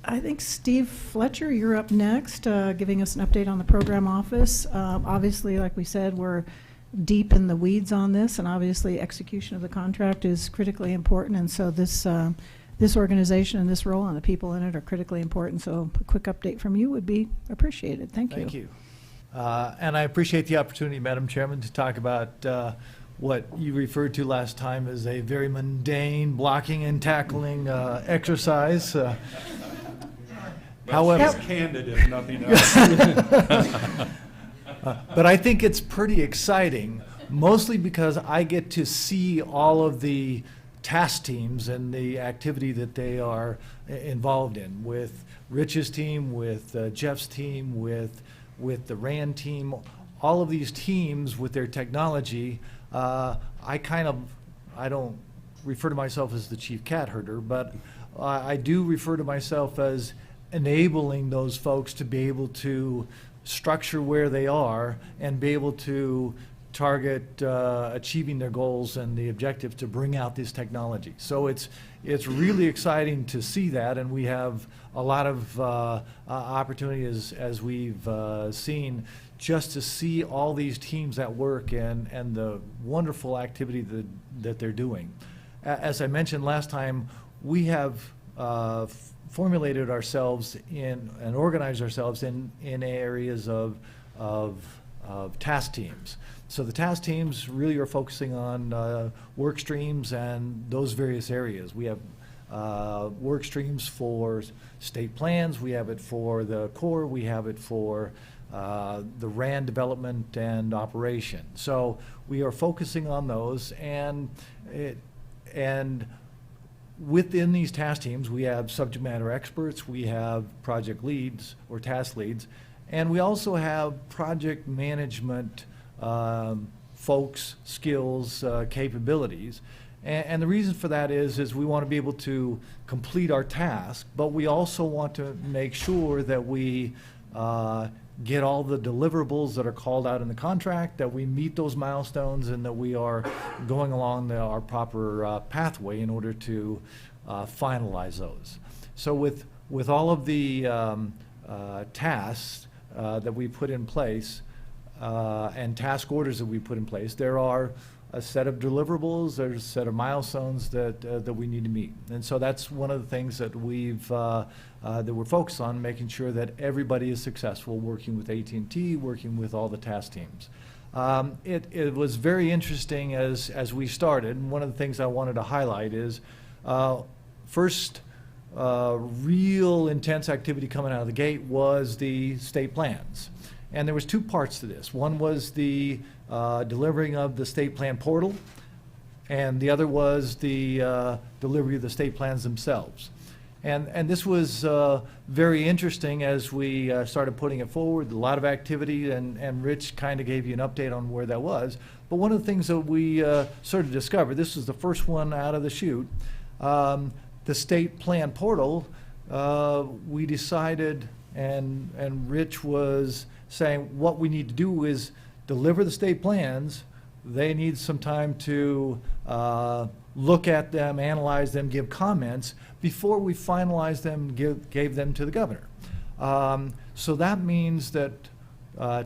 I think Steve Fletcher, you're up next, giving us an update on the program office. Obviously, like we said, we're deep in the weeds on this, and obviously execution of the contract is critically important, and so this organization and this role and the people in it are critically important, so a quick update from you would be appreciated. Thank you. Thank you. And I appreciate the opportunity, Madam Chairman, to talk about what you referred to last time as a very mundane blocking and tackling exercise. However, she's candid, if nothing else. But I think it's pretty exciting, mostly because I get to see all of the task teams and the activity that they are involved in, with Rich's team, with Jeff's team, with the RAND team, all of these teams with their technology. I don't refer to myself as the chief cat herder, but I do refer to myself as enabling those folks to be able to structure where they are and be able to target achieving their goals and the objective to bring out this technology. So it's really exciting to see that, and we have a lot of opportunity as we've seen, just to see all these teams at work and the wonderful activity that they're doing. As I mentioned last time, we have formulated ourselves in and organized ourselves in areas of task teams. So the task teams really are focusing on work streams and those various areas. We have work streams for state plans, we have it for the core, we have it for the RAND development and operation. So we are focusing on those, and within these task teams, we have subject matter experts, we have project leads or task leads, and we also have project management folks, skills, capabilities. And the reason for that is we want to be able to complete our task, but we also want to make sure that we get all the deliverables that are called out in the contract, that we meet those milestones, and that we are going along our proper pathway in order to finalize those. So with all of the tasks that we put in place and task orders that we put in place, there are a set of deliverables, there's a set of milestones that we need to meet. And so that's one of the things that that we're focused on, making sure that everybody is successful, working with AT&T, working with all the task teams. It was very interesting as we started, and one of the things I wanted to highlight is first real intense activity coming out of the gate was the state plans. And there was two parts to this. One was the delivering of the state plan portal, and the other was the delivery of the state plans themselves. And this was very interesting as we started putting it forward, a lot of activity, and Rich kind of gave you an update on where that was. But one of the things that we sort of discovered, this was the first one out of the chute, the state plan portal, we decided, and Rich was saying what we need to do is deliver the state plans. They need some time to look at them, analyze them, give comments before we finalize them and gave them to the governor. So that means that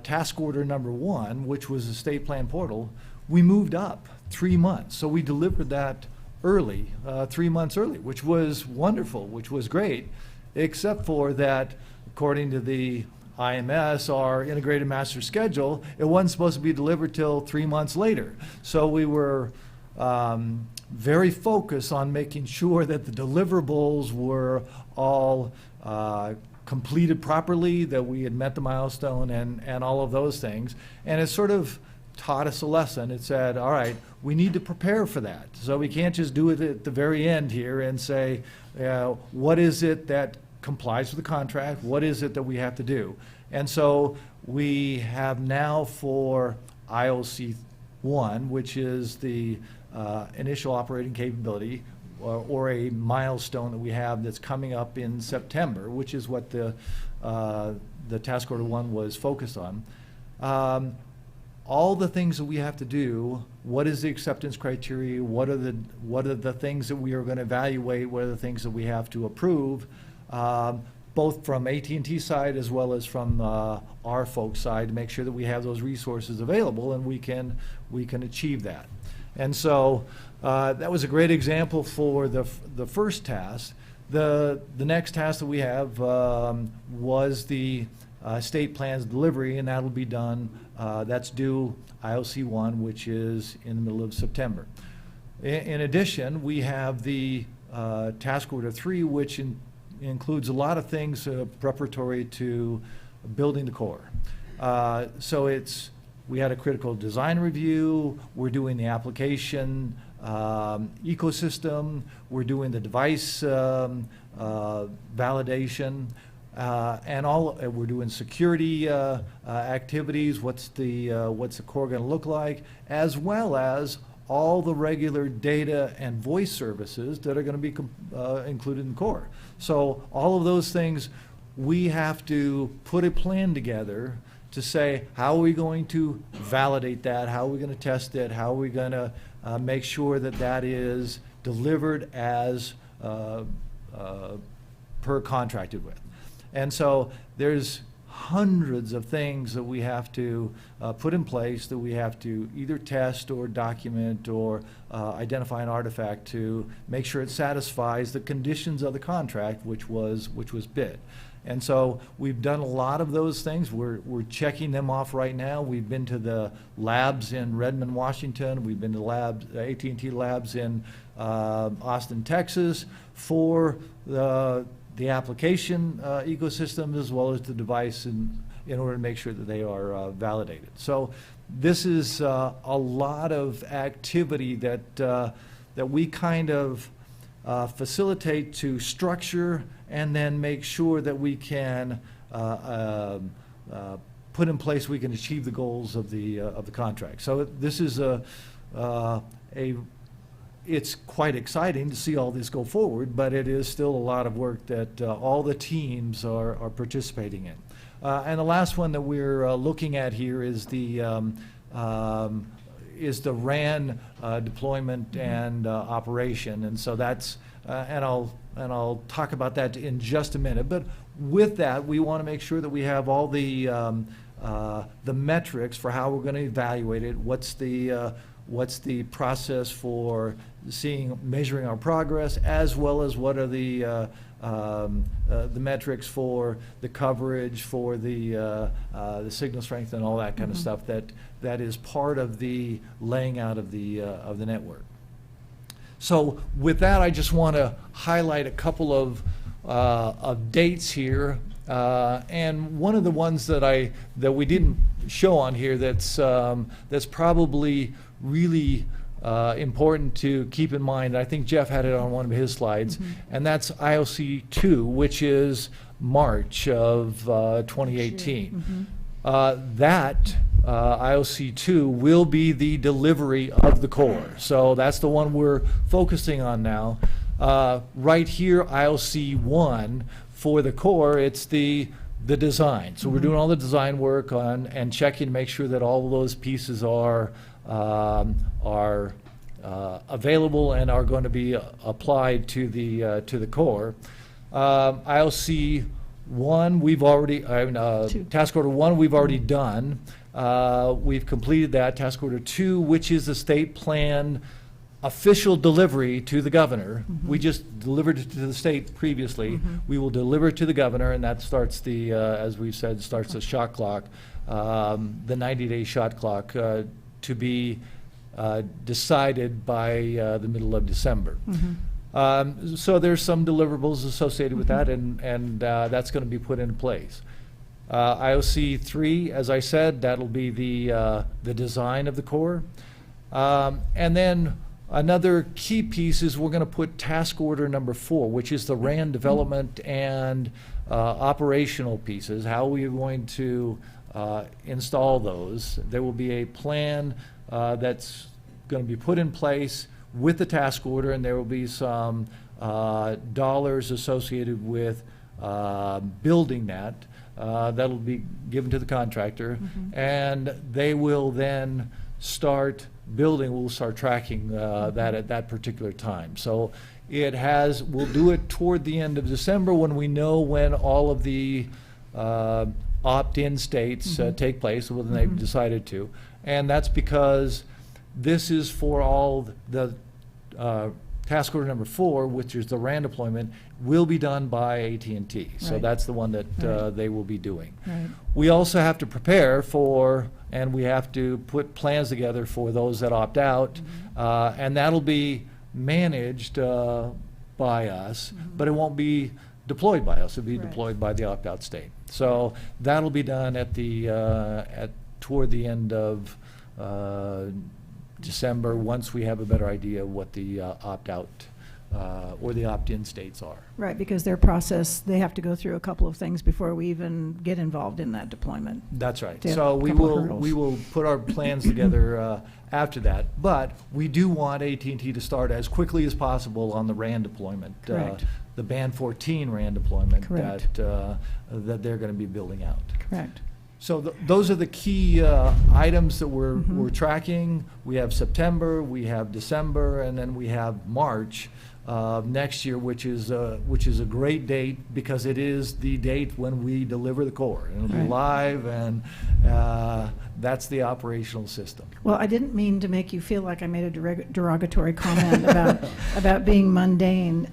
task order number 1, which was the state plan portal, we moved up 3 months. So we delivered that early, 3 months early, which was wonderful, which was great, except for that, according to the IMS, our integrated master schedule, it wasn't supposed to be delivered till 3 months later. So we were very focused on making sure that the deliverables were all completed properly, that we had met the milestone and all of those things. And it sort of taught us a lesson. It said, all right, we need to prepare for that. So we can't just do it at the very end here and say, what is it that complies with the contract? What is it that we have to do? And so we have now for IOC 1, which is the initial operating capability, or a milestone that we have that's coming up in September, which is what the task order 1 was focused on. All the things that we have to do, what is the acceptance criteria, what are the things that we are going to evaluate, what are the things that we have to approve, both from AT&T side as well as from our folks side, to make sure that we have those resources available and we can achieve that. And so that was a great example for the first task. The next task that we have was the state plans delivery, and that'll be done. That's due IOC 1, which is in the middle of September. In addition, we have the task order 3, which includes a lot of things preparatory to building the core. So we had a critical design review, we're doing the application ecosystem, we're doing the device validation, and we're doing security activities, what's the core going to look like, as well as all the regular data and voice services that are going to be included in core. So all of those things, we have to put a plan together to say, how are we going to validate that? How are we going to test it? How are we going to make sure that that is delivered as per contracted with? And so there's hundreds of things that we have to put in place, that we have to either test or document or identify an artifact to make sure it satisfies the conditions of the contract, which was bid. And so we've done a lot of those things. We're checking them off right now. We've been to the labs in Redmond, Washington. We've been to AT&T labs in Austin, Texas, for the application ecosystem as well as the device in order to make sure that they are validated. So this is a lot of activity that we kind of facilitate to structure and then make sure that we can put in place, we can achieve the goals of the contract. So this is it's quite exciting to see all this go forward, but it is still a lot of work that all the teams are participating in. And the last one that we're looking at here is the RAN deployment and operation. And so that's and I'll talk about that in just a minute. But with that, we want to make sure that we have all the metrics for how we're going to evaluate it. What's the process for measuring our progress, as well as what are the metrics for the coverage, for the signal strength, and all that kind of stuff that is part of the laying out of the network. So with that, I just want to highlight a couple of dates here, and one of the ones that we didn't show on here that's probably really important to keep in mind. I think Jeff had it on one of his slides, and that's IOC 2, which is March of 2018. That IOC 2 will be the delivery of the core. So that's the one we're focusing on now. Right here, IOC 1 for the core, it's the design. So we're doing all the design work on and checking to make sure that all of those pieces are available and are going to be applied to the core. IOC 1, we've already, task order 1, we've already done. We've completed that. Task order 2, which is the state plan official delivery to the governor. We just delivered it to the state previously. We will deliver it to the governor, and that starts as we've said, starts the shot clock, the 90-day shot clock to be decided by the middle of December. So there's some deliverables associated with that, and that's going to be put in place. IOC 3, as I said, that'll be the design of the core. And then another key piece is we're going to put task order number 4, which is the RAN development and operational pieces. How are we going to install those? There will be a plan that's going to be put in place with the task order, and there will be some dollars associated with building that. That'll be given to the contractor, and they will then start building. We'll start tracking that at that particular time. So we'll do it toward the end of December when we know when all of the opt-in states take place, when they've decided to. And that's because this is for all the task order number 4, which is the RAN deployment, will be done by AT&T. So that's the one that they will be doing. We also have to prepare for, and we have to put plans together for those that opt out, and that'll be managed by us, but it won't be deployed by us. It'll be deployed by the opt-out state. So that'll be done toward the end of December, once we have a better idea of what the opt-out or the opt-in states are. Right, because their process, they have to go through a couple of things before we even get involved in that deployment. That's right. So we will put our plans together after that. But we do want AT&T to start as quickly as possible on the RAN deployment, the Band 14 RAN deployment that they're going to be building out. Correct. So those are the key items that we're tracking. We have September, we have December, and then we have March next year, which is a great date because it is the date when we deliver the core. It'll be live, and that's the operational system. Well, I didn't mean to make you feel like I made a derogatory comment about being mundane.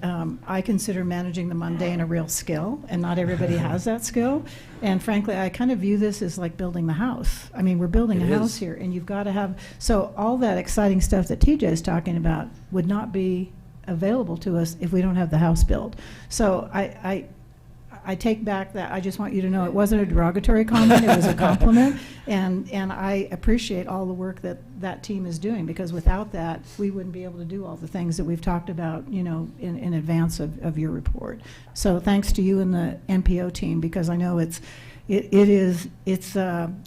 I consider managing the mundane a real skill, and not everybody has that skill. And frankly, I kind of view this as like building the house. I mean, we're building a house here, and you've got to have, so all that exciting stuff that TJ is talking about would not be available to us if we don't have the house built. So I take back that. I just want you to know it wasn't a derogatory comment, it was a compliment, and I appreciate all the work that team is doing, because without that, we wouldn't be able to do all the things that we've talked about, in advance of your report. So thanks to you and the NPO team, because I know it's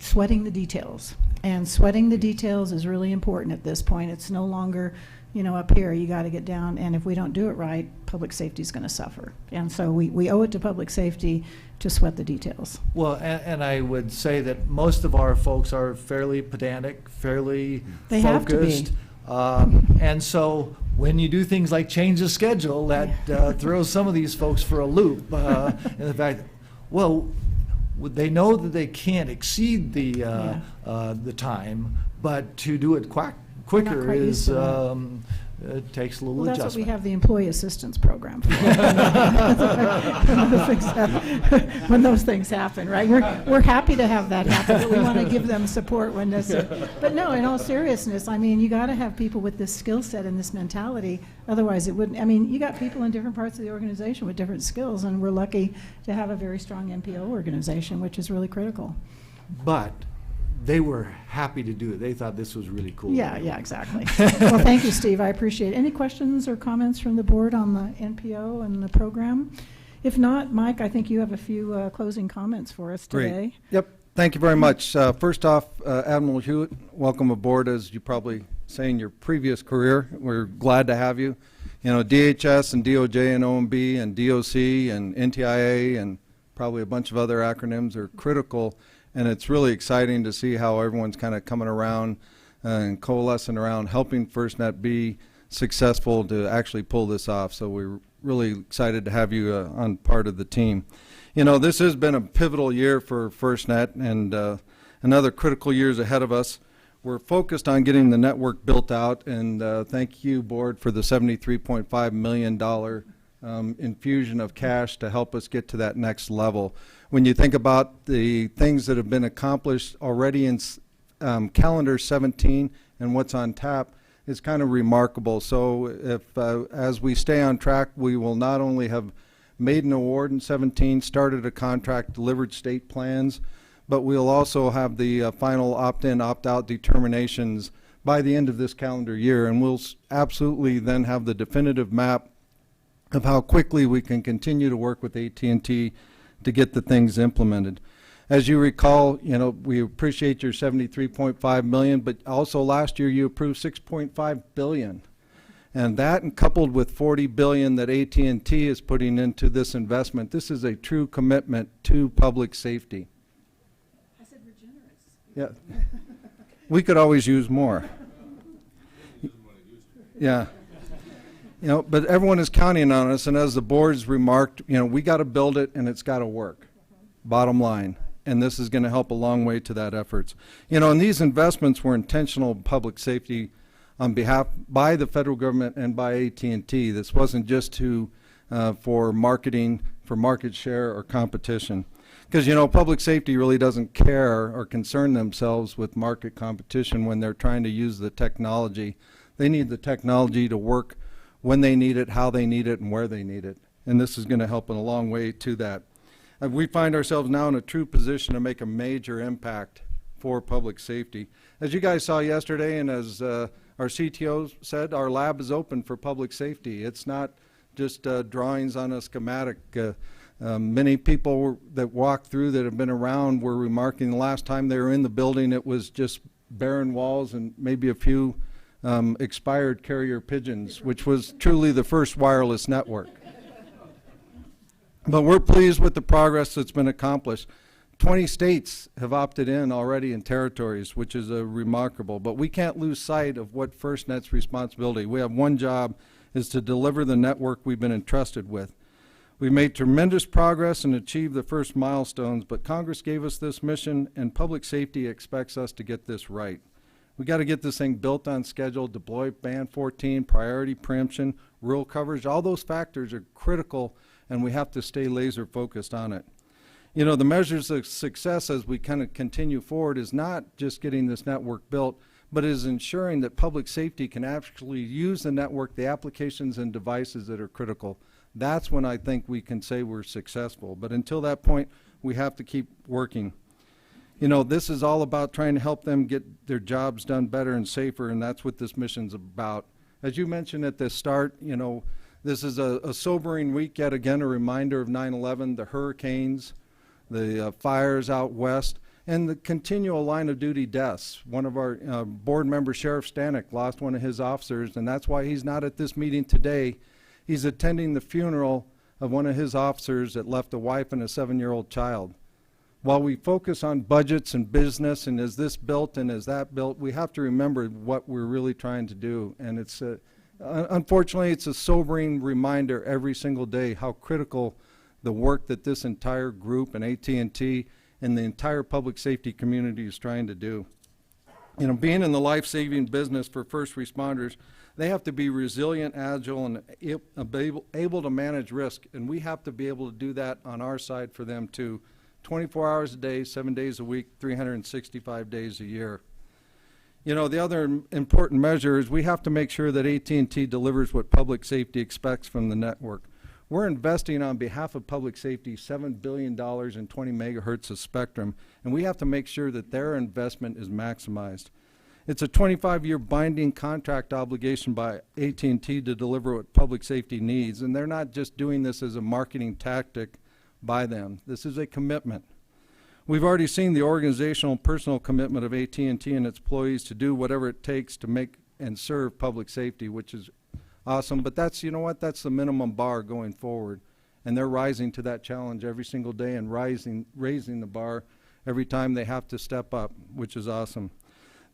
sweating the details, and sweating the details is really important at this point. It's no longer, up here, you got to get down, and if we don't do it right, public safety is going to suffer. And so we owe it to public safety to sweat the details. Well, and I would say that most of our folks are fairly pedantic, fairly they focused. Have to be. And so when you do things like change the schedule, that throws some of these folks for a loop. And the fact, well, they know that they can't exceed the time, but to do it quicker is it takes a little Well, that's adjustment. what we have the employee assistance program for. When those things happen, right? We're happy to have that happen, but we want to give them support when necessary. But no, in all seriousness, I mean, you got to have people with this skill set and this mentality. Otherwise, it wouldn't. I mean, you got people in different parts of the organization with different skills, and we're lucky to have a very strong NPO organization, which is really critical. But they were happy to do it. They thought this was really cool. Yeah, exactly. Well, thank you, Steve. I appreciate it. Any questions or comments from the board on the NPO and the program? If not, Mike, I think you have a few closing comments for us today. Great. Yep. Thank you very much. First off, Admiral Hewitt, welcome aboard, as you probably say in your previous career. We're glad to have you. You know, DHS and DOJ and OMB and DOC and NTIA and probably a bunch of other acronyms are critical. And it's really exciting to see how everyone's kind of coming around and coalescing around helping FirstNet be successful to actually pull this off. So we're really excited to have you on part of the team. You know, this has been a pivotal year for FirstNet and another critical years ahead of us. We're focused on getting the network built out, and thank you, Board, for the $73.5 million infusion of cash to help us get to that next level. When you think about the things that have been accomplished already in calendar 17 and what's on tap, it's kind of remarkable. So if as we stay on track, we will not only have made an award in 17, started a contract, delivered state plans, but we'll also have the final opt-in, opt-out determinations by the end of this calendar year, and we'll absolutely then have the definitive map of how quickly we can continue to work with AT&T to get the things implemented. As you recall, you know, we appreciate your $73.5 million, but also last year you approved $6.5 billion. And that, and coupled with $40 billion that AT&T is putting into this investment, this is a true commitment to public safety. I said we're generous. Yeah. We could always use more. Yeah. You know, but everyone is counting on us, and as the board's remarked, you know, we got to build it and it's got to work. Bottom line. And this is going to help a long way to that efforts. You know, and these investments were intentional public safety on behalf by the federal government and by AT&T. This wasn't just to for marketing, for market share or competition. Because, you know, public safety really doesn't care or concern themselves with market competition when they're trying to use the technology. They need the technology to work when they need it, how they need it, and where they need it. And this is going to help in a long way to that. We find ourselves now in a true position to make a major impact for public safety. As you guys saw yesterday, and as our CTO said, our lab is open for public safety. It's not just drawings on a schematic. Many people that walked through that have been around were remarking the last time they were in the building it was just barren walls and maybe a few expired carrier pigeons, which was truly the first wireless network. But we're pleased with the progress that's been accomplished. 20 states have opted in already in territories, which is remarkable. But we can't lose sight of what FirstNet's responsibility. We have one job, is to deliver the network we've been entrusted with. We've made tremendous progress and achieved the first milestones, but Congress gave us this mission, and public safety expects us to get this right. We got to get this thing built on schedule, deploy Band 14, priority preemption, rural coverage. All those factors are critical, and we have to stay laser focused on it. You know, the measures of success as we kind of continue forward is not just getting this network built, but is ensuring that public safety can actually use the network, the applications and devices that are critical. That's when I think we can say we're successful. But until that point, we have to keep working. You know, this is all about trying to help them get their jobs done better and safer, and that's what this mission's about. As you mentioned at the start, you know, this is a sobering week, yet again, a reminder of 9/11, the hurricanes, the fires out west, and the continual line of duty deaths. One of our board members, Sheriff Stanek, lost one of his officers, and that's why he's not at this meeting today. He's attending the funeral of one of his officers that left a wife and a 7-year-old child. While we focus on budgets and business and is this built and is that built, we have to remember what we're really trying to do. And it's Unfortunately, it's a sobering reminder every single day how critical the work that this entire group and AT&T and the entire public safety community is trying to do. You know, being in the life-saving business for first responders, they have to be resilient, agile, and able to manage risk, and we have to be able to do that on our side for them too, 24 hours a day, 7 days a week, 365 days a year. You know, the other important measure is we have to make sure that AT&T delivers what public safety expects from the network. We're investing on behalf of public safety $7 billion in 20 megahertz of spectrum, and we have to make sure that their investment is maximized. It's a 25-year binding contract obligation by AT&T to deliver what public safety needs, and they're not just doing this as a marketing tactic by them. This is a commitment. We've already seen the organizational and personal commitment of AT&T and its employees to do whatever it takes to make and serve public safety, which is awesome. But that's, you know what, that's the minimum bar going forward. And they're rising to that challenge every single day and raising the bar every time they have to step up, which is awesome.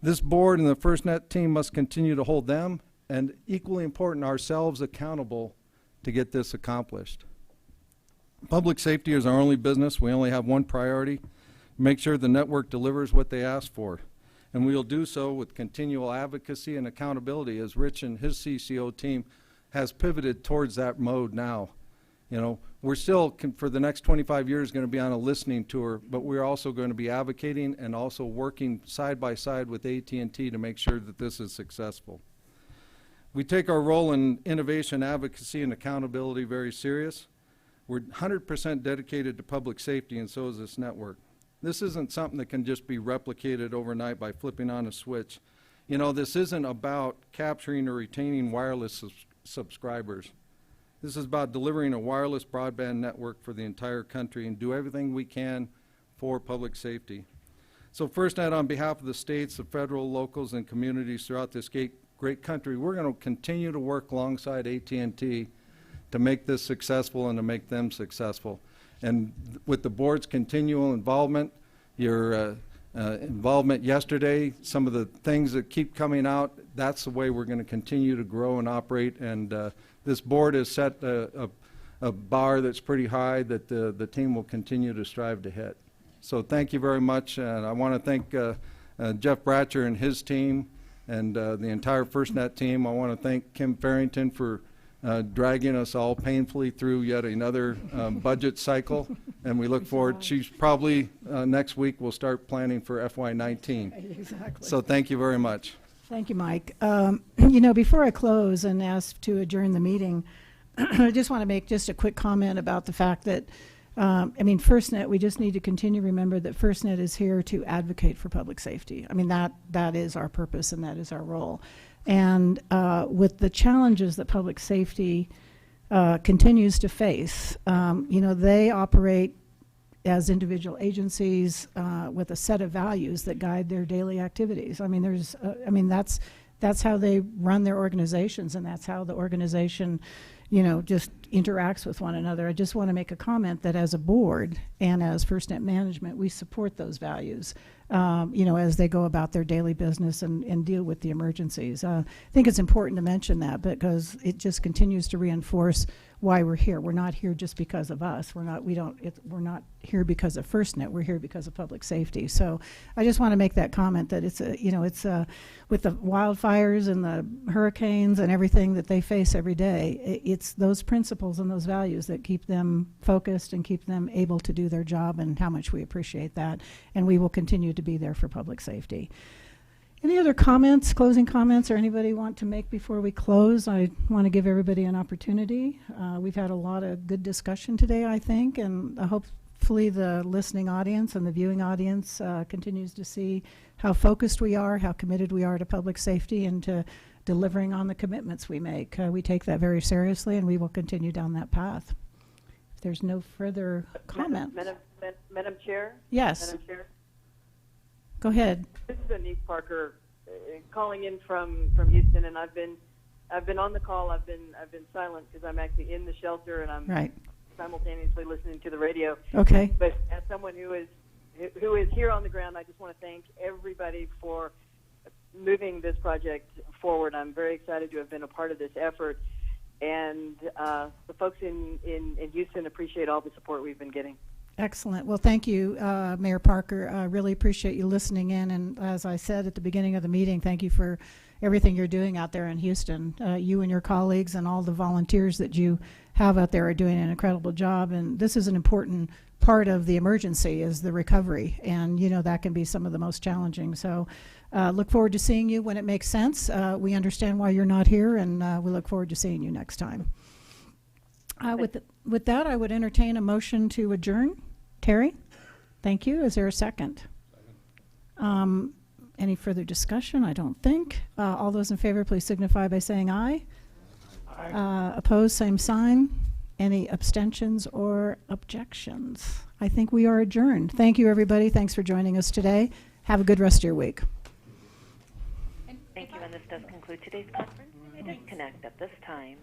This board and the FirstNet team must continue to hold them and, equally important, ourselves accountable to get this accomplished. Public safety is our only business. We only have one priority: make sure the network delivers what they ask for. And we will do so with continual advocacy and accountability, as Rich and his CCO team has pivoted towards that mode now. You know, we're still, for the next 25 years, going to be on a listening tour, but we're also going to be advocating and also working side by side with AT&T to make sure that this is successful. We take our role in innovation, advocacy, and accountability very serious. We're 100% dedicated to public safety, and so is this network. This isn't something that can just be replicated overnight by flipping on a switch. You know, this isn't about capturing or retaining wireless subscribers. This is about delivering a wireless broadband network for the entire country and do everything we can for public safety. So FirstNet, on behalf of the states, the federal, locals, and communities throughout this great country, we're going to continue to work alongside AT&T to make this successful and to make them successful. And with the board's continual involvement, your involvement yesterday, some of the things that keep coming out, that's the way we're going to continue to grow and operate. And this board has set a bar that's pretty high that the team will continue to strive to hit. So thank you very much. And I want to thank Jeff Bratcher and his team and the entire FirstNet team. I want to thank Kim Farrington for dragging us all painfully through yet another budget cycle, and we look forward. She's probably next week we'll start planning for FY19. Exactly. So thank you very much. Thank you, Mike. You know, before I close and ask to adjourn the meeting, I just want to make just a quick comment about the fact that, I mean, FirstNet, we just need to continue to remember that FirstNet is here to advocate for public safety. I mean, that is our purpose and that is our role. And with the challenges that public safety continues to face, you know, they operate as individual agencies with a set of values that guide their daily activities. I mean, that's how they run their organizations, and that's how the organization, you know, just interacts with one another. I just want to make a comment that as a board and as FirstNet management, we support those values, you know, as they go about their daily business and deal with the emergencies. I think it's important to mention that because it just continues to reinforce why we're here. We're not here just because of us. We're not here because of FirstNet. We're here because of public safety. So I just want to make that comment that it's with the wildfires and the hurricanes and everything that they face every day, it's those principles and those values that keep them focused and keep them able to do their job, and how much we appreciate that. And we will continue to be there for public safety. Any other comments, closing comments, or anybody want to make before we close? I want to give everybody an opportunity. We've had a lot of good discussion today, I think, and hopefully the listening audience and the viewing audience continues to see how focused we are, how committed we are to public safety and to delivering on the commitments we make. We take that very seriously, and we will continue down that path. If there's no further comments. Madam Chair? Yes. Madam Chair? Go ahead. This is Denise Parker calling in from Houston, and I've been on the call. I've been silent because I'm actually in the shelter and I'm simultaneously listening to the radio. Okay. But as someone who is here on the ground, I just want to thank everybody for moving this project forward. I'm very excited to have been a part of this effort, and the folks in Houston appreciate all the support we've been getting. Excellent. Well, thank you, Mayor Parker. I really appreciate you listening in. And as I said at the beginning of the meeting, thank you for everything you're doing out there in Houston. You and your colleagues and all the volunteers that you have out there are doing an incredible job. And this is an important part of the emergency, is the recovery. And, you know, that can be some of the most challenging. So look forward to seeing you when it makes sense. We understand why you're not here, and we look forward to seeing you next time. With that, I would entertain a motion to adjourn. Terry? Thank you. Is there a second? Any further discussion? I don't think. All those in favor, please signify by saying aye. Aye. Opposed, same sign. Any abstentions or objections? I think we are adjourned. Thank you, everybody. Thanks for joining us today. Have a good rest of your week. Thank you, and this does conclude today's conference. You may disconnect at this time.